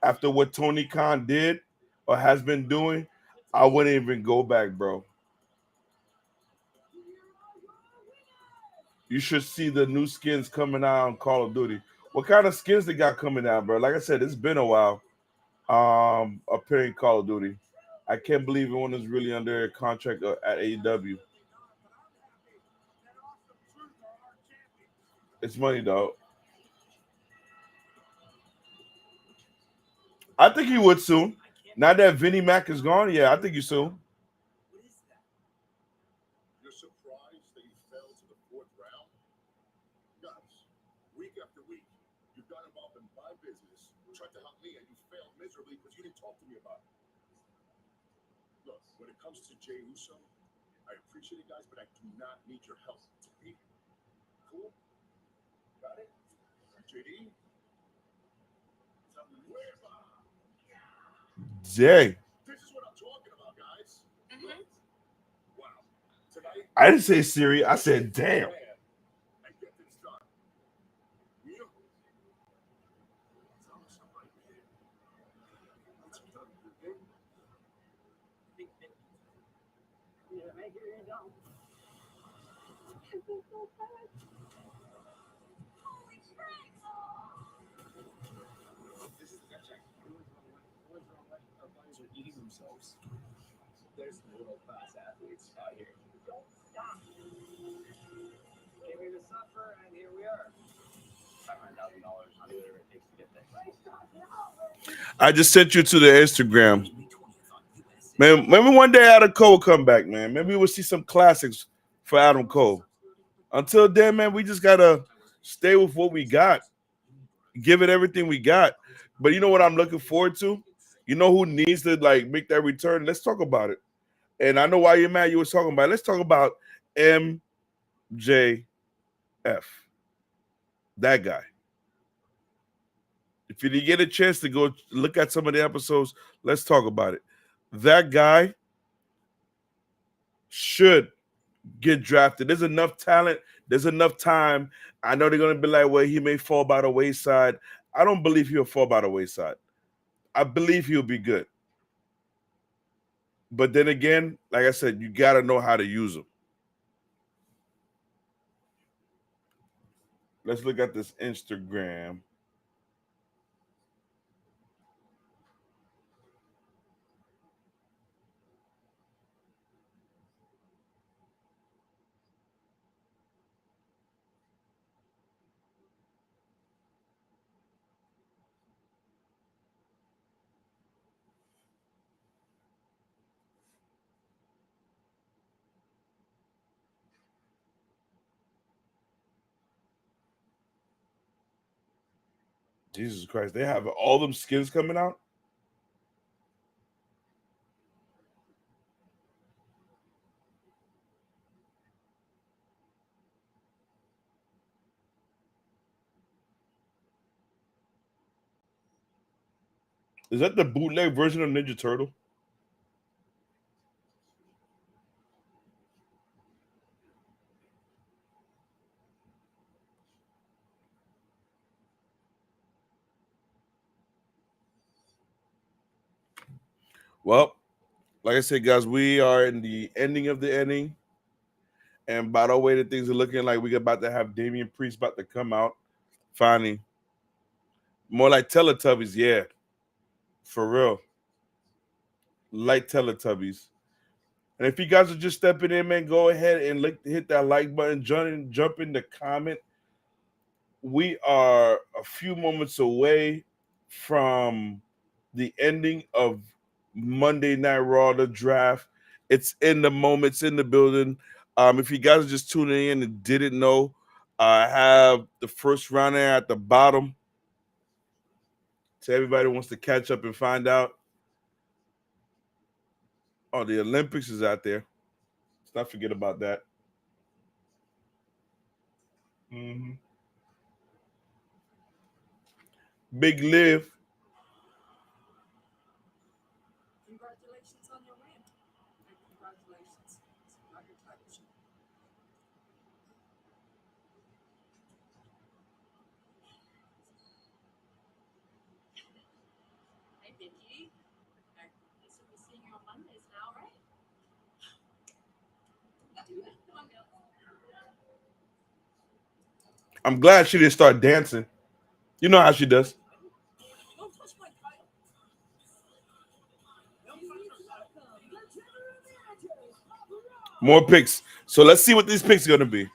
after what Tony Khan did or has been doing, I wouldn't even go back, bro. You should see the new skins coming out on Call of Duty. What kind of skins they got coming out, bro? Like I said, it's been a while. Appearing Call of Duty. I can't believe anyone is really under a contract at AEW. It's money, though. I think he would soon. Now that Vinnie Mac is gone, yeah, I think you soon. You're surprised that you fell to the 4th round? Guys, week after week, you've got involved in my business, tried to help me, and you failed miserably because you didn't talk to me about it. Look, when it comes to Jey Uso, I appreciate it, guys, but I do not need your help. Cool? Got it? JD? Jay. This is what I'm talking about, guys. Wow. Tonight, I didn't say Siri. I said, damn. and get this done. You. Tell us something. Are eating themselves. There's little class athletes out here. Don't stop. Came here to suffer, and here we are. $500,000 on whatever it takes to get there. I just sent you to the Instagram. Man, maybe one day Adam Cole will come back, man. Maybe we'll see some classics for Adam Cole. Until then, man, we just gotta stay with what we got. Give it everything we got. But you know what I'm looking forward to? You know who needs to like make that return? Let's talk about it. And I know why you're mad. You were talking about it. Let's talk about MJF. That guy. If you didn't get a chance to go look at some of the episodes, let's talk about it. That guy should get drafted. There's enough talent. There's enough time. I know they're going to be like, well, he may fall by the wayside. I don't believe he'll fall by the wayside. I believe he'll be good. But then again, like I said, you got to know how to use him. Let's look at this Instagram. Jesus Christ, they have all them skins coming out? Is that the bootleg version of Ninja Turtle? Well, like I said, guys, we are in the ending of the inning. And by the way, the things are looking like we're about to have Damian Priest about to come out. Finally. More like Teletubbies, yeah. For real. Like Teletubbies. And if you guys are just stepping in, man, go ahead and hit that like button, jump in the comment. We are a few moments away from the ending of Monday Night Raw, the draft. It's in the moment, it's in the building. If you guys are just tuning in and didn't know, I have the first round there at the bottom. So everybody wants to catch up and find out. Oh, the Olympics is out there. Let's not forget about that. Mm-hmm. Big Liv. Congratulations on your win. And congratulations on your title shot. Hey, Vicky. I guess we'll be seeing you on Mondays now, right? Do it. Come on, girl. I'm glad she didn't start dancing. You know how she does. Don't touch my title. More picks. So let's see what these picks are going to be.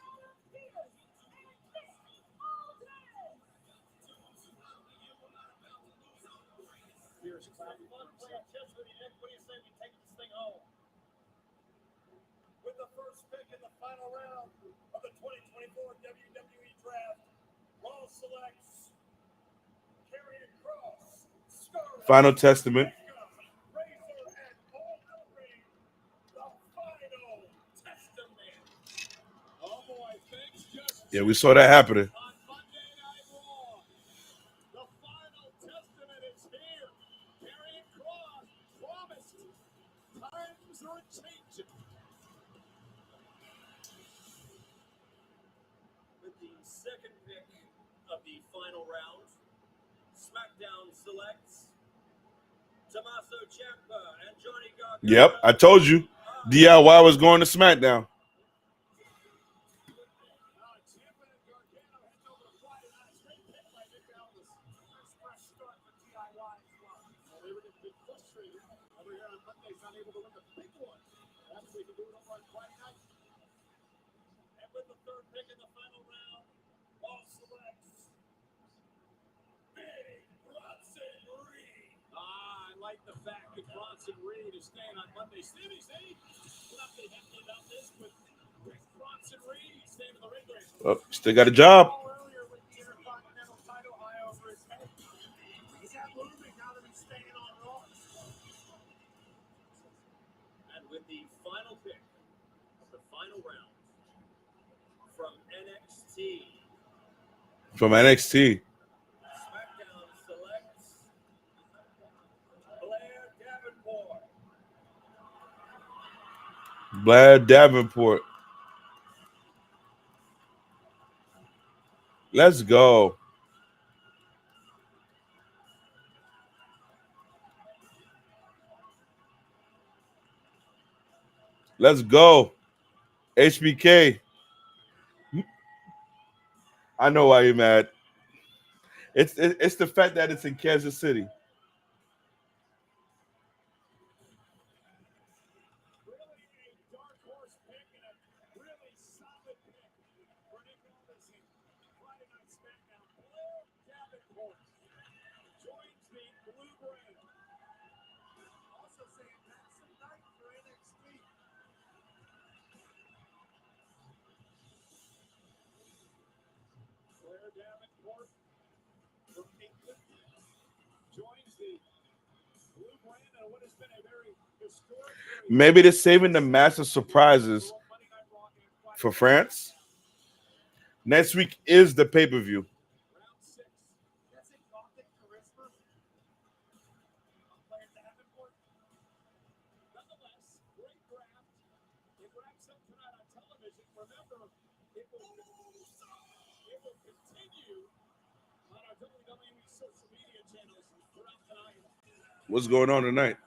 With the first pick in the final round of the 2024 WWE Draft, Raw selects Karrion Kross, Scarlett, Final Testament. Razor, and Ultimate, the Final Testament. Oh boy, things just Yeah, we saw that happening. on Monday Night Raw. The Final Testament is here. Karrion Kross promised times are changing. With the second pick of the final round, SmackDown selects Tommaso Ciampa and Johnny Gargano. Yep, I told you. DIY was going to SmackDown. Ciampa and Gargano head over to Friday night. Straight pick by Nick Aldis. Nice fresh start for DIY as well. They were getting a bit frustrated over here on Mondays, not able to win the big one. Perhaps they can do it over on Friday night. And with the third pick in the final round, Raw selects Big Bronson Reed. I like the fact that Bronson Reed is staying on Monday. Stevie, see? We'll have to be happy about this with Big Bronson Reed staying in the ring. Oh, still got a job. Earlier with the Intercontinental title high over his head. Is that moving now that he's staying on Raw? And with the final pick of the final round from NXT, From NXT. SmackDown selects Blair Davenport. Blair Davenport. Let's go. Let's go. HBK. I know why you're mad. It's the fact that it's in Kansas City. Really a dark horse pick and a really solid pick for Nick Aldis in Friday Night SmackDown. Blair Davenport joins the Blue Brand. Also saying massive night for NXT. Blair Davenport from England joins the Blue Brand and what has been a very historic series. Maybe they're saving the massive surprises for France. Next week is the pay-per-view. Round 6. That's a gothic charisma. Blair Davenport. Nonetheless, great draft. It wraps up tonight on television. Remember, it will continue on our WWE social media channels throughout tonight. What's going on tonight?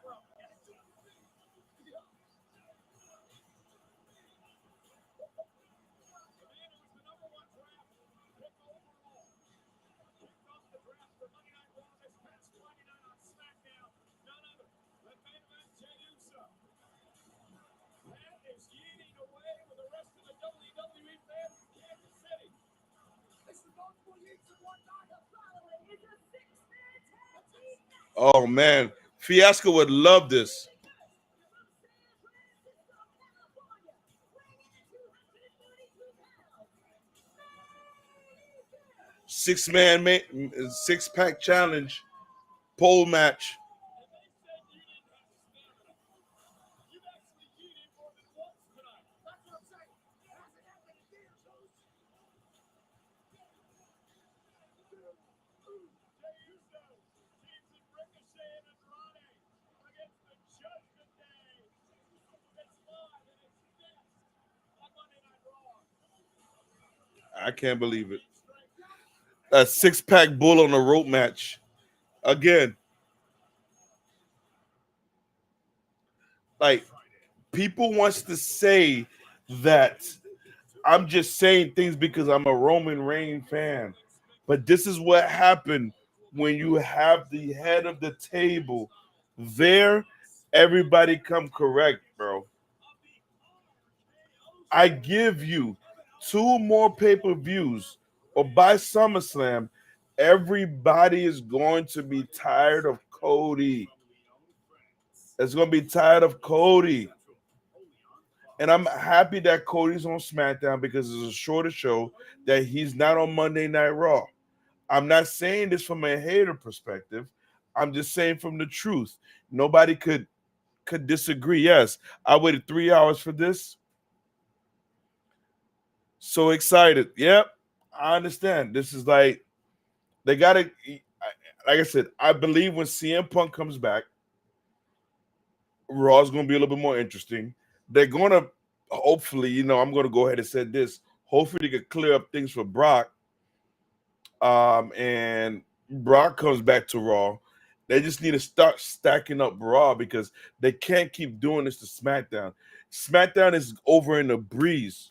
Oh man, Fiasco would love this. Six-pack challenge, pole match. I can't believe it. A six-pack bull on a rope match. Again, like people wants to say that I'm just saying things because I'm a Roman Reigns fan. But this is what happened when you have the head of the table there. Everybody come correct, bro. I give you 2 more pay-per-views or by SummerSlam, everybody is going to be tired of Cody. It's going to be tired of Cody. And I'm happy that Cody's on SmackDown because it's a shorter show, that he's not on Monday Night Raw. I'm not saying this from a hater perspective. I'm just saying from the truth. Nobody could disagree. Yes, I waited 3 hours for this. So excited. Yep, I understand. This is like, they got to, like I said, I believe when CM Punk comes back, Raw is going to be a little bit more interesting. They're going to, hopefully, I'm going to go ahead and say this. Hopefully they could clear up things for Brock. And Brock comes back to Raw. They just need to start stacking up Raw because they can't keep doing this to SmackDown. SmackDown is over in a breeze.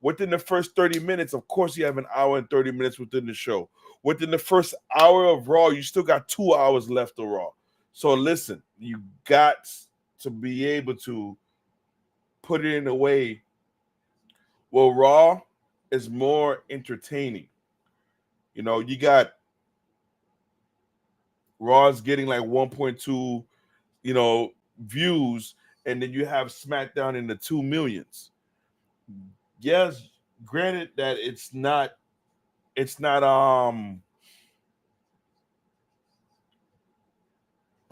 Within the first 30 minutes, of course, you have an hour and 30 minutes within the show. Within the first hour of Raw, you still got 2 hours left of Raw. So listen, you got to be able to put it in a way where Raw is more entertaining. You got Raw's getting like 1.2, views, and then you have SmackDown in the 2 millions. Yes, granted that it's not how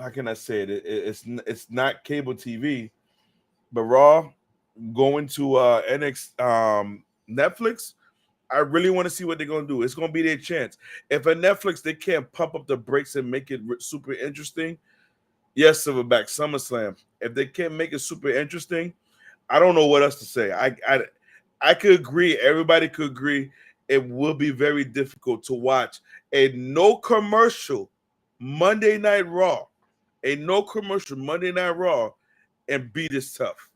can I say it? It's not cable TV, but Raw going to Netflix. I really want to see what they're gonna do. It's gonna be their chance. If at Netflix they can't pump up the brakes and make it super interesting, yes, Silverback SummerSlam. If they can't make it super interesting, I don't know what else to say. I could agree. Everybody could agree. it will be very difficult to watch a no commercial Monday Night Raw, and be this tough.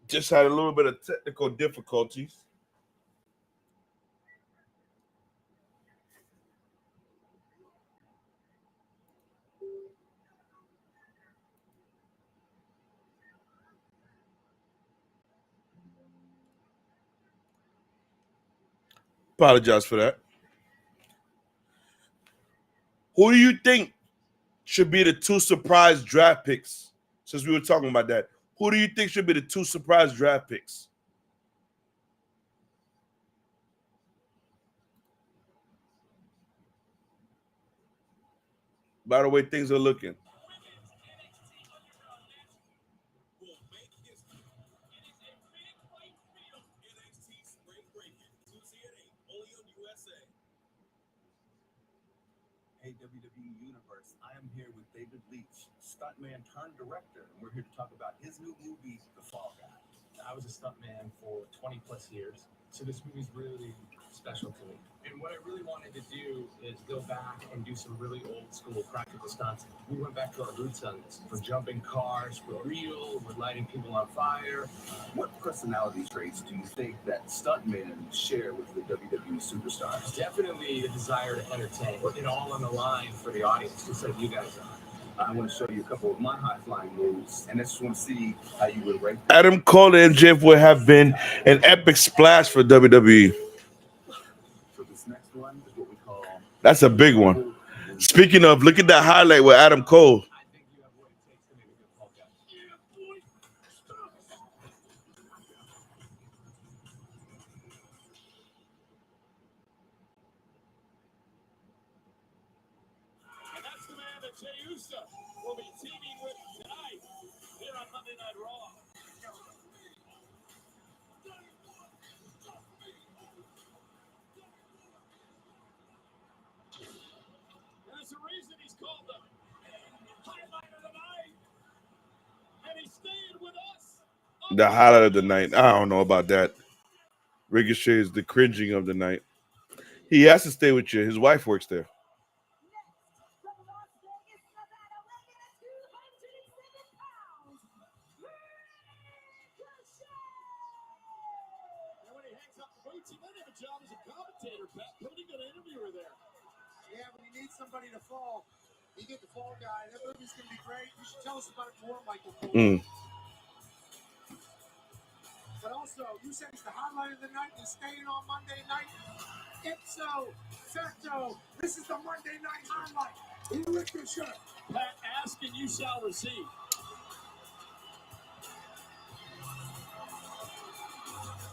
Just had a little bit of technical difficulties. Apologize for that. Who do you think should be the 2 surprise draft picks? Since we were talking about that, who do you think should be the 2 surprise draft picks? By the way, things are looking. Hey, WWE Universe, I am here with David Leach, stuntman turned director, and we're here to talk about his new movie, The Fall Guy. I was a stuntman for 20 plus years, so this movie's really special to me. And what I really wanted to do is go back and do some really old school practical stunts. We went back to our roots on this. We're jumping cars, we're real, we're lighting people on fire. What personality traits do you think that stuntmen share with the WWE superstars? Definitely the desire to entertain, putting it all on the line for the audience, just like you guys are. I want to show you a couple of my high-flying moves, and I just want to see how you would rate them. Adam Cole and MJF would have been an epic splash for WWE. So this next one is what we call... That's a big one. Speaking of, look at that highlight with Adam Cole. I think you have what it takes to make a good Fall Guy. And that's the man that Jey Uso will be teaming with tonight here on Monday Night Raw. And there's a reason he's called the highlight of the night. And he's staying with us. The highlight of the night. I don't know about that. Ricochet is the cringing of the night. He has to stay with you. His wife works there. From Las Vegas, Nevada, weighing at 207 pounds, Ricochet! And when he hangs up the boots, he might have a job as a commentator, Pat. Pretty good interviewer there. Yeah, when you need somebody to fall, you get the Fall Guy. That movie's going to be great. You should tell us about it more, Michael Cole. But also, you said it's the highlight of the night. You're staying on Monday night. Ipso facto, this is the Monday night highlight. In Ricochet. Pat, ask and you shall receive.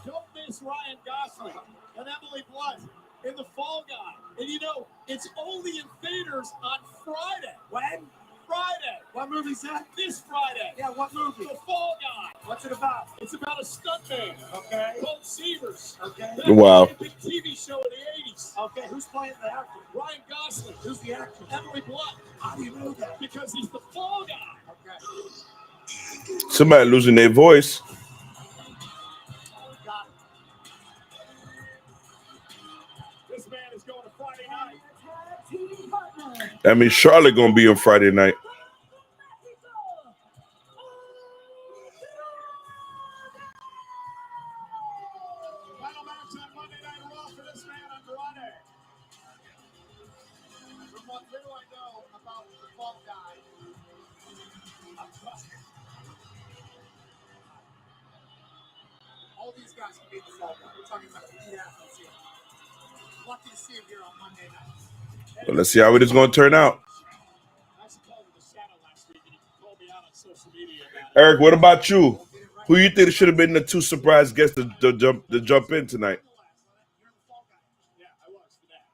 Don't miss Ryan Gosling and Emily Blunt in The Fall Guy. And you know, it's only in theaters on Friday. When? Friday. What movie's that? This Friday. Yeah, what movie? The Fall Guy. What's it about? It's about a stuntman. Okay. Called Severs. Okay. That Wow. was a big TV show in the 80s. Okay, who's playing the actor? Ryan Gosling. Who's the actor? Emily Blunt. How do you know that? Because he's the Fall Guy. Okay. Somebody losing their voice. Got it. This man is going to Friday night. That means Charlotte gonna be on Friday night. Final match on Monday Night Raw for this man on Friday. From what little I know about the Fall Guy, all these guys can be the Fall Guy. We're talking about elite athletes here. Lucky to see him here on Monday night. Well, let's see how it is gonna turn out. I actually called him the Shadow last week, and he called me out on social media about it. Eric, what about you? Who you think should have been the 2 surprise guests to jump in tonight? Yeah, I was for that.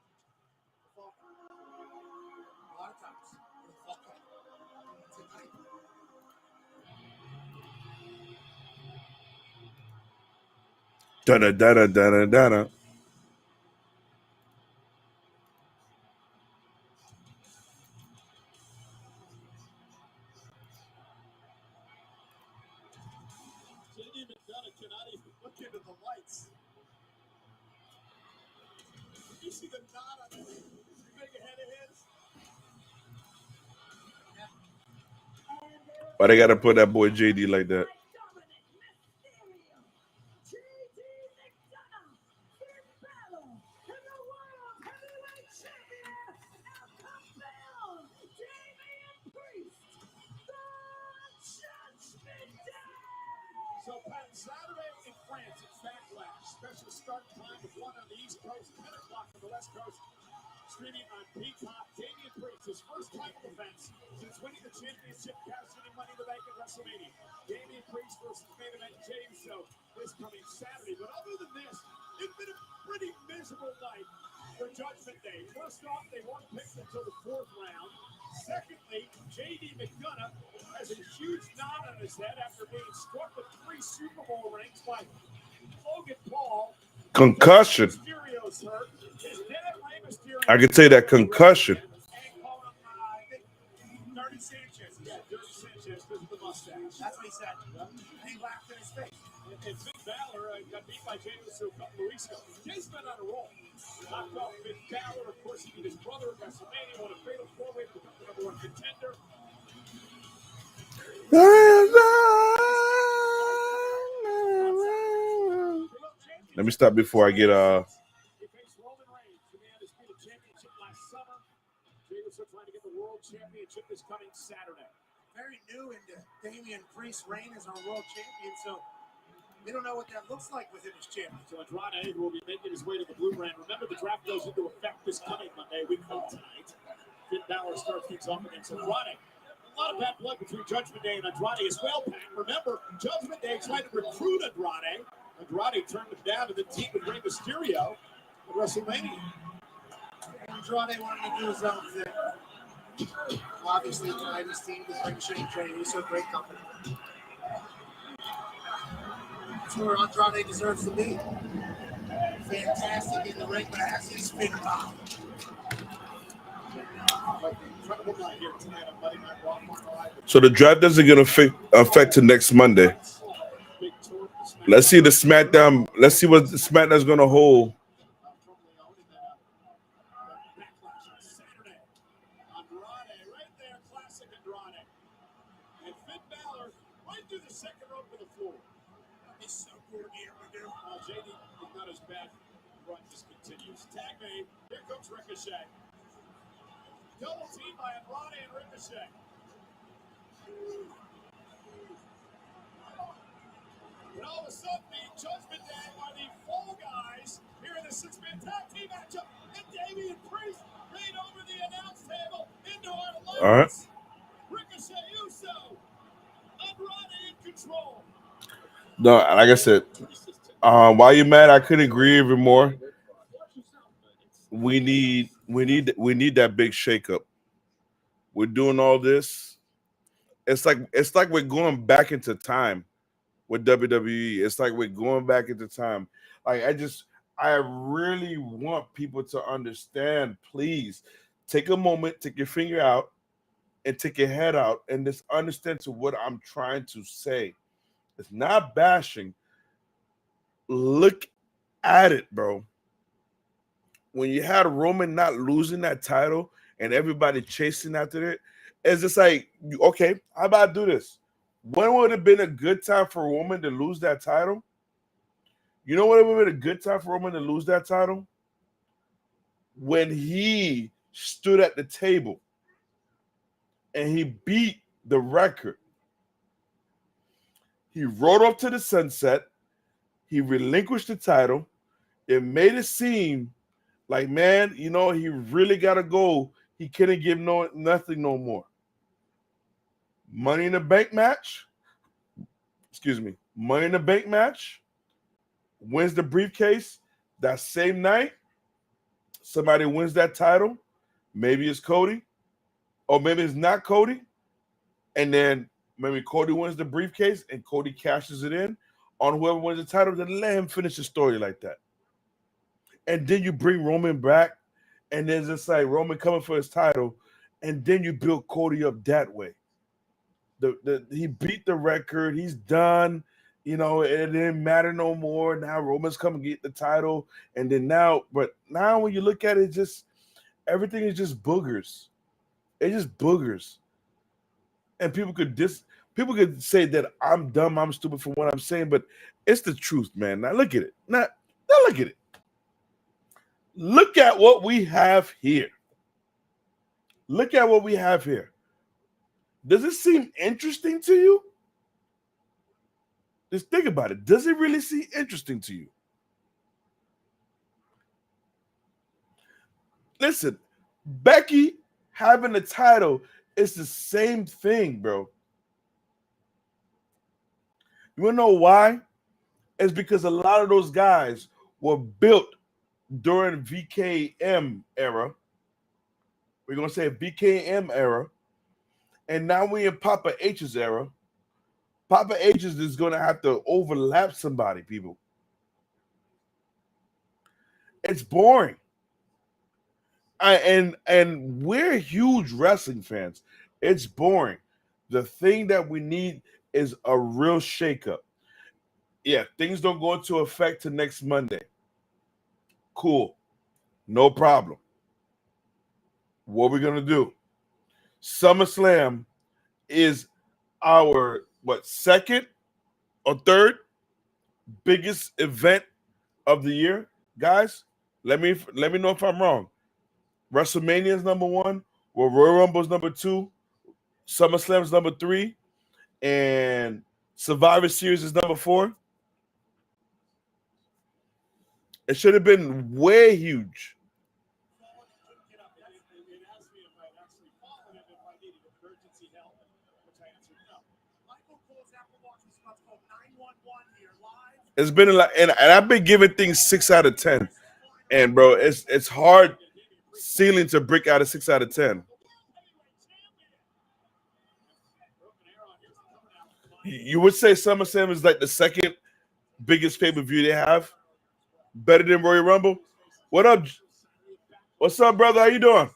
Da-da, da-da, da-da, da-da. JD McDonough cannot even look into the lights. Did you see the knot on his big head of his? Why they gotta put that boy JD like that? So, Pat, Saturday in France, it's Backlash. Special start time of 1 on the East Coast, 10 o'clock on the West Coast. Streaming on Peacock. Damian Priest, his first title defense since winning the championship, cashing in Money in the Bank at WrestleMania. Damian Priest versus main event James Show this coming Saturday. But other than this, it's been a pretty miserable night for Judgment Day. First off, they weren't picked until the 4th round. Secondly, JD McDonough has a huge knot on his head after being struck with 3 Super Bowl rings by Logan Paul. Concussion. Mysterio's hurt. His dad, Rey Mysterio, I could say that concussion. and called him, Dirty Sanchez. Yeah, Dirty Sanchez because of the mustache. That's what he said. And he laughed in his face. And Finn Balor got beat by Jey Uso a couple of weeks ago. Jay's been on a roll. Knocked off Finn Balor. Of course, he beat his brother at WrestleMania. Won a fatal 4-way to become the #1 contender. Let me stop before I get He faced Roman Reigns, who had his championship last summer. Jey Uso trying to get the world championship this coming Saturday. Very new into Damian Priest's reign as our world champion, so we don't know what that looks like with him as champion. So Andrade will be making his way to the Blue Brand. Remember, the draft goes into effect this coming Monday, week from tonight. Finn Balor starts things off against Andrade. A lot of bad blood between Judgment Day and Andrade as well, Pat. Remember, Judgment Day tried to recruit Andrade. Andrade turned him down to the team with Rey Mysterio at WrestleMania. Andrade wanted to do his own thing. Obviously, tonight his team is Ricochet and Jey Uso, great company. That's where Andrade deserves to be. Fantastic in the ring, but has his spin about. Incredible night here tonight on Monday Night Raw. so the draft doesn't get affect to next Monday. Let's see the SmackDown. Let's see what the SmackDown's gonna hold. Backlash on Saturday. Andrade right there, classic Andrade. And Finn Balor right through the second rope to the floor. He's so cool here, Purdue. JD McDonough's back. Run just continues. Tag made. Here comes Ricochet. Double team by Andrade and Ricochet. And all of a sudden, the Judgment Day are the Fall Guys here in the 6-man tag team matchup. And Damian Priest made over the announce table into our lights. All right. Ricochet, Uso, Andrade in control. No, like I said, why you mad? I couldn't agree even more. We need that big shakeup. We're doing all this. It's like we're going back into time with WWE. It's like we're going back into time. Like I really want people to understand. Please take a moment, take your finger out, and take your head out, and just understand to what I'm trying to say. It's not bashing. Look at it, bro. When you had Roman not losing that title and everybody chasing after it, it's just like, okay, how about I do this? When would have been a good time for Roman to lose that title? You know what would have been a good time for Roman to lose that title? When he stood at the table and he beat the record. He rode off to the sunset. He relinquished the title. It made it seem like, man, he really got to go. He couldn't give nothing no more. Money in the Bank match. Money in the Bank match. Wins the briefcase. That same night, somebody wins that title. Maybe it's Cody. Or maybe it's not Cody. And then maybe Cody wins the briefcase and Cody cashes it in. on whoever wins the title, then let him finish the story like that. And then you bring Roman back, and then it's like Roman coming for his title, and then you build Cody up that way. He beat the record. He's done. You know, it didn't matter no more. Now Roman's coming to get the title, and then now when you look at it, just everything is just boogers. It's just boogers, and people could say that I'm dumb, I'm stupid for what I'm saying, but it's the truth, man. Now look at it. Now look at it. Look at what we have here. Look at what we have here. Does it seem interesting to you? Just think about it. Does it really seem interesting to you? Listen, Becky having the title is the same thing, bro. You want to know why? It's because a lot of those guys were built during VKM era. We're going to say VKM era. And now we're in Papa H's era. Papa H's is going to have to overlap somebody, people. It's boring. And we're huge wrestling fans. It's boring. The thing that we need is a real shakeup. Yeah, things don't go into effect till next Monday. Cool. No problem. What we're going to do? SummerSlam is our, second or third biggest event of the year? Guys, let me know if I'm wrong. WrestleMania is number 1. Well, Royal Rumble is number 2. SummerSlam is number 3. And Survivor Series is number 4. It should have been way huge. It's been a lot, and I've been giving things 6 out of 10. And bro, it's hard ceiling to break out of 6 out of 10. You would say SummerSlam is like the second biggest pay-per-view they have? Better than Royal Rumble? What up? What's up, brother? How you doing?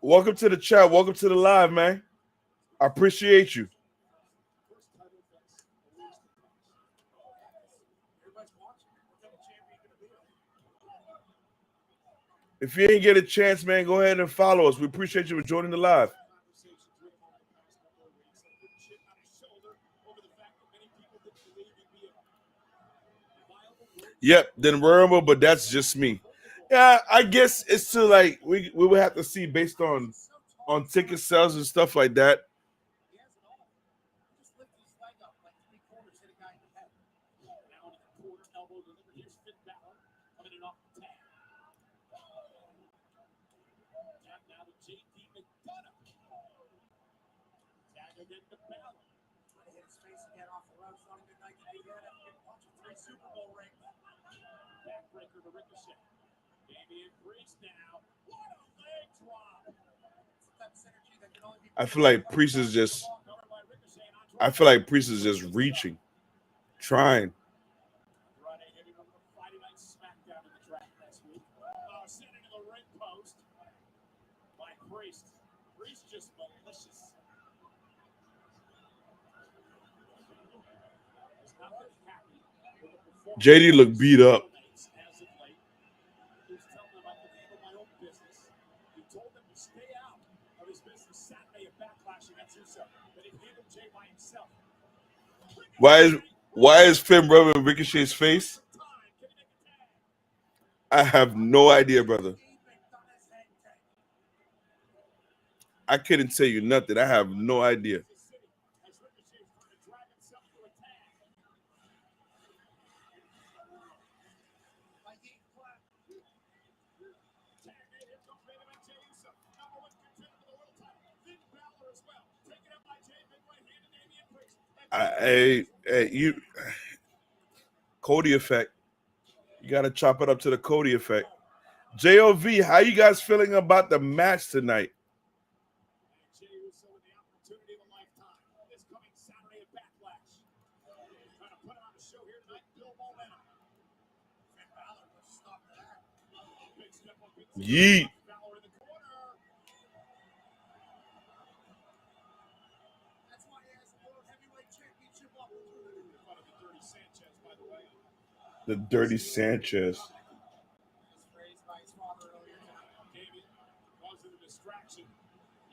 Welcome to the chat. Welcome to the live, man. I appreciate you. If you ain't get a chance, man, go ahead and follow us. We appreciate you for joining the live. Yep, then Royal Rumble, but that's just me. Yeah, I guess it's to like we would have to see based on ticket sales and stuff like that. I feel like Priest is just reaching, trying. JD looked beat up. Why is Finn rubbing Ricochet's face? I have no idea, brother. I couldn't tell you nothing. I have no idea. You Cody effect. You got to chop it up to the Cody effect. JOV, how you guys feeling about the match tonight? Yeet. Balor in the corner. That's why he has a World Heavyweight Championship opportunity in front of the Dirty Sanchez, by the way. The Dirty Sanchez. Was raised by his father earlier tonight. David causing a distraction.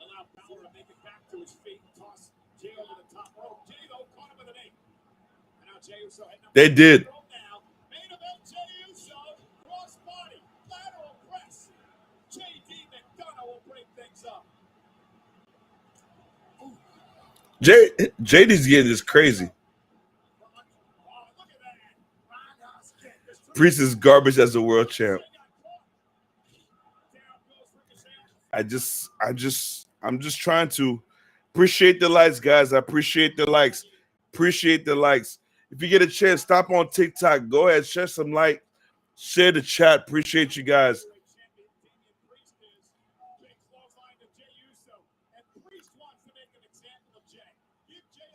Allow Balor to make it back to his feet and toss Jey over the top rope. Jey, though, caught him with an 8. And now Jey Uso heading up They the did. rope now. Main event, Jey Uso, crossbody, lateral press. JD McDonough will break things up. JD's getting this crazy. Priest is garbage as a world champ. I'm just trying to appreciate the likes, guys. I appreciate the likes. Appreciate the likes. If you get a chance, stop on TikTok. Go ahead, share some like. Share the chat. Appreciate you guys.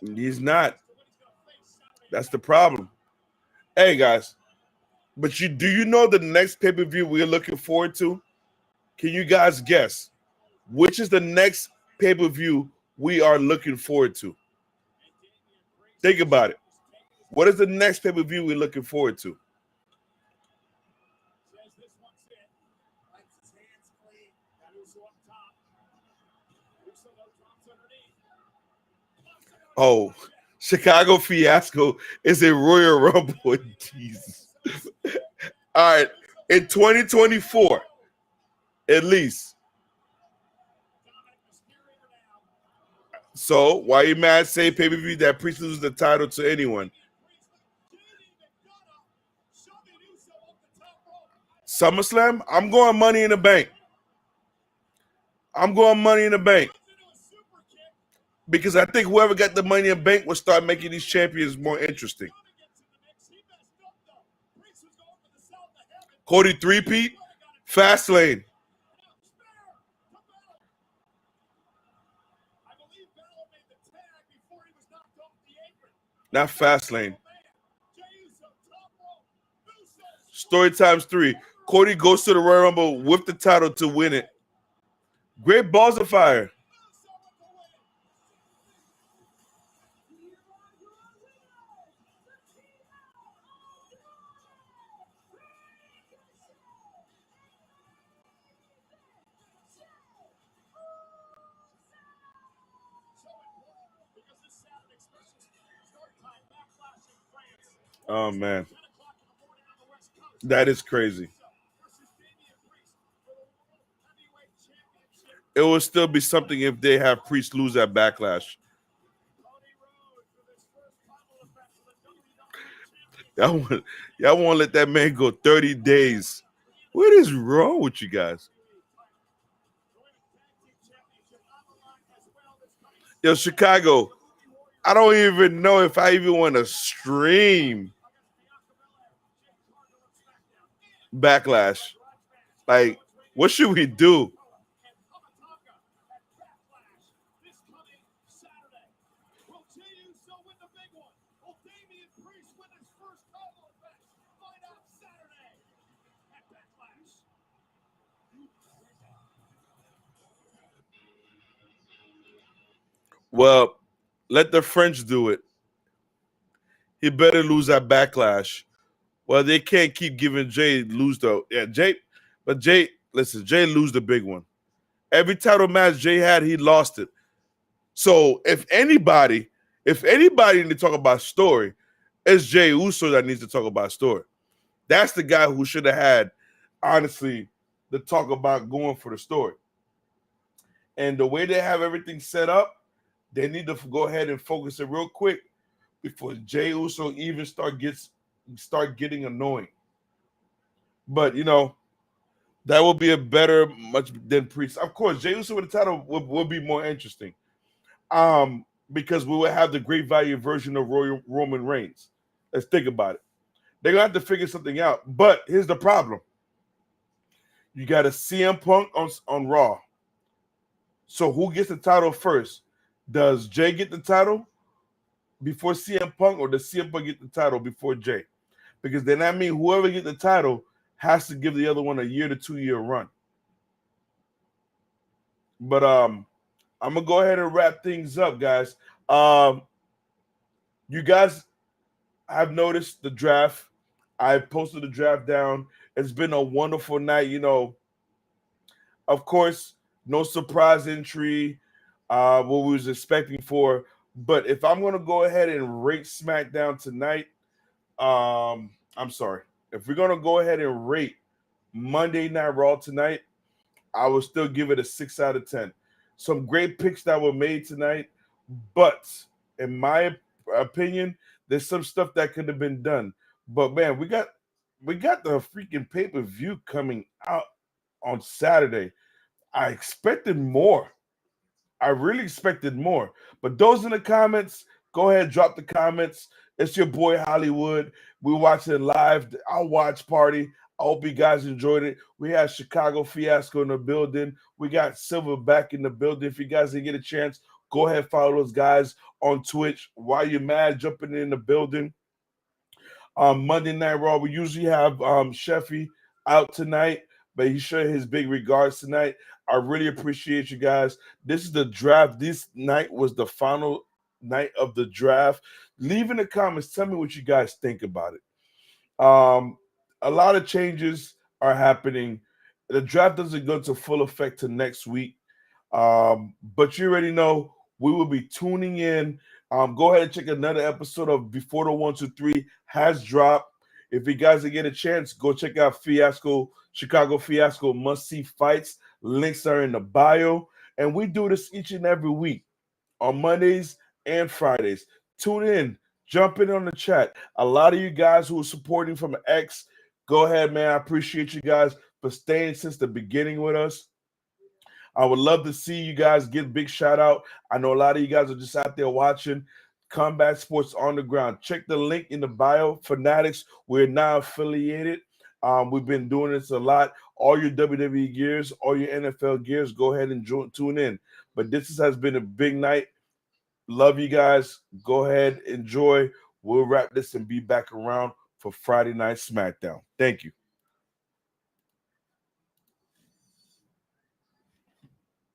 He's not. That's the problem. Hey, guys. But do you know the next pay-per-view we're looking forward to? Can you guys guess? Which is the next pay-per-view we are looking forward to? Think about it. What is the next pay-per-view we're looking forward to? Oh, Chicago Fiasco is a Royal Rumble. Jesus. All right. In 2024, at least. So, why you mad? Say pay-per-view that Priest loses the title to anyone. SummerSlam? I'm going Money in the Bank. I'm going Money in the Bank. Because I think whoever got the Money in the Bank will start making these champions more interesting. Cody 3-peat, Fastlane. Not Fastlane. Story times 3. Cody goes to the Royal Rumble with the title to win it. Great balls of fire. Oh, man. That is crazy. It will still be something if they have Priest lose at Backlash. Y'all won't let that man go 30 days. What is wrong with you guys? Yo, Chicago, I don't even know if I even want to stream Backlash. Like, what should we do? Well, let the French do it. He better lose at Backlash. Well, they can't keep giving Jay lose though. Yeah, Jay lose the big one. Every title match Jay had, he lost it. So if anybody need to talk about story, it's Jey Uso that needs to talk about story. That's the guy who should have had, honestly, the talk about going for the story. And the way they have everything set up, they need to go ahead and focus it real quick before Jey Uso even start getting annoying. But that will be a better much than Priest. Of course, Jey Uso with the title will be more interesting. Because we will have the great value version of Roman Reigns. Let's think about it. They're gonna have to figure something out. But here's the problem: you got a CM Punk on Raw. So who gets the title first? Does Jay get the title before CM Punk, or does CM Punk get the title before Jay? Because then that means whoever gets the title has to give the other one a 1 to 2 year run. But I'm gonna go ahead and wrap things up, guys. You guys have noticed the draft. I posted the draft down. It's been a wonderful night. Of course, no surprise entry, what we was expecting for. But if I'm gonna go ahead and rate SmackDown tonight, I'm sorry. If we're gonna go ahead and rate Monday Night Raw tonight, I will still give it a 6 out of 10. Some great picks that were made tonight, but in my opinion, there's some stuff that could have been done. But man, we got the freaking pay-per-view coming out on Saturday. I expected more. I really expected more. But those in the comments, go ahead, drop the comments. It's your boy Hollywood. We watching live, our watch party. I hope you guys enjoyed it. We had Chicago Fiasco in the building. We got Silver back in the building. If you guys didn't get a chance, go ahead, follow those guys on Twitch. While you're mad, jumping in the building. Monday Night Raw, we usually have Sheffy out tonight, but he showed his big regards tonight. I really appreciate you guys. This is the draft. This night was the final night of the draft. Leave in the comments. Tell me what you guys think about it. A lot of changes are happening. The draft doesn't go into full effect till next week. But you already know we will be tuning in. Go ahead and check another episode of Before the 1-2-3 has dropped. If you guys get a chance, go check out Chicago Fiasco must-see fights. Links are in the bio. And we do this each and every week on Mondays and Fridays. Tune in, jump in on the chat. A lot of you guys who are supporting from X, go ahead, man. I appreciate you guys for staying since the beginning with us. I would love to see you guys get a big shout out. I know a lot of you guys are just out there watching Combat Sports on the Ground. Check the link in the bio. Fanatics, we're now affiliated. We've been doing this a lot. All your WWE gears, all your NFL gears, go ahead and tune in. But this has been a big night. Love you guys. Go ahead, enjoy. We'll wrap this and be back around for Friday Night SmackDown. Thank you.